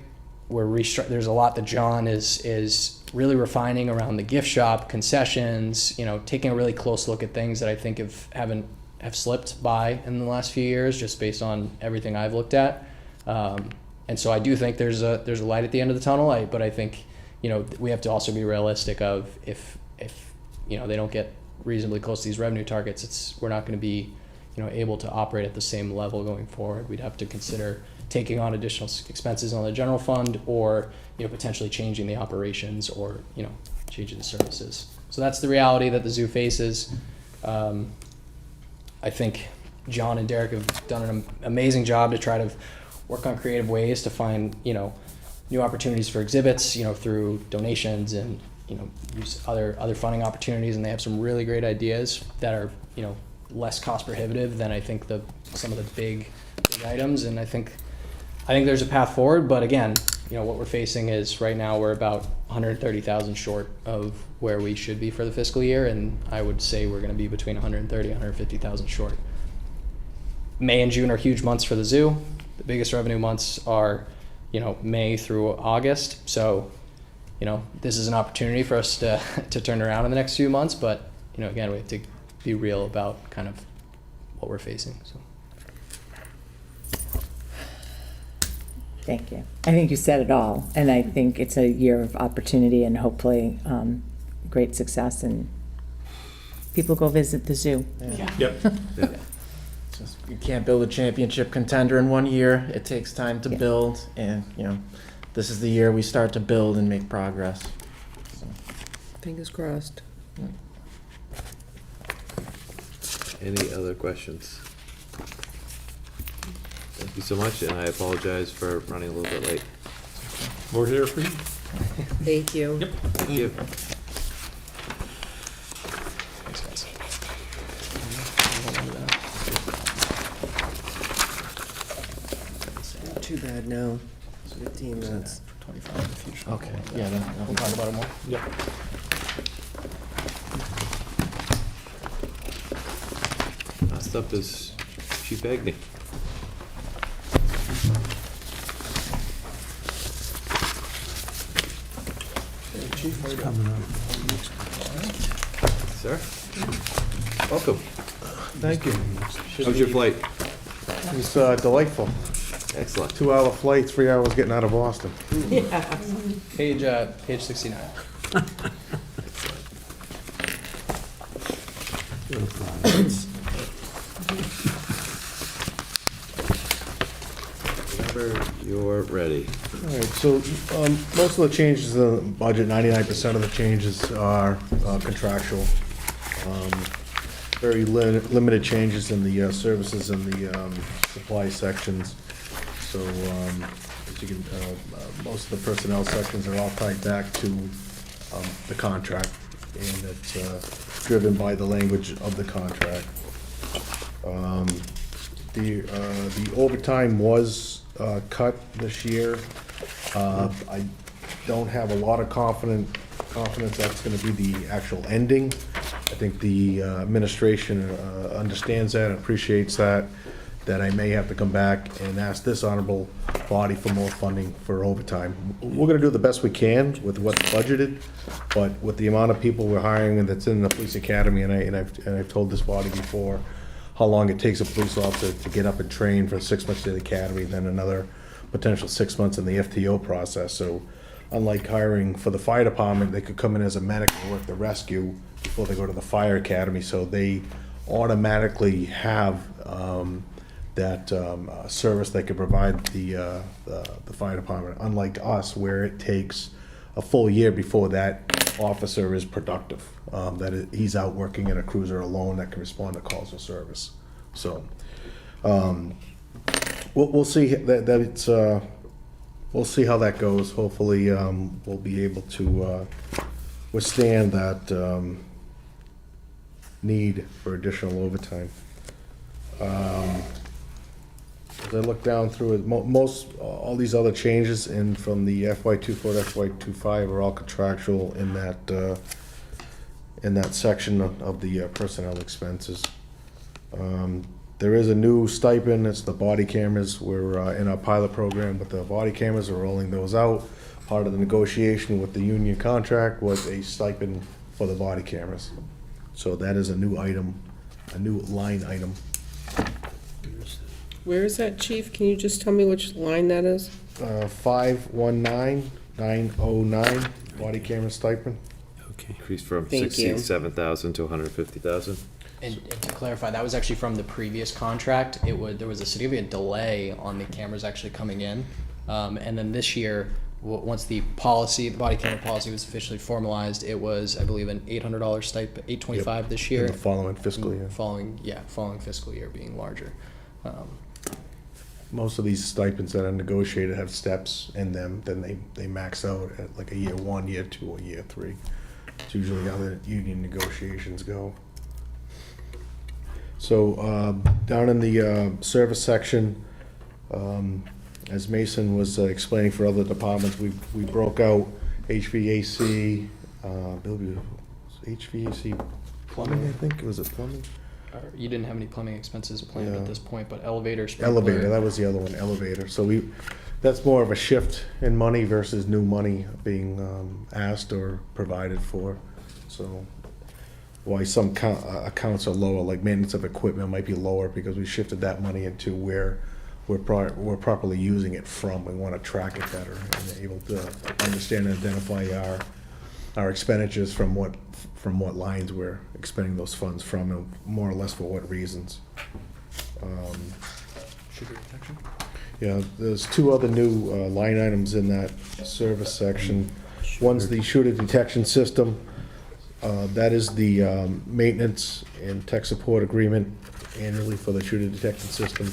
There's a lot that John is really refining around the gift shop, concessions, you know, taking a really close look at things that I think have slipped by in the last few years, just based on everything I've looked at. And so I do think there's a light at the end of the tunnel. But I think, you know, we have to also be realistic of if you know, they don't get reasonably close to these revenue targets, we're not going to be, you know, able to operate at the same level going forward. We'd have to consider taking on additional expenses on the general fund, or, you know, potentially changing the operations, or, you know, changing the services. So that's the reality that the zoo faces. I think John and Derek have done an amazing job to try to work on creative ways to find, you know, new opportunities for exhibits, you know, through donations and, you know, use other funding opportunities. And they have some really great ideas that are, you know, less cost prohibitive than I think some of the big items. And I think I think there's a path forward, but again, what we're facing is right now we're about 130,000 short of where we should be for the fiscal year, and I would say we're going to be between 130 and 150,000 short. May and June are huge months for the zoo. The biggest revenue months are, May through August. So, this is an opportunity for us to turn around in the next few months, but, again, we have to be real about kind of what we're facing. So. Thank you. I think you said it all, and I think it's a year of opportunity and hopefully great success, and people go visit the zoo. Yep. You can't build a championship contender in 1 year. It takes time to build, and this is the year we start to build and make progress. So. Fingers crossed. Any other questions? Thank you so much, and I apologize for running a little bit late. We're here for you. Thank you. Yep. Thank you. Thanks, guys. Too bad, no. It's 15 minutes. 25 in the future. Okay. Yeah, then we'll talk about it more. Yep. Last up is Chief Agnew. Sir, welcome. Thank you. How's your flight? It's delightful. Excellent. 2-hour flight, 3 hours getting out of Boston. Page 69. Whenever you're ready. All right, so most of the changes in the budget, 99% of the changes are contractual. Very limited changes in the services and the supply sections. So as you can, most of the personnel sections are all tied back to the contract, and it's driven by the language of the contract. The overtime was cut this year. I don't have a lot of confidence that's gonna be the actual ending. I think the administration understands that, appreciates that I may have to come back and ask this honorable body for more funding for overtime. We're gonna do the best we can with what's budgeted, but with the amount of people we're hiring and that's in the police academy, and I've told this body before, how long it takes a police officer to get up and train for 6 months in the academy, then another potential 6 months in the FTO process. So unlike hiring for the fire department, they could come in as a medic and work the rescue before they go to the fire academy. So they automatically have that service they could provide the fire department, unlike us, where it takes a full year before that officer is productive, he's out working in a cruiser alone that can respond to calls of service. So we'll see that it's we'll see how that goes. Hopefully we'll be able to withstand that need for additional overtime. As I look down through it, all these other changes from the FY24 to FY25 are all contractual in that section of the personnel expenses. There is a new stipend, it's the body cameras. We're in our pilot program with the body cameras, we're rolling those out. Part of the negotiation with the union contract was a stipend for the body cameras. So that is a new item, a new line item. Where is that, Chief? Can you just tell me which line that is? 519909, body camera stipend. Increased from Thank you. 67,000 to 150,000. And to clarify, that was actually from the previous contract. There was a significant delay on the cameras actually coming in. And then this year, once the body camera policy was officially formalized, it was, I believe, an $800 stipend, $825 this year. In the following fiscal year. Following fiscal year being larger. Most of these stipends that are negotiated have steps in them, then they max out at like a year 1, year 2, or year 3. It's usually how the union negotiations go. So down in the service section, as Mason was explaining for other departments, we broke out HVAC, HVAC plumbing, I think, was it plumbing? You didn't have any plumbing expenses planned Yeah. at this point, but elevator, sprinkler. Elevator, that was the other one, elevator. So that's more of a shift in money versus new money being asked or provided for. So why some accounts are lower, like maintenance of equipment might be lower because we shifted that money into where we're properly using it from. We want to track it better and able to understand and identify our expenditures from what lines we're expending those funds from, and more or less for what reasons. Yeah, there's two other new line items in that service section. One's the shooter detection system. That is the maintenance and tech support agreement annually for the shooter detection system.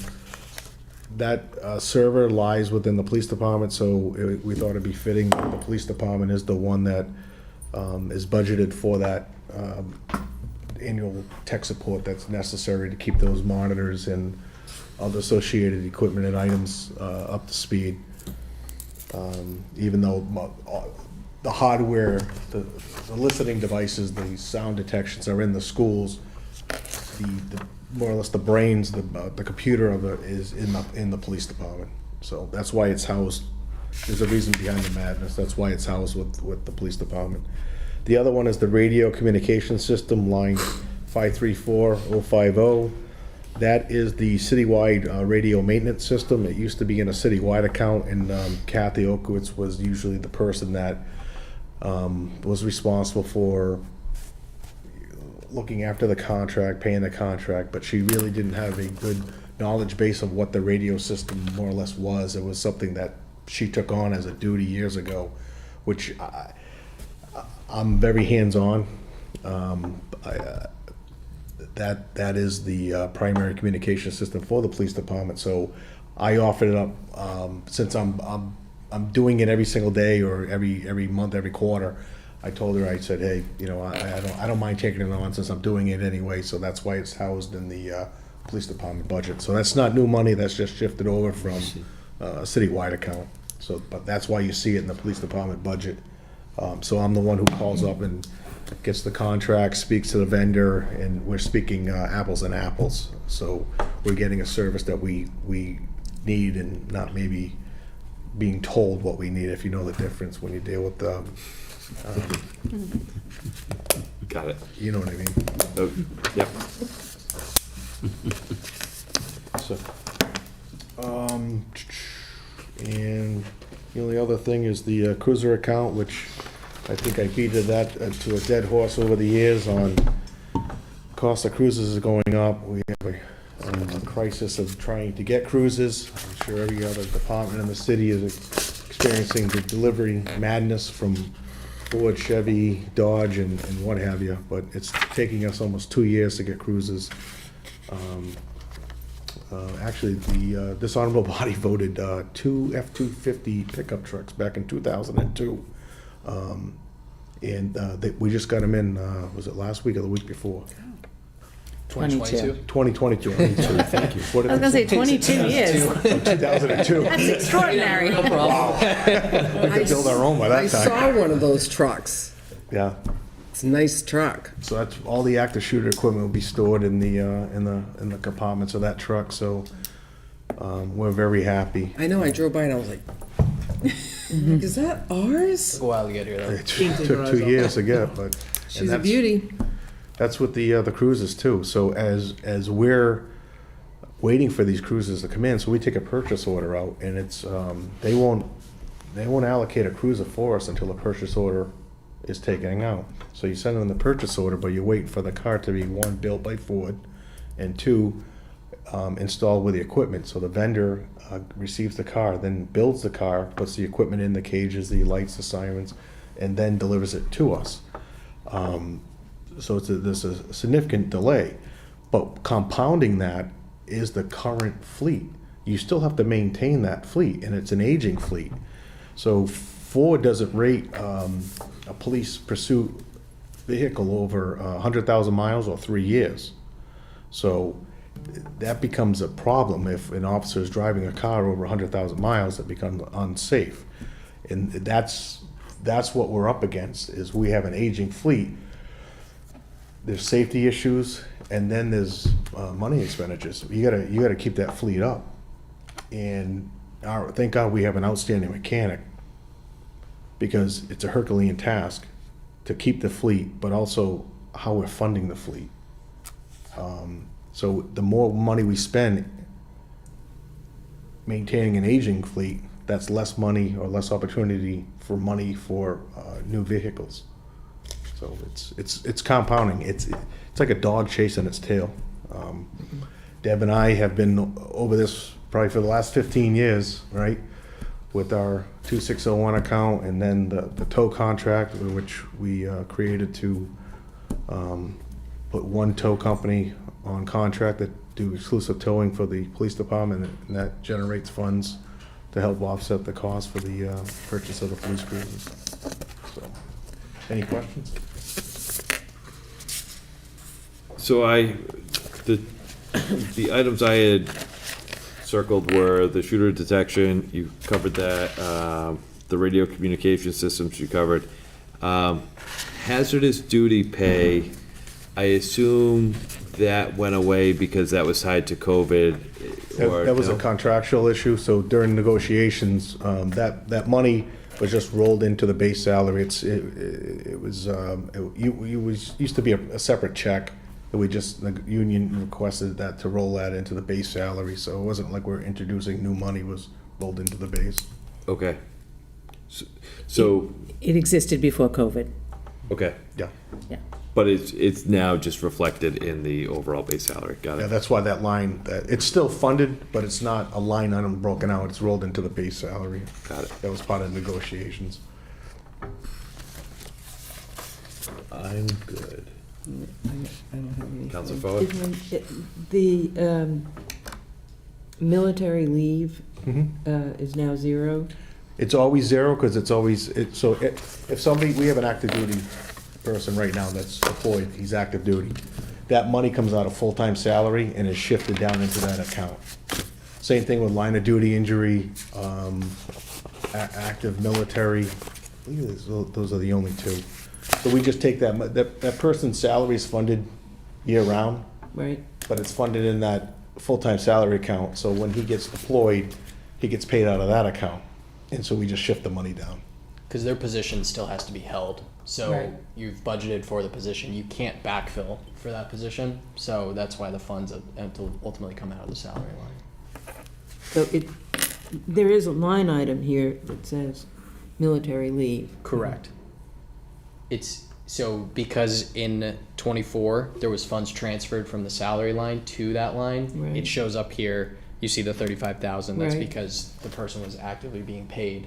That server lies within the police department, so we thought it'd be fitting. The police department is the one that is budgeted for that annual tech support that's necessary to keep those monitors and other associated equipment and items up to speed. Even though the hardware, the listening devices, the sound detections are in the schools, the more or less the brains, the computer of it is in the police department. So that's why it's housed. There's a reason behind the madness. That's why it's housed with the police department. The other one is the radio communication system, line 534050. That is the citywide radio maintenance system. It used to be in a citywide account, and Kathy Okowitz was usually the person that was responsible for looking after the contract, paying the contract, but she really didn't have a good knowledge base of what the radio system more or less was. It was something that she took on as a duty years ago, which I'm very hands-on. That is the primary communication system for the police department. So I offered it up since I'm doing it every single day or every month, every quarter. I told her, I said, hey, I don't mind taking it on since I'm doing it anyway. So that's why it's housed in the police department budget. So that's not new money. That's just shifted over from a citywide account. So, but that's why you see it in the police department budget. So I'm the one who calls up and gets the contract, speaks to the vendor, and we're speaking apples and apples. So we're getting a service that we need and not maybe being told what we need, if you know the difference when you deal with the, Got it. you know what I mean? Oh, yep. So, and the only other thing is the cruiser account, which I think I beat that to a dead horse over the years on cost of cruises is going up. We have a crisis of trying to get cruises. I'm sure every other department in the city is experiencing the delivery madness from Ford, Chevy, Dodge, and what have you, but it's taking us almost 2 years to get cruises. Actually, this honorable body voted 2 F-250 pickup trucks back in 2002. We just got them in, was it last week or the week before? 2022. 2022. Thank you. I was gonna say 22 years. 2002. That's extraordinary. No problem. We could build our own by I that time. saw one of those trucks. Yeah. It's a nice truck. So that's all the active shooter equipment will be stored in the compartments of that truck. So we're very happy. I know, I drove by and I was like, is that ours? Took a while to get here, though. It took 2 years to get, but and She's a that's- beauty. That's with the cruises too. So as we're waiting for these cruises to come in, so we take a purchase order out, and it's they won't allocate a cruiser for us until the purchase order is taken out. So you send them the purchase order, but you're waiting for the car to be, one, built by Ford, and two, installed with the equipment. So the vendor receives the car, then builds the car, puts the equipment in, the cages, the lights, the sirens, and then delivers it to us. So there's a significant delay. But compounding that is the current fleet. You still have to maintain that fleet, and it's an aging fleet. So Ford doesn't rate a police pursuit vehicle over 100,000 miles or 3 years. So that becomes a problem if an officer is driving a car over 100,000 miles. That becomes unsafe, and that's what we're up against. Is we have an aging fleet. There's safety issues, and then there's money expenditures. You gotta keep that fleet up, and thank God we have an outstanding mechanic, because it's a Herculean task to keep the fleet, but also how we're funding the fleet. So the more money we spend maintaining an aging fleet, that's less money or less opportunity for money for new vehicles. So it's compounding. It's like a dog chasing its tail. Deb and I have been over this probably for the last 15 years, right? With our 2601 account, and then the tow contract, which we created to put one tow company on contract that do exclusive towing for the police department, and that generates funds to help offset the cost for the purchase of the police cruisers. So, any questions? So the items I had circled were the shooter detection, you covered that, the radio communication systems you covered. Hazardous duty pay, I assume that went away because that was tied to COVID, or? That was a no? contractual issue, so during negotiations, that money was just rolled into the base salary. It was used to be a separate check, that the union requested that to roll that into the base salary, so it wasn't like we're introducing new money, it was rolled into the base. Okay. So, It existed before COVID. okay, Yeah. Yeah. but it's now just reflected in the overall base salary, got Yeah, it? that's why that line, it's still funded, but it's not a line item broken out, it's rolled into the base salary. Got it. That was part of negotiations. I'm good. I don't have anything. Counselor Forward? The military leave Mhm. is now zero? It's always zero, because if somebody, we have an active duty person right now that's deployed, he's active duty. That money comes out of full-time salary and is shifted down into that account. Same thing with line of duty injury, active military. I believe those are the only two. So we just take that person's salary is funded year-round, Right. but it's funded in that full-time salary account. So when he gets deployed, he gets paid out of that account. And so we just shift the money down. Because their position still has to be held. So Right. you've budgeted for the position. You can't backfill for that position. So that's why the funds have to ultimately come out of the salary line. So there is a line item here that says military leave. Correct. It's so because in 24 there was funds transferred from the salary line to that line. Right. It shows up here. You see the 35,000. That's Right. because the person was actively being paid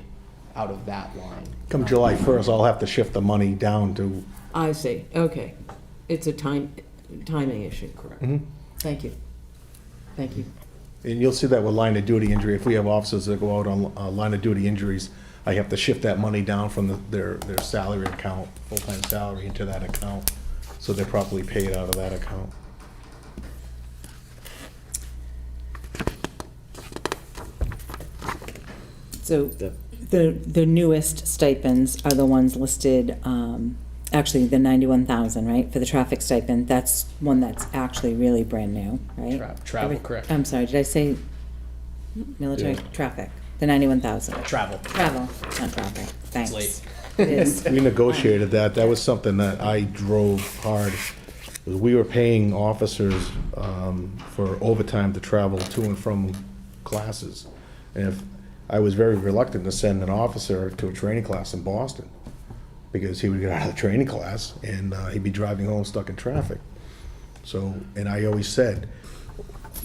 out of that line. Come July 1st, I'll have to shift the money down to. I see, okay. It's a timing issue. Correct. Thank you. Thank you. And you'll see that with line of duty injury. If we have officers that go out on line of duty injuries, I have to shift that money down from their salary account, full-time salary, into that account, so they're properly paid out of that account. So the newest stipends are the ones listed, actually the 91,000, right, for the traffic stipend. That's one that's actually really brand new, right? Travel, correct. I'm sorry, did I say military? Yeah. Traffic, the 91,000. Travel. Travel, not traffic, thanks. late. It is. We negotiated that. That was something that I drove hard. We were paying officers for overtime to travel to and from classes. And if I was very reluctant to send an officer to a training class in Boston, because he would get out of the training class and he'd be driving home stuck in traffic. So, and I always said,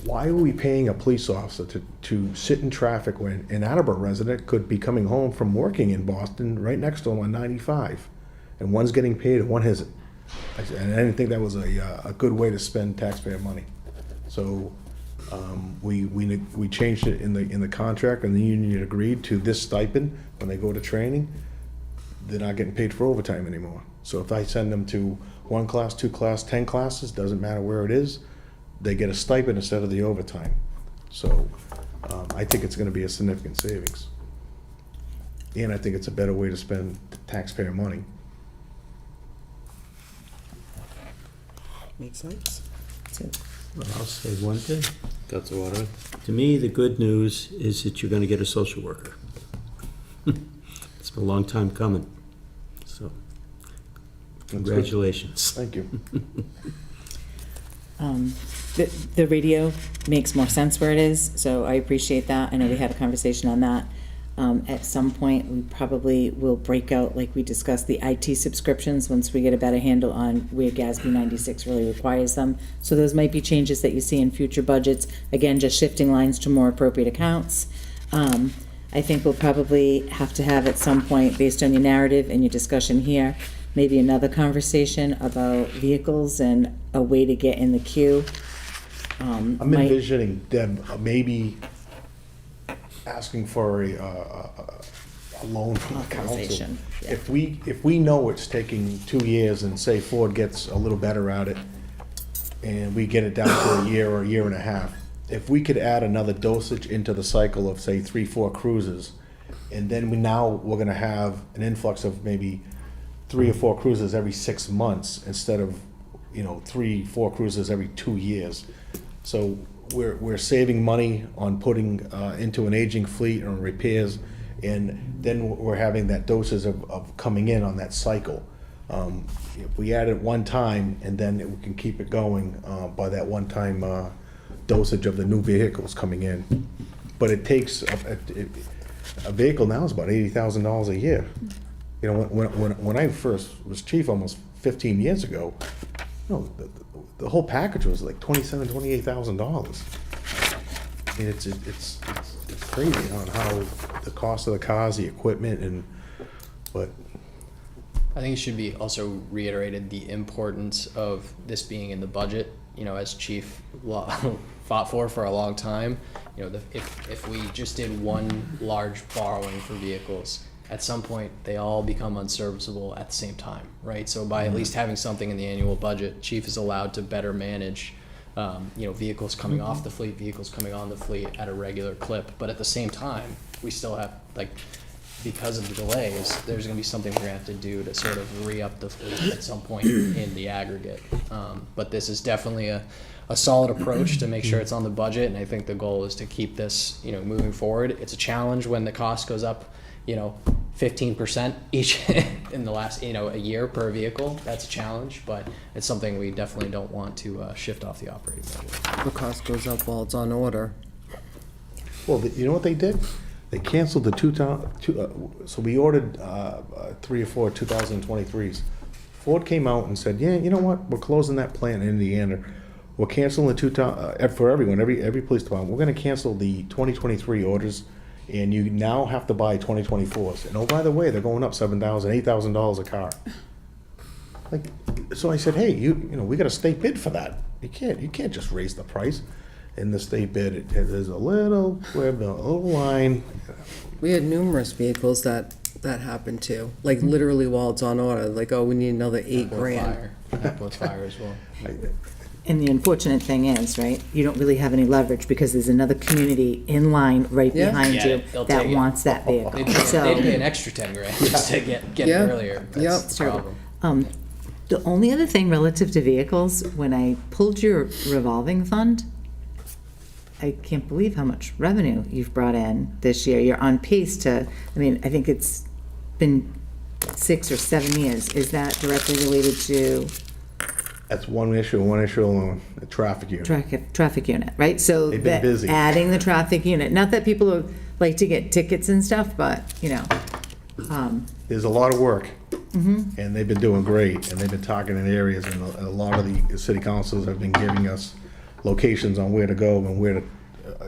why are we paying a police officer to sit in traffic when an Attleboro resident could be coming home from working in Boston right next to him on 95? And one's getting paid and one isn't. And I didn't think that was a good way to spend taxpayer money. So we changed it in the contract, and the union agreed to this stipend when they go to training. They're not getting paid for overtime anymore. So if I send them to 1 class, 2 class, 10 classes, doesn't matter where it is, they get a stipend instead of the overtime. So I think it's gonna be a significant savings. And I think it's a better way to spend taxpayer money. Makes sense. Well, I'll say one thing. That's a water. To me, the good news is that you're going to get a social worker. It's been a long time coming, so congratulations. Thank you. The radio makes more sense where it is, so I appreciate that. I know we had a conversation on that. At some point, we probably will break out, like we discussed, the IT subscriptions once we get a better handle on where GASB 96 really requires them. So those might be changes that you see in future budgets. Again, just shifting lines to more appropriate accounts. I think we'll probably have to have at some point, based on your narrative and your discussion here, maybe another conversation about vehicles and a way to get in the queue. I'm envisioning Deb maybe asking for a loan from the council. Authorization, yeah. If we know it's taking 2 years and say Ford gets a little better at it, and we get it down to a year or a year and a half, if we could add another dosage into the cycle of, say, 3-4 cruises, and then we're gonna have an influx of maybe 3 or 4 cruises every 6 months instead of, 3-4 cruises every 2 years. So we're saving money on putting into an aging fleet and repairs, and then we're having that doses of coming in on that cycle. If we add it one time, and then we can keep it going by that one-time dosage of the new vehicles coming in. But it takes, a vehicle now is about $80,000 a year. When I first was chief almost 15 years ago, the whole package was like $28,000. I mean, it's crazy on how the cost of the cars, the equipment, but I think it should be also reiterated the importance of this being in the budget. As chief fought for a long time. If we just did one large borrowing for vehicles, at some point they all become unserviceable at the same time, right? So by at least having something in the annual budget, chief is allowed to better manage vehicles coming off the fleet, vehicles coming on the fleet at a regular clip. But at the same time, we still have, because of the delays, there's gonna be something we're gonna have to do to sort of re-up the fleet at some point in the aggregate. But this is definitely a solid approach to make sure it's on the budget, and I think the goal is to keep this, moving forward. It's a challenge when the cost goes up, 15% each in the last, a year per vehicle. That's a challenge, but it's something we definitely don't want to shift off the operating budget. The cost goes up while it's on order. well, you know what they did? They canceled so we ordered 3 or 4 2023s. Ford came out and said, yeah, you know what, we're closing that plant in Indiana. We're canceling for everyone, every police department, we're gonna cancel the 2023 orders, and you now have to buy 2024s. And oh, by the way, they're going up $7,000, $8,000 a car. So I said, hey, we got a state bid for that. You can't just raise the price. In the state bid, there's a little line. We had numerous vehicles that happened too. Literally while it's on order, we need another $8,000. With fire as well. And the unfortunate thing is, right, you don't really have any leverage because there's another community in line right Yeah. behind Yeah, you they'll that take it. wants that vehicle. They'd So, pay an extra $10,000 just to get Yeah. it earlier. Yep. That's the problem. the only other thing relative to vehicles, when I pulled your revolving fund, I can't believe how much revenue you've brought in this year. You're on pace to, I think it's been 6 or 7 years. Is that directly related to That's one issue alone, the traffic unit. traffic unit, right? So They've been busy. adding the traffic unit, not that people like to get tickets and stuff, but, There's a lot of work, and they've been doing great, and they've been talking in areas, and a lot of the city councils have been giving us locations on where to go and where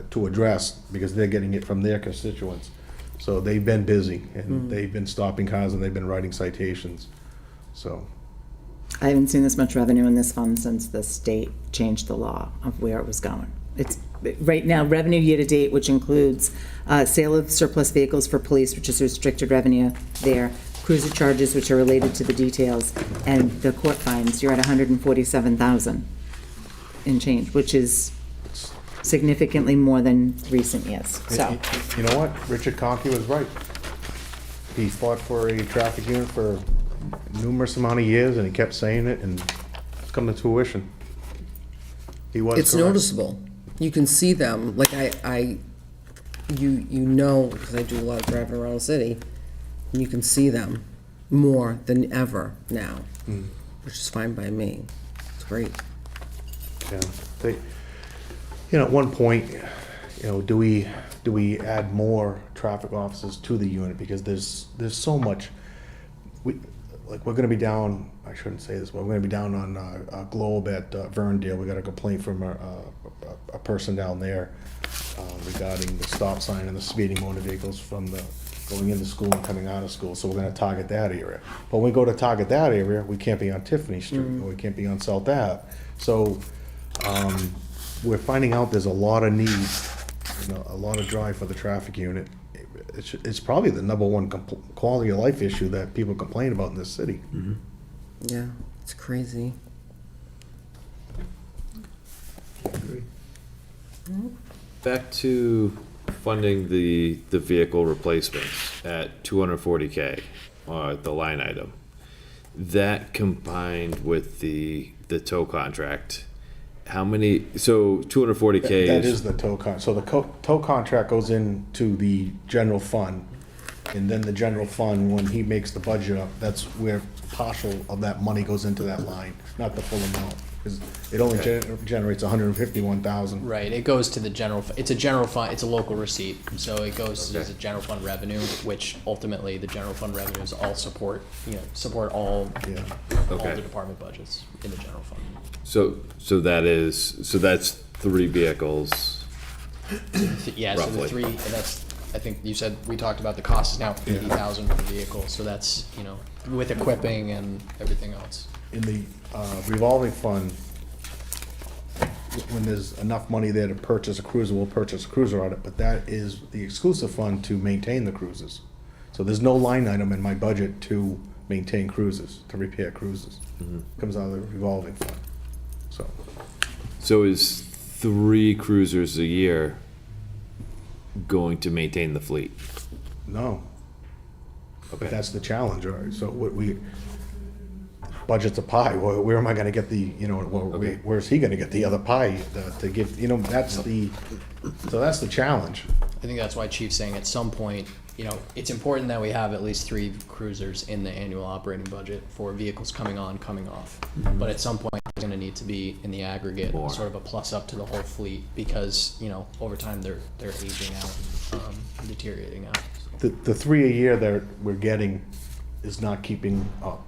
to address, because they're getting it from their constituents. So they've been busy, and they've been stopping cars, and they've been writing citations, so. I haven't seen this much revenue in this fund since the state changed the law of where it was going. It's, right now, revenue year-to-date, which includes sale of surplus vehicles for police, which is restricted revenue there, cruiser charges, which are related to the details, and the court fines, you're at $147,000. and change, which is significantly more than recent years, so. You know what? Richard Conkey was right. He fought for a traffic unit for numerous amount of years, and he kept saying it, and it's come to fruition. He was It's correct. noticeable. You can see them, like you know, because I do a lot of driving around the city, and you can see them more than ever now, which is fine by me. It's great. Yeah, they, at one point, do we add more traffic officers to the unit, because there's so much. We're gonna be down, I shouldn't say this, but we're gonna be down on Globe at Verndale. We got a complaint from a person down there regarding the stop sign and the speeding motor vehicles from the going into school and coming out of school. So we're gonna target that area. But when we go to target that area, we can't be on Tiffany Street, or we can't be on South Ave. So we're finding out there's a lot of need, a lot of drive for the traffic unit. It's probably the number one quality of life issue that people complain about in this city. Yeah, it's crazy. Back to funding the vehicle replacements at 240K, the line item. That combined with the tow contract, how many, so 240K That is the tow con, so the tow contract goes into the general fund, and then the general fund, when he makes the budget up, that's where partial of that money goes into that line, not the full amount, because it only generates 151,000. Right, it goes to the it's a general fund, it's a local receipt, so it goes as a general fund revenue, which ultimately the general fund revenues all support all the department budgets in the general fund. So that's 3 vehicles. Yeah, so roughly. the 3, and that's, I think you said, we talked about the cost is now 80,000 per vehicle, so that's, with equipping and everything else. In the revolving fund, when there's enough money there to purchase a cruiser, we'll purchase a cruiser on it, but that is the exclusive fund to maintain the cruisers. So there's no line item in my budget to maintain cruisers, to repair cruisers. Comes out of the revolving fund, so. So is 3 cruisers a year going to maintain the fleet? No. Okay. But that's the challenge, all right? So what budget's a pie. Where am I gonna get the, where's he gonna get the other pie to give, that's the challenge. I think that's why Chief's saying at some point, it's important that we have at least 3 cruisers in the annual operating budget for vehicles coming on, coming off. But at some point, it's gonna need to be in the aggregate, More. sort of a plus up to the whole fleet, because, over time, they're aging out, deteriorating out. The 3 a year that we're getting is not keeping up.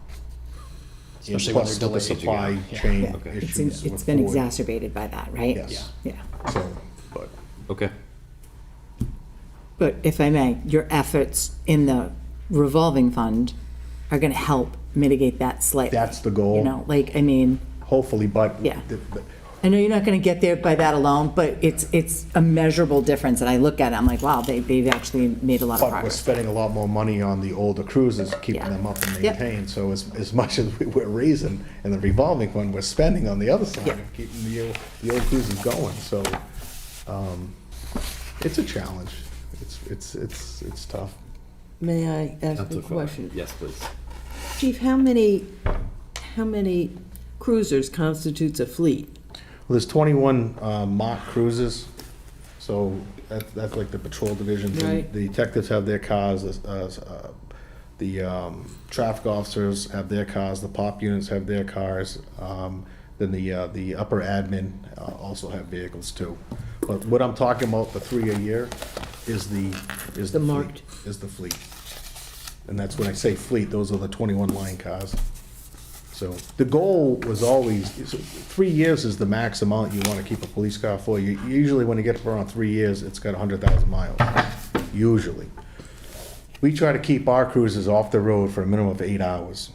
Especially when Plus they're with the delayed. supply Yeah. chain Okay. issues. It's with been Ford. exacerbated by that, right? Yes. Yeah. So, but Okay. But if I may, your efforts in the revolving fund are gonna help mitigate that slightly. that's the goal, hopefully, but. Yeah. I know you're not gonna get there by that alone, but it's a measurable difference, and I look at it, I'm like, wow, they've actually made a lot of But we're progress. spending a lot more money on the older cruisers, keeping Yeah. them up and Yep. maintained. So as much as we're raising in the revolving fund, we're spending on the other side, Yeah. of keeping the old cruisers going. So, it's a challenge. It's tough. May I ask a Councilor Farr. question? Yes, please. Chief, how many cruisers constitutes a fleet? Well, there's 21 mock cruisers, so that's like the patrol division. Right. The detectives have their cars, the traffic officers have their cars, the pop units have their cars, then the upper admin also have vehicles too. But what I'm talking about, the 3 a year, is the marked. fleet, is the fleet. And that's when I say fleet, those are the 21 line cars. So the goal was always, 3 years is the max amount you want to keep a police car for. Usually when you get around 3 years, it's got 100,000 miles, usually. We try to keep our cruisers off the road for a minimum of 8 hours.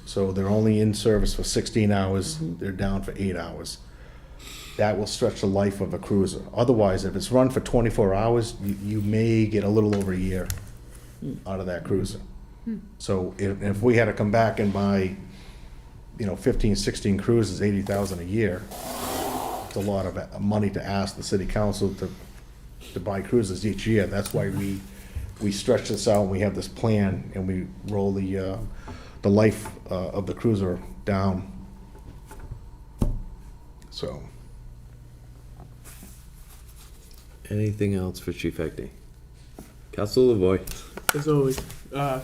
So they're only in service for 16 hours, they're down for 8 hours. That will stretch the life of a cruiser. Otherwise, if it's run for 24 hours, you may get a little over a year out of that cruiser. So if we had to come back and buy, 15, 16 cruises, 80,000 a year, a lot of money to ask the city council to buy cruisers each year. That's why we stretch this out, and we have this plan, and we roll the life of the cruiser down. So. Anything else for Chief Hackney? Councilor Lavoy. As always,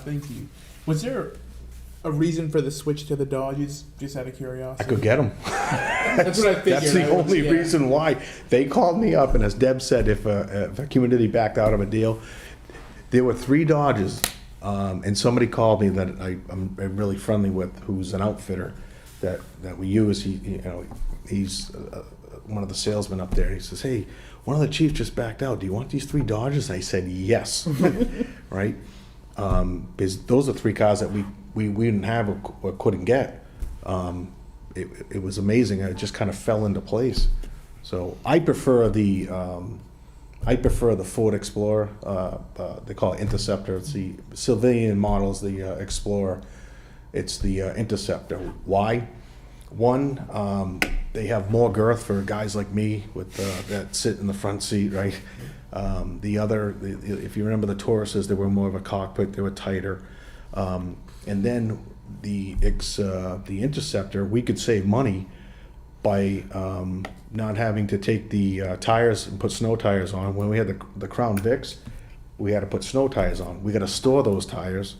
thank you. Was there a reason for the switch to the Dodges, just out of curiosity? I could get them. That's what I figured. That's the only reason why. They called me up, and as Deb said, if a community backed out of a deal, there were 3 Dodges, and somebody called me that I'm really friendly with, who's an outfitter that we use. He's one of the salesmen up there. He says, "Hey, one of the chiefs just backed out. Do you want these 3 Dodges?" I said, "Yes." Right? Because those are 3 cars that we didn't have or couldn't get. It was amazing. It just kind of fell into place. So I prefer the Ford Explorer. They call it Interceptor. It's the civilian models, the Explorer. It's the Interceptor. Why? One, they have more girth for guys like me with that sit in the front seat, right? The other, if you remember the Tauruses, they were more of a cockpit. They were tighter. And then the Interceptor, we could save money by not having to take the tires and put snow tires on. When we had the Crown Vics, we had to put snow tires on. We got to store those tires,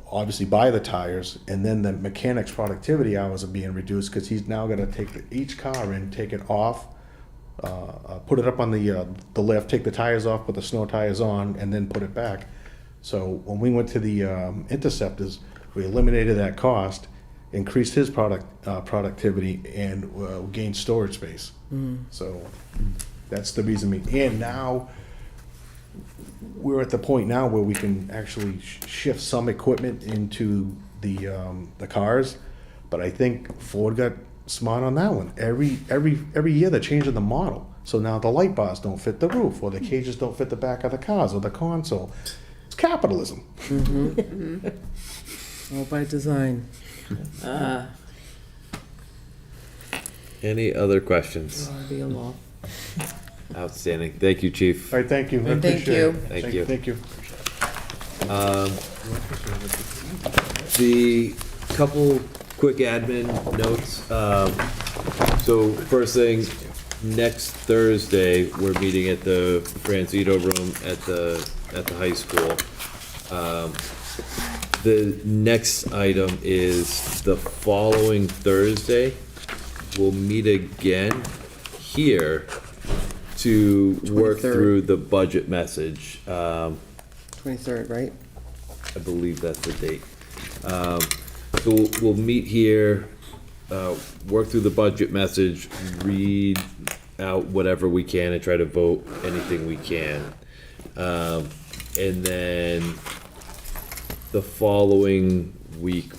obviously buy the tires, and then the mechanic's productivity hours are being reduced because he's now going to take each car in, take it off, put it up on the lift, take the tires off, put the snow tires on, and then put it back. So when we went to the Interceptors, we eliminated that cost, increased his productivity, and gained storage space. So that's the reason. And now we're at the point now where we can actually shift some equipment into the cars. But I think Ford got smart on that one. Every year they're changing the model. So now the light bars don't fit the roof, or the cages don't fit the back of the cars, or the console. It's capitalism. All by design. Any other questions? Be a law. Outstanding. Thank you, Chief. All right, thank you. I Thank appreciate you. it. Thank you. Thank you. The couple quick admin notes. So first thing, next Thursday, we're meeting at the Franzito room at the high school. The next item is the following Thursday. We'll meet again here to work 23rd. through the budget message. 23rd, right? I believe that's the date. So we'll meet here, work through the budget message, read out whatever we can and try to vote anything we can. And then the following week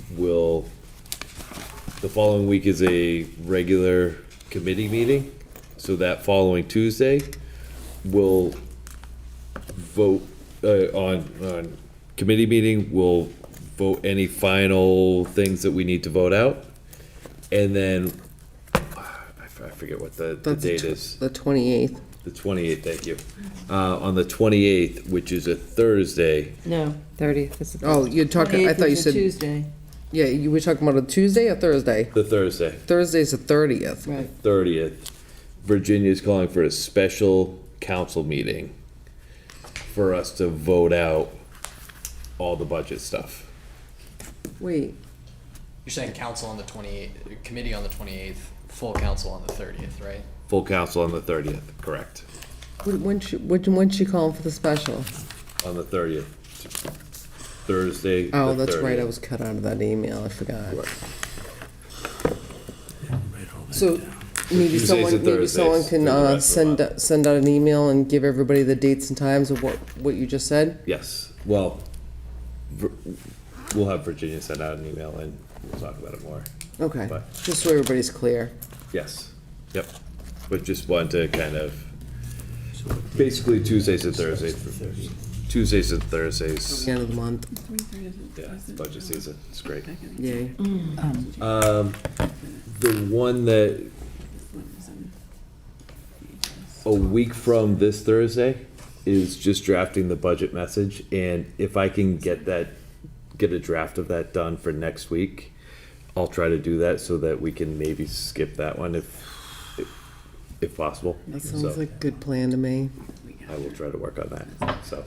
is a regular committee meeting. So that following Tuesday, we'll vote on committee meeting, we'll vote any final things that we need to vote out. And then, I forget what the date is. The 28th. The 28th, thank you. On the 28th, which is a Thursday. No. 30th. Oh, you're talking, I 28th thought you is a said. Tuesday. Yeah, you were talking about a Tuesday or Thursday? The Thursday. Thursday's the 30th. Right. 30th. Virginia's calling for a special council meeting for us to vote out all the budget stuff. Wait, You're saying council on the 28th, committee on the 28th, full council on the 30th, right? Full council on the 30th, correct. when's she calling for the special? On the 30th. Thursday. Oh, the that's right, I 30th. was cut out of that email, I forgot. So maybe Tuesdays someone, and maybe Thursdays someone for can the rest of the send out an email and give everybody the dates and times of what you just said? Yes, well, we'll have Virginia send out an email and we'll talk about it more. Okay, But- just so everybody's clear. Yes, yep. But just want to kind of, basically Tuesdays and Thursdays. Tuesdays and Thursdays. The end of the month, Yeah, it's budget season. It's great. yay. The one that a week from this Thursday is just drafting the budget message, and if I can get a draft of that done for next week, I'll try to do that so that we can maybe skip that one if possible. That So sounds like a good plan to me. I will try to work on that, so.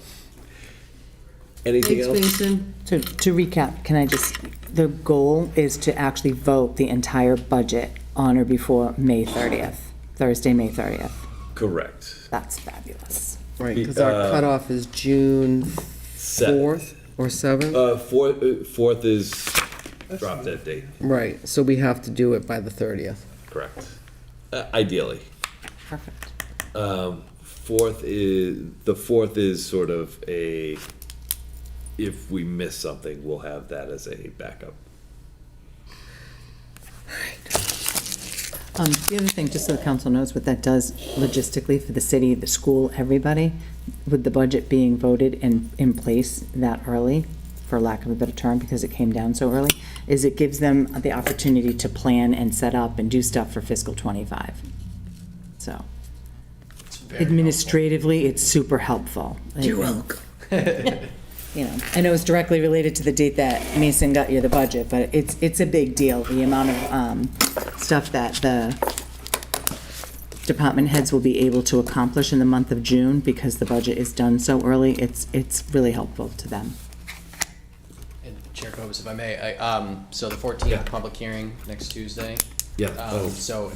Anything Thanks, else? Mason. To recap, can I just, the goal is to actually vote the entire budget on or before May 30th, Thursday, May 30th. Correct. That's fabulous. Right, because our cutoff is June 4th or 7th. Fourth is drop dead date, Right, so we have to do it by the 30th. correct. Ideally. Perfect. The fourth is sort of a, if we miss something, we'll have that as a backup. The other thing, just so the council knows what that does logistically for the city, the school, everybody, with the budget being voted in place that early, for lack of a better term, because it came down so early, is it gives them the opportunity to plan and set up and do stuff for fiscal '25. So administratively, it's super helpful. You're welcome. You know, I know it's directly related to the date that Mason got you the budget, but it's a big deal, the amount of stuff that the department heads will be able to accomplish in the month of June, because the budget is done so early. It's really helpful to them. And Chair Cobus, if I may, so the 14th public hearing next Tuesday. Yeah. So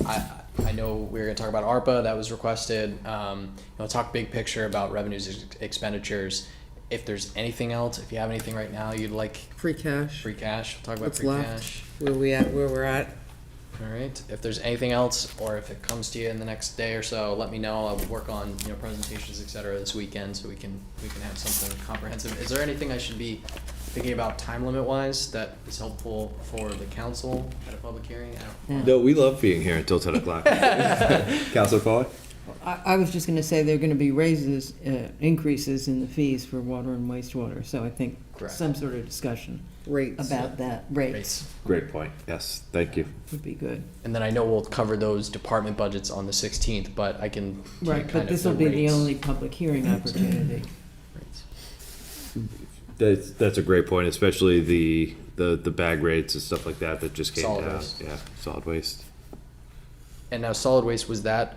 I know we were gonna talk about ARPA, that was requested. Talk big picture about revenues, expenditures. If there's anything else, if you have anything right now you'd like. Free cash. Talk about What's free left? cash. Where we're at. All right, if there's anything else, or if it comes to you in the next day or so, let me know. I'll work on, presentations, et cetera, this weekend, so we can have something comprehensive. Is there anything I should be thinking about time limit wise that is helpful for the council at a public hearing? No, we love being here until 10 o'clock. Councilor Foley? I was just going to say there are going to be increases in the fees for water and wastewater, so I think Correct. some sort of discussion Rates. about that, rates, Great point. Yes, thank you. would be good. And then I know we'll cover those department budgets on the 16th, but I can Right, kind but of this will be the rates. only public hearing opportunity. That's a great point, especially the bag rates and stuff like that just came Solid down. waste. Yeah, solid waste. And now solid waste, was that,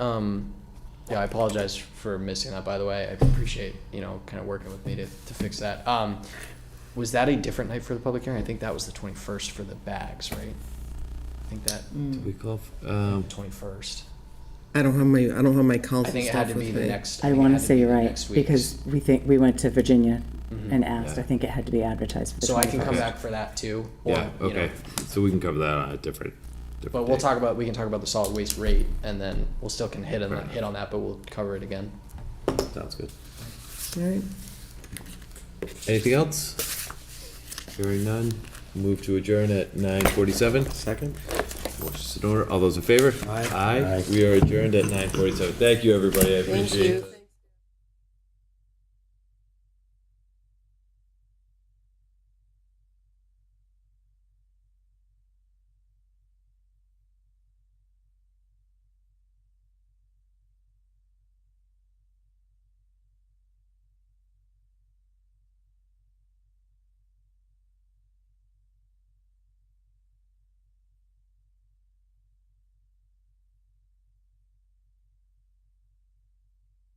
I apologize for missing that, by the way. I appreciate, kind of working with me to fix that. Was that a different night for the public hearing? I think that was the 21st for the bags, right? I think that, Week off. 21st. I don't have my I council think it had stuff to be with the me. next. I think it want had to say be you're the right, next week's. because we went to Virginia Mhm. and asked. Yeah. I think it had to be advertised for the So I can 21st. come back for that too. Or, Yeah, okay. So we can cover that on a different But we can talk about the solid waste rate, and then we'll still can hit on that, but we'll cover it again. Sounds good. All right. Anything else? Hearing none. Move to adjourn at 9:47. Second? Motion's in order. All those in favor? Aye. Aye. We are adjourned at 9:47. Thank you, everybody. I appreciate it.